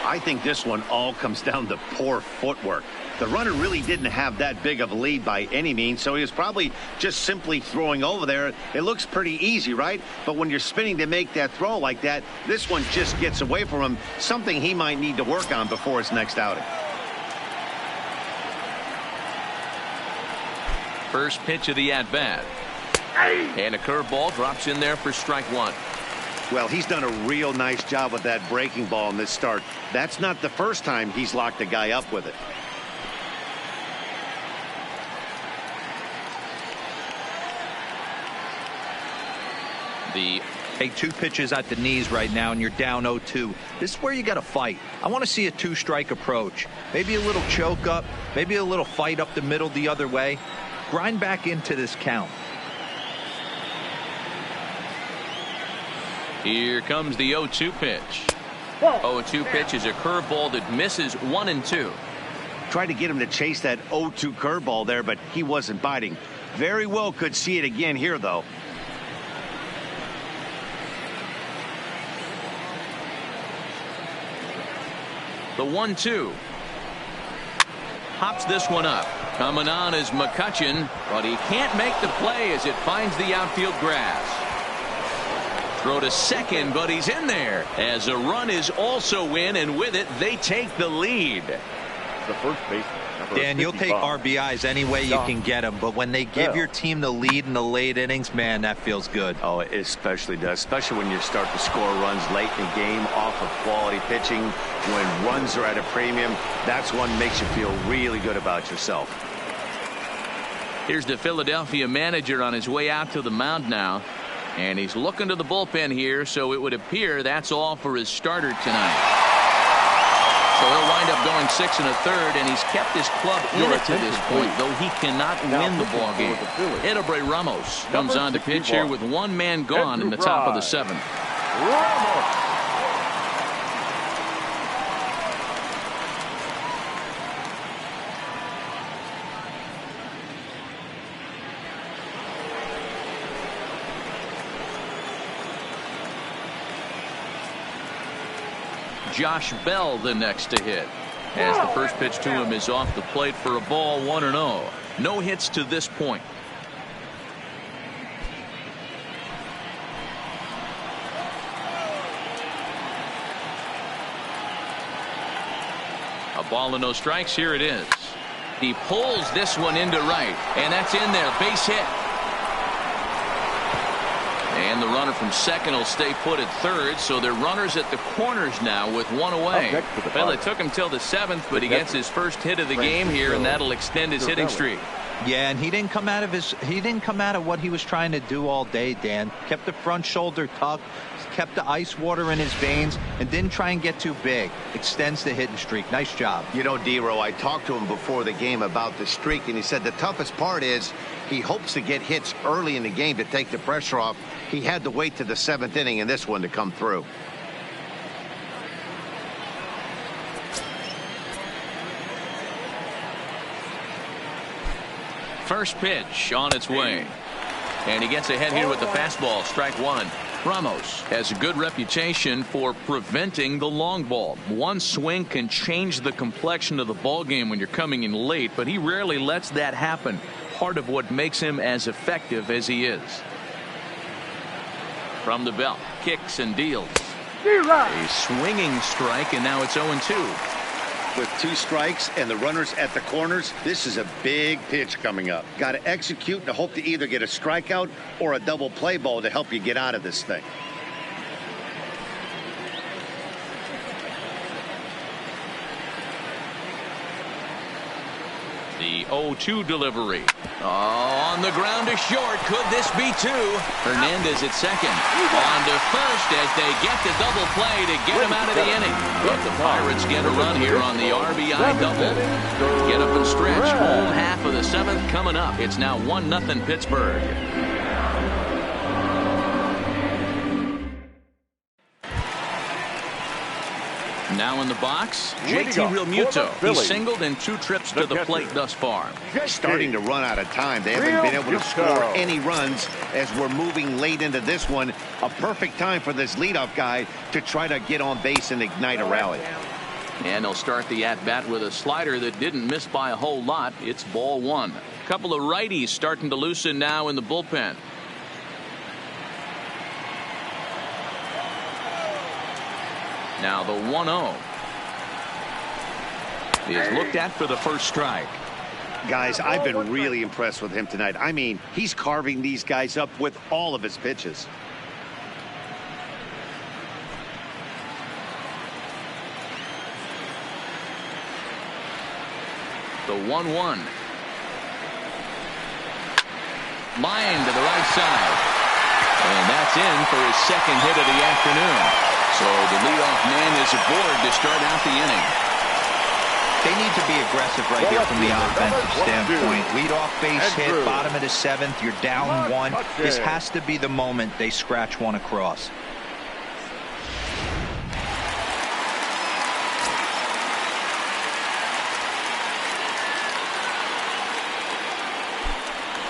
B: I think this one all comes down to poor footwork. The runner really didn't have that big of a lead by any means, so he was probably just simply throwing over there. It looks pretty easy, right? But when you're spinning to make that throw like that, this one just gets away from him, something he might need to work on before his next outing.
A: First pitch of the at-bat. And a curveball drops in there for strike 1.
B: Well, he's done a real nice job with that breaking ball in this start. That's not the first time he's locked a guy up with it.
C: Take 2 pitches at the knees right now, and you're down 0-2. This is where you got to fight. I want to see a 2-strike approach. Maybe a little choke up, maybe a little fight up the middle the other way. Grind back into this count.
A: Here comes the 0-2 pitch. 0-2 pitch is a curveball that misses 1-2.
B: Tried to get him to chase that 0-2 curveball there, but he wasn't biting. Very well could see it again here, though.
A: The 1-2. Hops this one up. Coming on is McCutchen, but he can't make the play as it finds the outfield grass. Throw to second, but he's in there as a run is also in, and with it they take the lead.
F: The first baseman.
C: Dan, you'll take RBIs any way you can get them, but when they give your team the lead in the late innings, man, that feels good.
B: Oh, it especially does, especially when you start to score runs late in the game off of quality pitching. When runs are at a premium, that's one makes you feel really good about yourself.
A: Here's the Philadelphia manager on his way out to the mound now, and he's looking to the bullpen here, so it would appear that's all for his starter tonight. So he'll wind up going 6 1/3, and he's kept his club in it to this point, though he cannot win the ball game. Edobre Ramos comes on to pitch here with one man gone in the top of the 7th.
F: Ramos.
A: Josh Bell the next to hit, as the first pitch to him is off the plate for a ball, 1-0. No hits to this point. A ball and no strikes. Here it is. He pulls this one into right, and that's in there. Base hit. And the runner from second will stay put at third, so they're runners at the corners now with one away. Well, it took him till the 7th, but he gets his first hit of the game here, and that'll extend his hitting streak.
C: Yeah, and he didn't come out of what he was trying to do all day, Dan. Kept the front shoulder tucked, kept the ice water in his veins, and didn't try and get too big. Extends the hitting streak. Nice job.
B: You know, D-Row, I talked to him before the game about the streak, and he said the toughest part is he hopes to get hits early in the game to take the pressure off. He had to wait to the 7th inning in this one to come through.
A: First pitch on its way. And he gets ahead here with the fastball. Strike one. Ramos has a good reputation for preventing the long ball. One swing can change the complexion of the ball game when you're coming in late, but he rarely lets that happen. Part of what makes him as effective as he is. From the belt, kicks and deals. A swinging strike, and now it's 0-2.
B: With 2 strikes and the runners at the corners, this is a big pitch coming up. Got to execute and hope to either get a strikeout or a double play ball to help you get out of this thing.
A: The 0-2 delivery. Oh, on the ground to short. Could this be 2? Hernandez at second. On to first as they get the double play to get him out of the inning. But the Pirates get a run here on the RBI double. Get up and stretch. Home half of the 7th coming up. It's now 1-0 Pittsburgh. Now in the box, JT Realmuto. He singled in 2 trips to the plate thus far.
B: Starting to run out of time. They haven't been able to score any runs as we're moving late into this one. A perfect time for this leadoff guy to try to get on base and ignite a rally.
A: And they'll start the at-bat with a slider that didn't miss by a whole lot. It's ball 1. A couple of righties starting to loosen now in the bullpen. Now the 1-0 is looked at for the first strike.
B: Guys, I've been really impressed with him tonight. I mean, he's carving these guys up with all of his pitches.
A: The 1-1. Line to the right side. And that's in for his second hit of the afternoon. So the leadoff man is aboard to start out the inning.
C: They need to be aggressive right here from the offensive standpoint. Leadoff base hit, bottom of the 7th. You're down 1. This has to be the moment they scratch one across.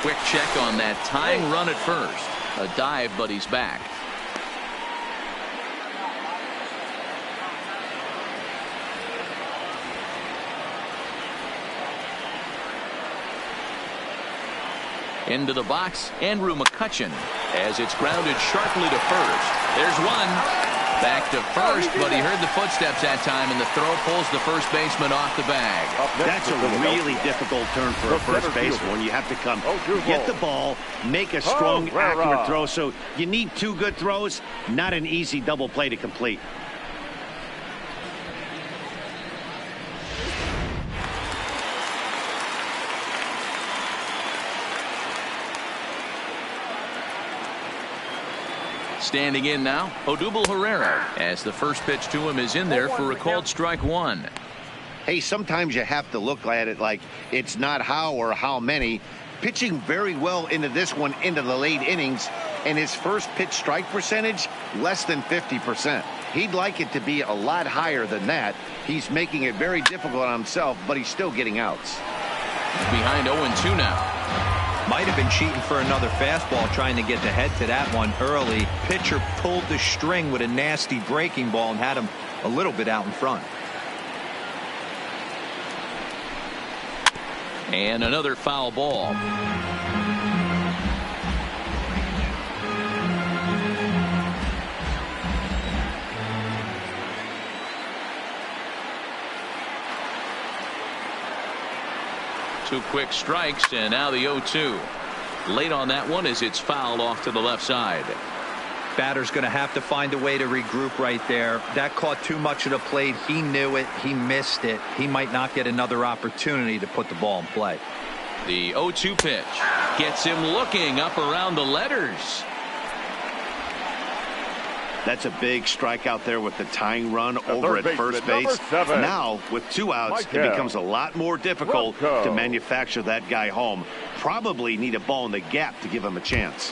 A: Quick check on that tying run at first. A dive, but he's back. Into the box, Andrew McCutchen, as it's grounded sharply to first. There's one. Back to first, but he heard the footsteps that time, and the throw pulls the first baseman off the bag.
B: That's a really difficult turn for a first baseman when you have to come get the ball, make a strong, accurate throw. So you need 2 good throws, not an easy double play to complete. Standing in now, Odubel Herrera, as the first pitch to him is in there for a called strike 1. Hey, sometimes you have to look at it like it's not how or how many. Pitching very well into this one into the late innings, and his first pitch strike percentage less than 50%. He'd like it to be a lot higher than that. He's making it very difficult on himself, but he's still getting outs.
A: He's behind 0-2 now.
C: Might have been cheating for another fastball, trying to get the head to that one early. Pitcher pulled the string with a nasty breaking ball and had him a little bit out in front.
A: And another foul ball. Two quick strikes, and now the 0-2. Late on that one as it's fouled off to the left side.
C: Batter's going to have to find a way to regroup right there. That caught too much of the plate. He knew it. He missed it. He might not get another opportunity to put the ball in play.
A: The 0-2 pitch gets him looking up around the letters.
B: That's a big strike out there with the tying run over at first base. Now, with 2 outs, it becomes a lot more difficult to manufacture that guy home. Probably need a ball in the gap to give him a chance.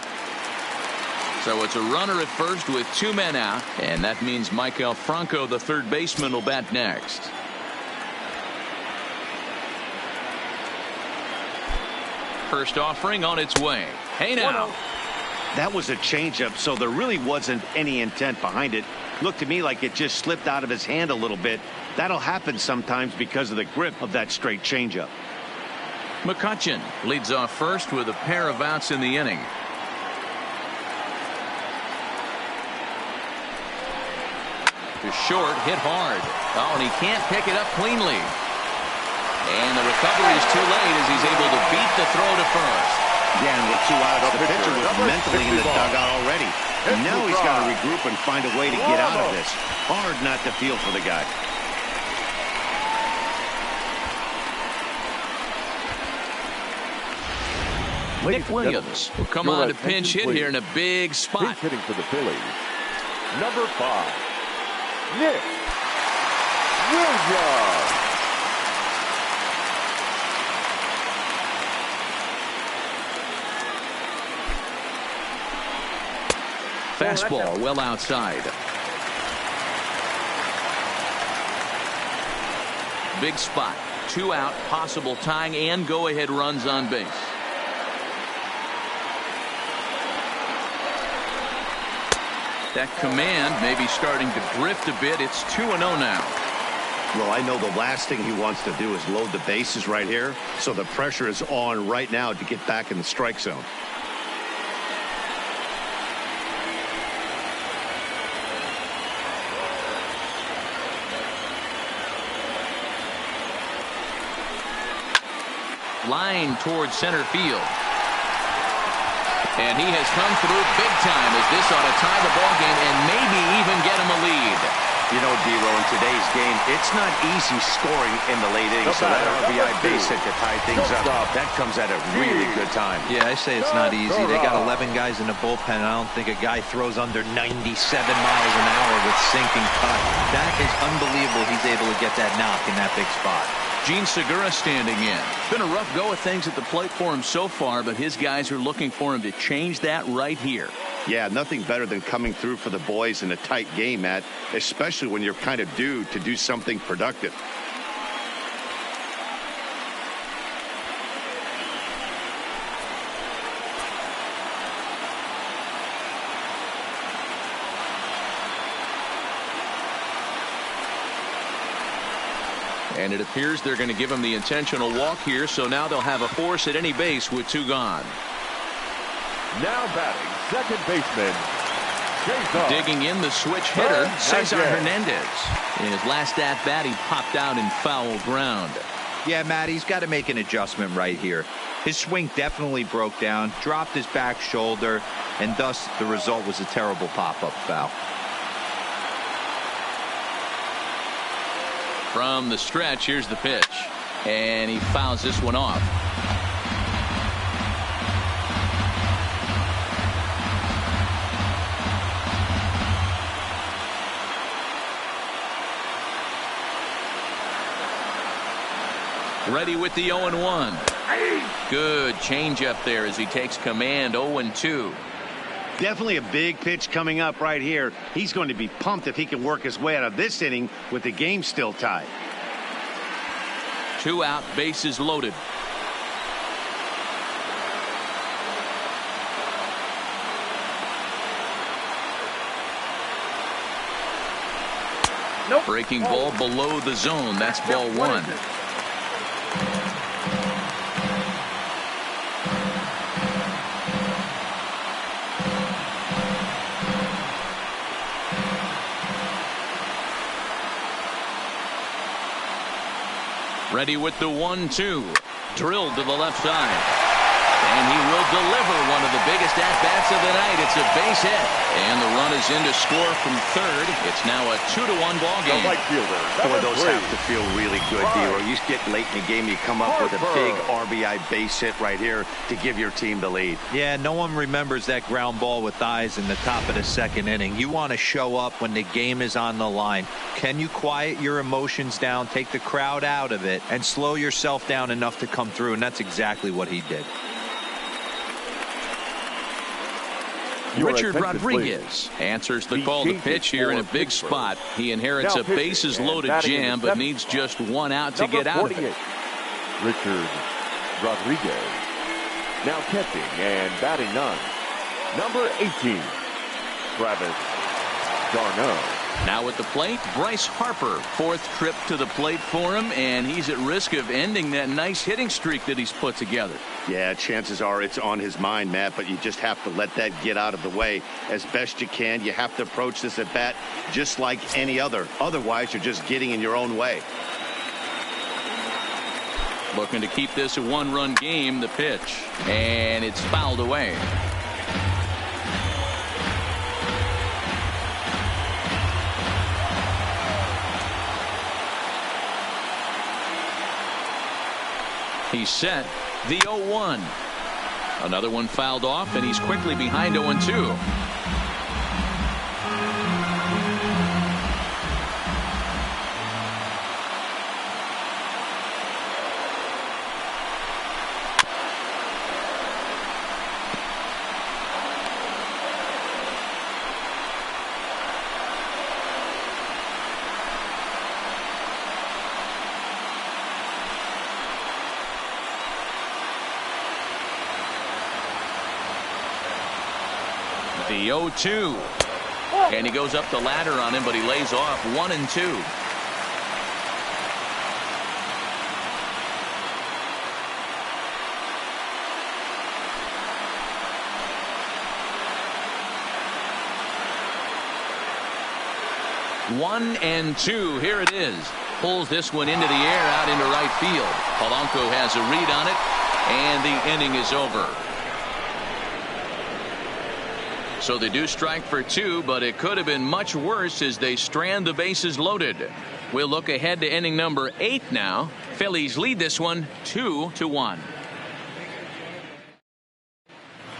A: So it's a runner at first with 2 men out, and that means Michael Franco, the third baseman, will bat next. First offering on its way. Hey now.
B: That was a changeup, so there really wasn't any intent behind it. Looked to me like it just slipped out of his hand a little bit. That'll happen sometimes because of the grip of that straight changeup.
A: McCutchen leads off first with a pair of outs in the inning. To short, hit hard. Oh, and he can't pick it up cleanly. And the recovery is too late as he's able to beat the throw to first.
B: Yeah, and with 2 outs, the pitcher was mentally in the dugout already. And now he's got to regroup and find a way to get out of this. Hard not to feel for the guy.
A: Nick Williams will come on to pinch hit here in a big spot.
F: Pinch hitting for the Phillies. Number 5, Nick Williams.
A: Fastball well outside. Big spot. 2 out, possible tying and go-ahead runs on base. That command may be starting to drift a bit. It's 2-0 now.
B: Well, I know the last thing he wants to do is load the bases right here. So the pressure is on right now to get back in the strike zone.
A: Line towards center field. And he has come through big time as this ought to tie the ball game and maybe even get him a lead.
B: You know, D-Row, in today's game, it's not easy scoring in the late innings. So that RBI base hit to tie things up, that comes at a really good time.
C: Yeah, I say it's not easy. They got 11 guys in the bullpen. I don't think a guy throws under 97 miles an hour with sinking cut. That is unbelievable. He's able to get that knock in that big spot.
A: Gene Segura standing in. Been a rough go of things at the plate for him so far, but his guys are looking for him to change that right here.
B: Yeah, nothing better than coming through for the boys in a tight game, Matt, especially when you're kind of due to do something productive.
A: And it appears they're going to give him the intentional walk here, so now they'll have a force at any base with 2 gone.
F: Now batting, second baseman, Cesar.
A: Digging in the switch hitter, Cesar Hernandez. In his last at-bat, he popped out in foul ground.
C: Yeah, Matt, he's got to make an adjustment right here. His swing definitely broke down, dropped his back shoulder, and thus the result was a terrible pop-up foul.
A: From the stretch, here's the pitch. And he fouls this one off. Ready with the 0-1. Good changeup there as he takes command. 0-2.
B: Definitely a big pitch coming up right here. He's going to be pumped if he can work his way out of this inning with the game still tied.
A: 2 out, bases loaded.
G: Nope.
A: Breaking ball below the zone. That's ball 1. Ready with the 1-2. Drilled to the left side. And he will deliver one of the biggest at-bats of the night. It's a base hit. And the run is in to score from third. It's now a 2-1 ball game.
F: Right fielder,
B: Boy, those have to feel really good, D-Row. You get late in the game, you come up with a big RBI base hit right here to give your team the lead.
C: Yeah, no one remembers that ground ball with eyes in the top of the second inning. You want to show up when the game is on the line. Can you quiet your emotions down, take the crowd out of it, and slow yourself down enough to come through? And that's exactly what he did.
A: Richard Rodriguez answers the call to pitch here in a big spot. He inherits a bases loaded jam, but needs just 1 out to get out of it.
F: Richard Rodriguez. Now catching and batting none. Number 18, Travis d'Arnaud.
A: Now at the plate, Bryce Harper. 4th trip to the plate for him, and he's at risk of ending that nice hitting streak that he's put together.
B: Yeah, chances are it's on his mind, Matt, but you just have to let that get out of the way as best you can. You have to approach this at bat just like any other. Otherwise, you're just getting in your own way.
A: Looking to keep this a 1-run game, the pitch, and it's fouled away. He's set. The 0-1. Another one fouled off, and he's quickly behind 0-2. The 0-2. And he goes up the ladder on him, but he lays off 1-2. One and two. Here it is. Pulls this one into the air out into right field. Polanco has a read on it, and the inning is over. So they do strike for 2, but it could have been much worse as they strand the bases loaded. We'll look ahead to inning number 8 now. Phillies lead this one 2-1.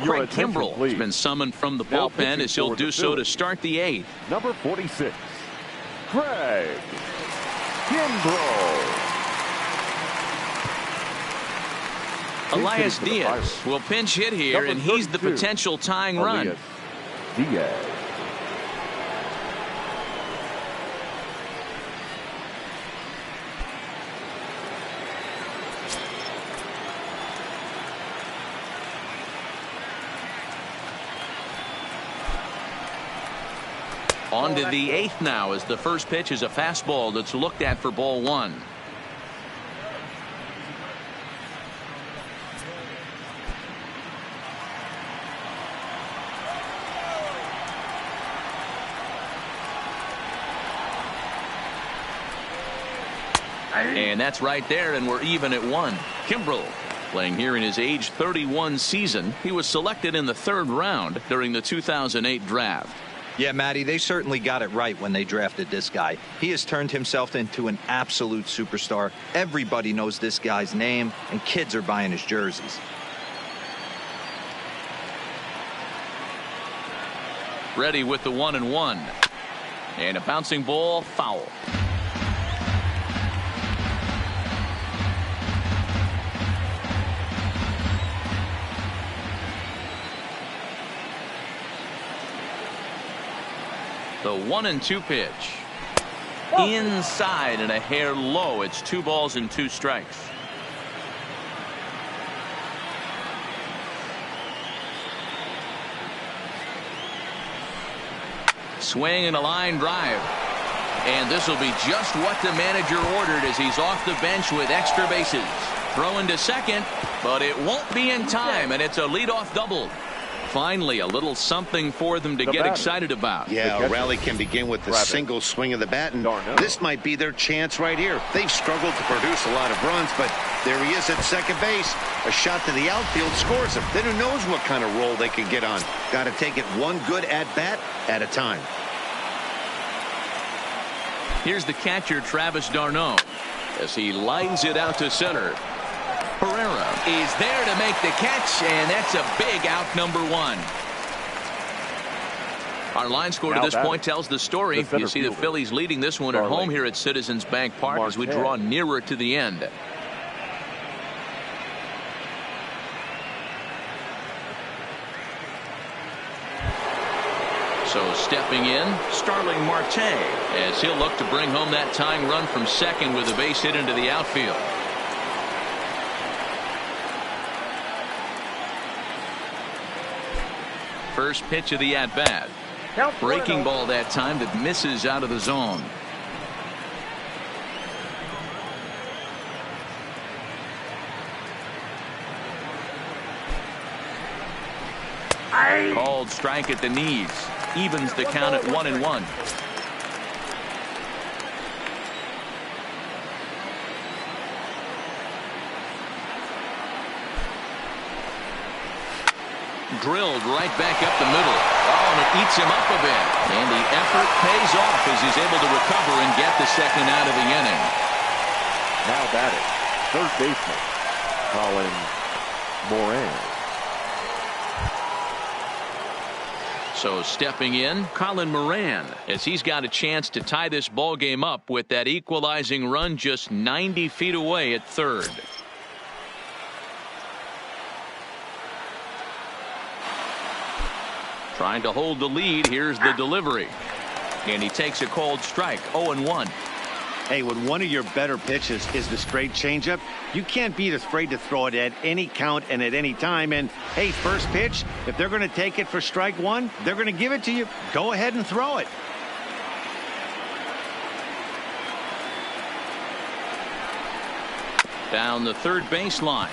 A: Craig Kimbrell has been summoned from the bullpen as he'll do so to start the 8th.
F: Number 46, Craig Kimbrell.
A: Elias Diaz will pinch hit here, and he's the potential tying run.
F: Diaz.
A: On to the 8th now, as the first pitch is a fastball that's looked at for ball 1. And that's right there, and we're even at 1. Kimbrell playing here in his age 31 season. He was selected in the 3rd round during the 2008 draft.
C: Yeah, Matty, they certainly got it right when they drafted this guy. He has turned himself into an absolute superstar. Everybody knows this guy's name, and kids are buying his jerseys.
A: Ready with the 1-1. And a bouncing ball, foul. The 1-2 pitch. Inside and a hair low. It's 2 balls and 2 strikes. Swing and a line drive. And this will be just what the manager ordered as he's off the bench with extra bases. Throwing to second, but it won't be in time, and it's a leadoff double. Finally, a little something for them to get excited about.
B: Yeah, a rally can begin with a single swing of the bat, and this might be their chance right here. They've struggled to produce a lot of runs, but there he is at second base. A shot to the outfield scores him. Then who knows what kind of roll they can get on. Got to take it one good at-bat at a time.
A: Here's the catcher, Travis d'Arnaud, as he lines it out to center. Herrera is there to make the catch, and that's a big out, number 1. Our line score to this point tells the story. You see the Phillies leading this one at home here at Citizens Bank Park as we draw nearer to the end. So stepping in, Starling Marte, as he'll look to bring home that tying run from second with a base hit into the outfield. First pitch of the at-bat. Breaking ball that time that misses out of the zone. Called strike at the knees. Evens the count at 1-1. Drilled right back up the middle. Oh, and it eats him up a bit. And the effort pays off as he's able to recover and get the second out of the inning.
F: Now batting, third baseman, Colin Moran.
A: So stepping in, Colin Moran, as he's got a chance to tie this ball game up with that equalizing run just 90 feet away at third. Trying to hold the lead. Here's the delivery. And he takes a cold strike. 0-1.
B: Hey, when one of your better pitches is the straight changeup, you can't be afraid to throw it at any count and at any time. And, hey, first pitch, if they're going to take it for strike one, they're going to give it to you. Go ahead and throw it.
A: Down the third baseline.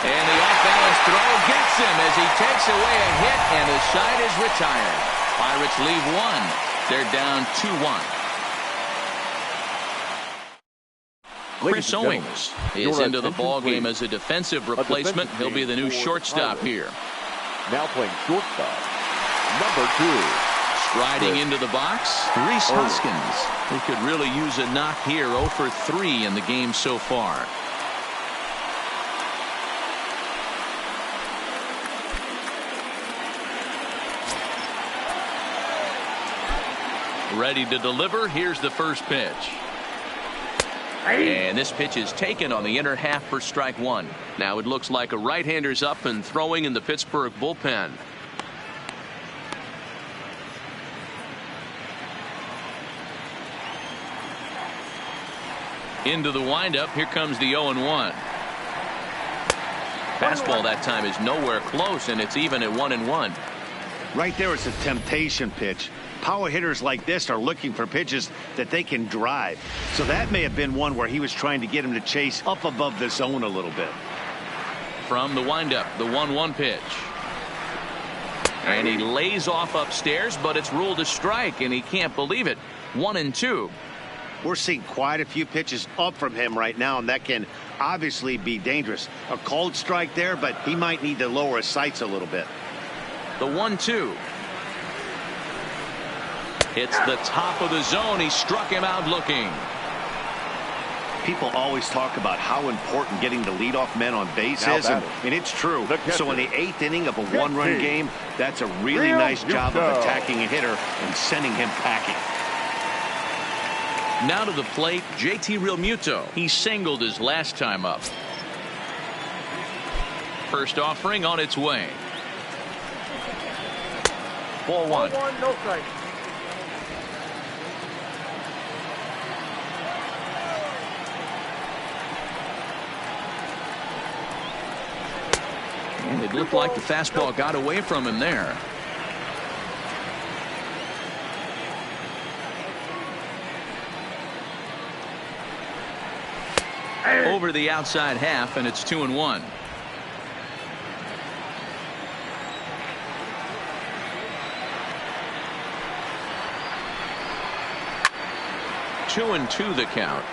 A: And the off-balance throw gets him as he takes away a hit, and the side is retired. Pirates leave one. They're down 2-1. Chris Owings is into the ball game as a defensive replacement. He'll be the new shortstop here.
F: Now playing shortstop, number 2.
A: Striding into the box, Rhys Hoskins. He could really use a knock here. 0 for 3 in the game so far. Ready to deliver. Here's the first pitch. And this pitch is taken on the inner half for strike one. Now it looks like a right-hander's up and throwing in the Pittsburgh bullpen. Into the windup. Here comes the 0-1. Fastball that time is nowhere close, and it's even at 1-1.
B: Right there, it's a temptation pitch. Power hitters like this are looking for pitches that they can drive. So that may have been one where he was trying to get him to chase up above the zone a little bit.
A: From the windup, the 1-1 pitch. And he lays off upstairs, but it's ruled a strike, and he can't believe it. 1-2.
B: We're seeing quite a few pitches up from him right now, and that can obviously be dangerous. A cold strike there, but he might need to lower his sights a little bit.
A: The 1-2. It's the top of the zone. He struck him out looking.
B: People always talk about how important getting the leadoff men on base is, and it's true. So in the 8th inning of a one-run game, that's a really nice job of attacking a hitter and sending him packing.
A: Now to the plate, JT Realmuto. He singled his last time up. First offering on its way. Ball one.
G: 0-1, no strike.
A: And it looked like the fastball got away from him there. Over the outside half, and it's 2-1. Two and two the count.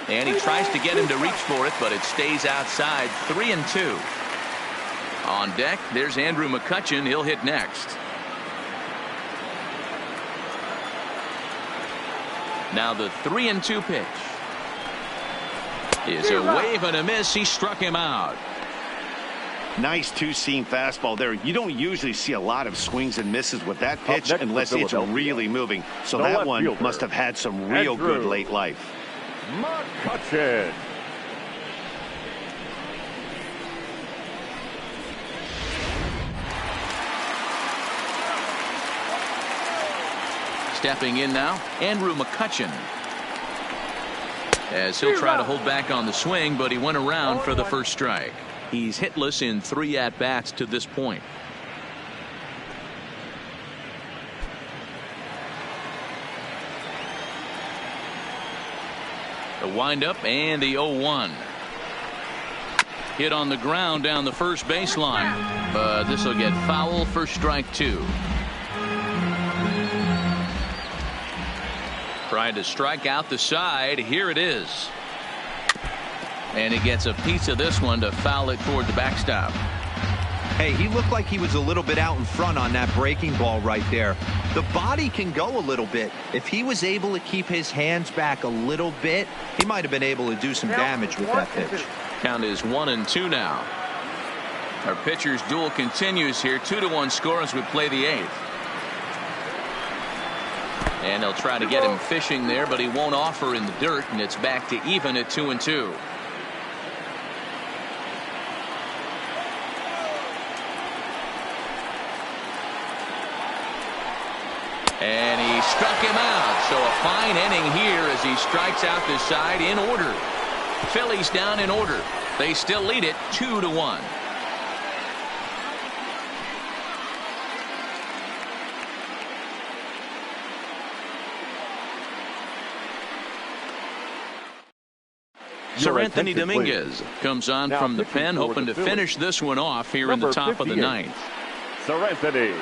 A: And he tries to get him to reach for it, but it stays outside. 3-2. On deck, there's Andrew McCutchen. He'll hit next. Now the 3-2 pitch is a wave and a miss. He struck him out.
B: Nice two-seam fastball there. You don't usually see a lot of swings and misses with that pitch unless it's really moving. So that one must have had some real good late life.
F: McCutchen.
A: Stepping in now, Andrew McCutchen. As he'll try to hold back on the swing, but he went around for the first strike. He's hitless in 3 at-bats to this point. The windup and the 0-1. Hit on the ground down the first baseline, but this will get foul for strike 2. Trying to strike out the side. Here it is. And he gets a piece of this one to foul it toward the backstop.
C: Hey, he looked like he was a little bit out in front on that breaking ball right there. The body can go a little bit. If he was able to keep his hands back a little bit, he might have been able to do some damage with that pitch.
A: Count is 1-2 now. Our pitcher's duel continues here. 2-1 score as we play the 8th. And they'll try to get him fishing there, but he won't offer in the dirt, and it's back to even at 2-2. And he struck him out. So a fine inning here as he strikes out this side in order. Phillies down in order. They still lead it 2-1. Sir Anthony Dominguez comes on from the pen, hoping to finish this one off here in the top of the 9th.
F: Sir Anthony Dominguez.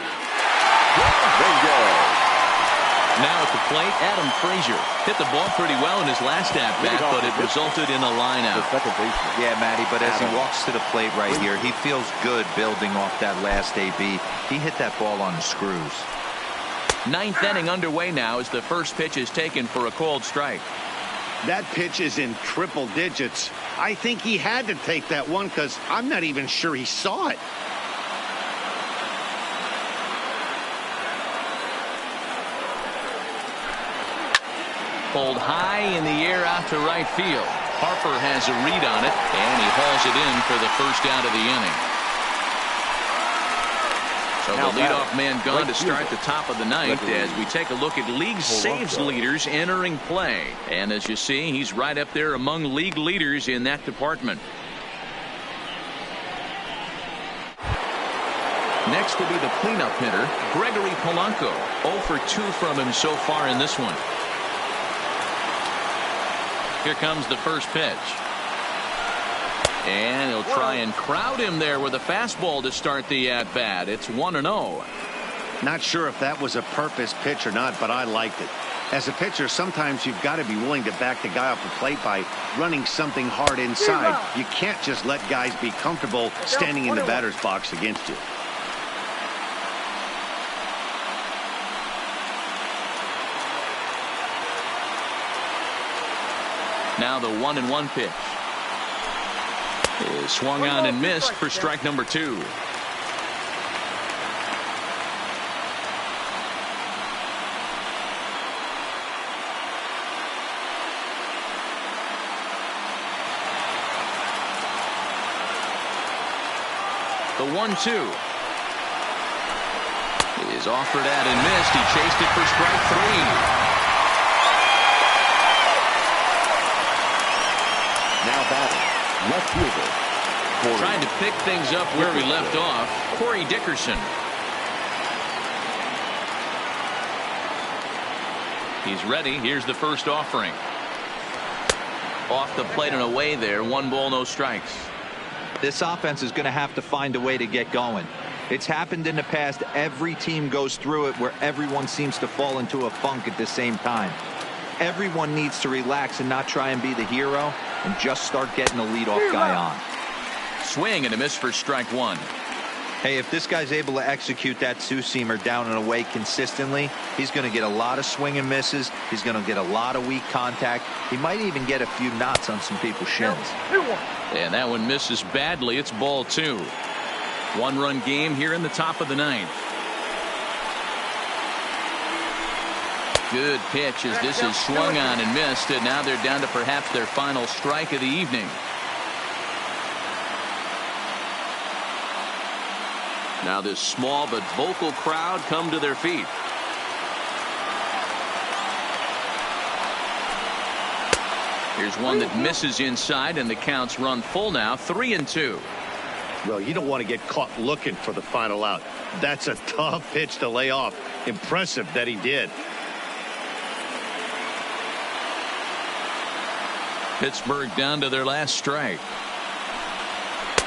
A: Now at the plate, Adam Frazier hit the ball pretty well in his last at-bat, but it resulted in a line-out.
C: Yeah, Matty, but as he walks to the plate right here, he feels good building off that last AB. He hit that ball on the screws.
A: 9th inning underway now as the first pitch is taken for a called strike.
B: That pitch is in triple digits. I think he had to take that one because I'm not even sure he saw it.
A: Pulled high in the air out to right field. Harper has a read on it, and he hauls it in for the first out of the inning. So the leadoff man gone to start the top of the 9th as we take a look at league saves leaders entering play. And as you see, he's right up there among league leaders in that department. Next will be the cleanup hitter, Gregory Polanco. 0 for 2 from him so far in this one. Here comes the first pitch. And he'll try and crowd him there with a fastball to start the at-bat. It's 1-0.
B: Not sure if that was a purpose pitch or not, but I liked it. As a pitcher, sometimes you've got to be willing to back the guy off the plate by running something hard inside. You can't just let guys be comfortable standing in the batter's box against you.
A: Now the 1-1 pitch is swung on and missed for strike number 2. The 1-2 is offered at and missed. He chased it for strike 3.
F: Now batting, left fielder. Corey.
A: Trying to pick things up where we left off. Corey Dickerson. He's ready. Here's the first offering. Off the plate and away there. 1 ball, no strikes.
C: This offense is going to have to find a way to get going. It's happened in the past. Every team goes through it where everyone seems to fall into a funk at the same time. Everyone needs to relax and not try and be the hero and just start getting the leadoff guy on.
A: Swing and a miss for strike 1.
C: Hey, if this guy's able to execute that two-seamer down and away consistently, he's going to get a lot of swing and misses. He's going to get a lot of weak contact. He might even get a few knots on some people's shins.
A: And that one misses badly. It's ball 2. 1-run game here in the top of the 9th. Good pitch as this is swung on and missed, and now they're down to perhaps their final strike of the evening. Now this small but vocal crowd come to their feet. Here's one that misses inside, and the count's run full now. 3-2.
B: Well, you don't want to get caught looking for the final out. That's a tough pitch to lay off. Impressive that he did.
A: Pittsburgh down to their last strike.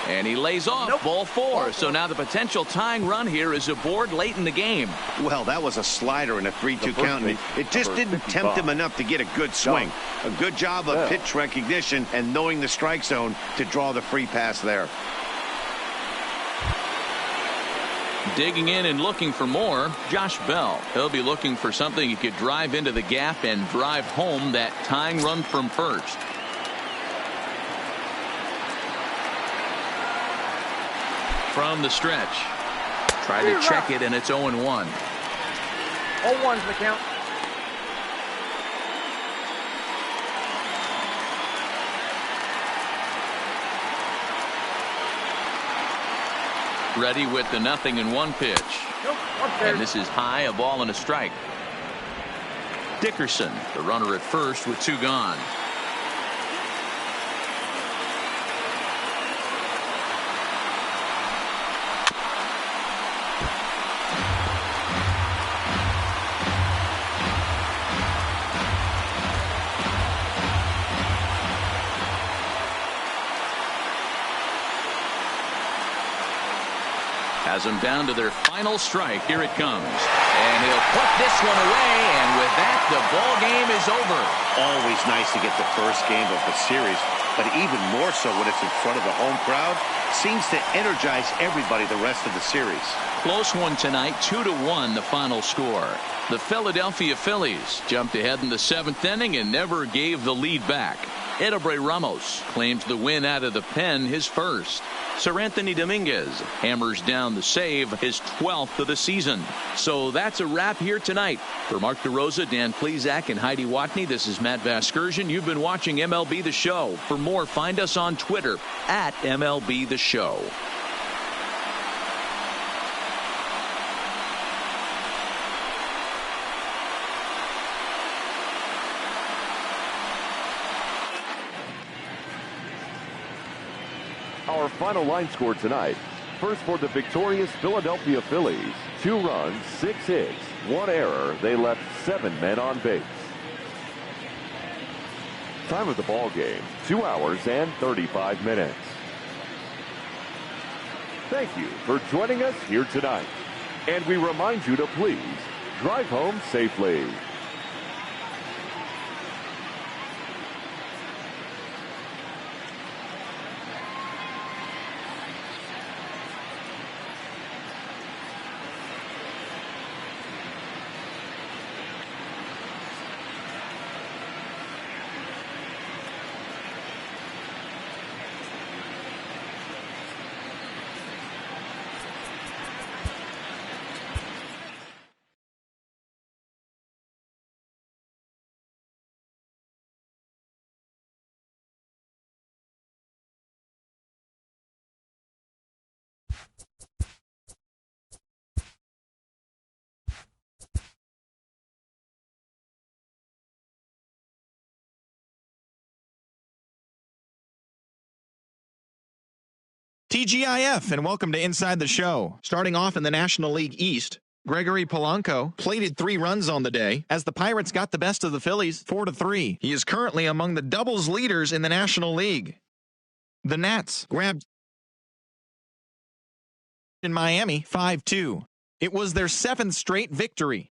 A: And he lays off. Ball 4. So now the potential tying run here is aboard late in the game.
B: Well, that was a slider and a 3-2 count. It just didn't tempt him enough to get a good swing. A good job of pitch recognition and knowing the strike zone to draw the free pass there.
A: Digging in and looking for more, Josh Bell. He'll be looking for something he could drive into the gap and drive home that tying run from first. From the stretch. Try to check it, and it's 0-1.
G: 0-1's the count.
A: Ready with the 0-1 pitch. And this is high, a ball and a strike. Dickerson, the runner at first with 2 gone. Has them down to their final strike. Here it comes. And he'll put this one away. And with that, the ball game is over.
B: Always nice to get the first game of the series, but even more so when it's in front of the home crowd. Seems to energize everybody the rest of the series.
A: Close one tonight. 2-1 the final score. The Philadelphia Phillies jumped ahead in the 7th inning and never gave the lead back. Edobre Ramos claims the win out of the pen, his first. Sir Anthony Dominguez hammers down the save, his 12th of the season. So that's a wrap here tonight. For Mark DeRosa, Dan Plesac, and Heidi Watney, this is Matt Vasgersian. You've been watching MLB The Show. For more, find us on Twitter at MLB The Show.
F: Our final line score tonight. First for the victorious Philadelphia Phillies. 2 runs, 6 hits, 1 error. They left 7 men on base. Time of the ball game, 2 hours and 35 minutes. Thank you for joining us here tonight. And we remind you to please drive home safely.
H: TGIF, and welcome to Inside the Show. Starting off in the National League East, Gregory Polanco plated 3 runs on the day as the Pirates got the best of the Phillies 4-3. He is currently among the doubles leaders in the National League. The Nats grabbed in Miami 5-2. It was their 7th straight victory.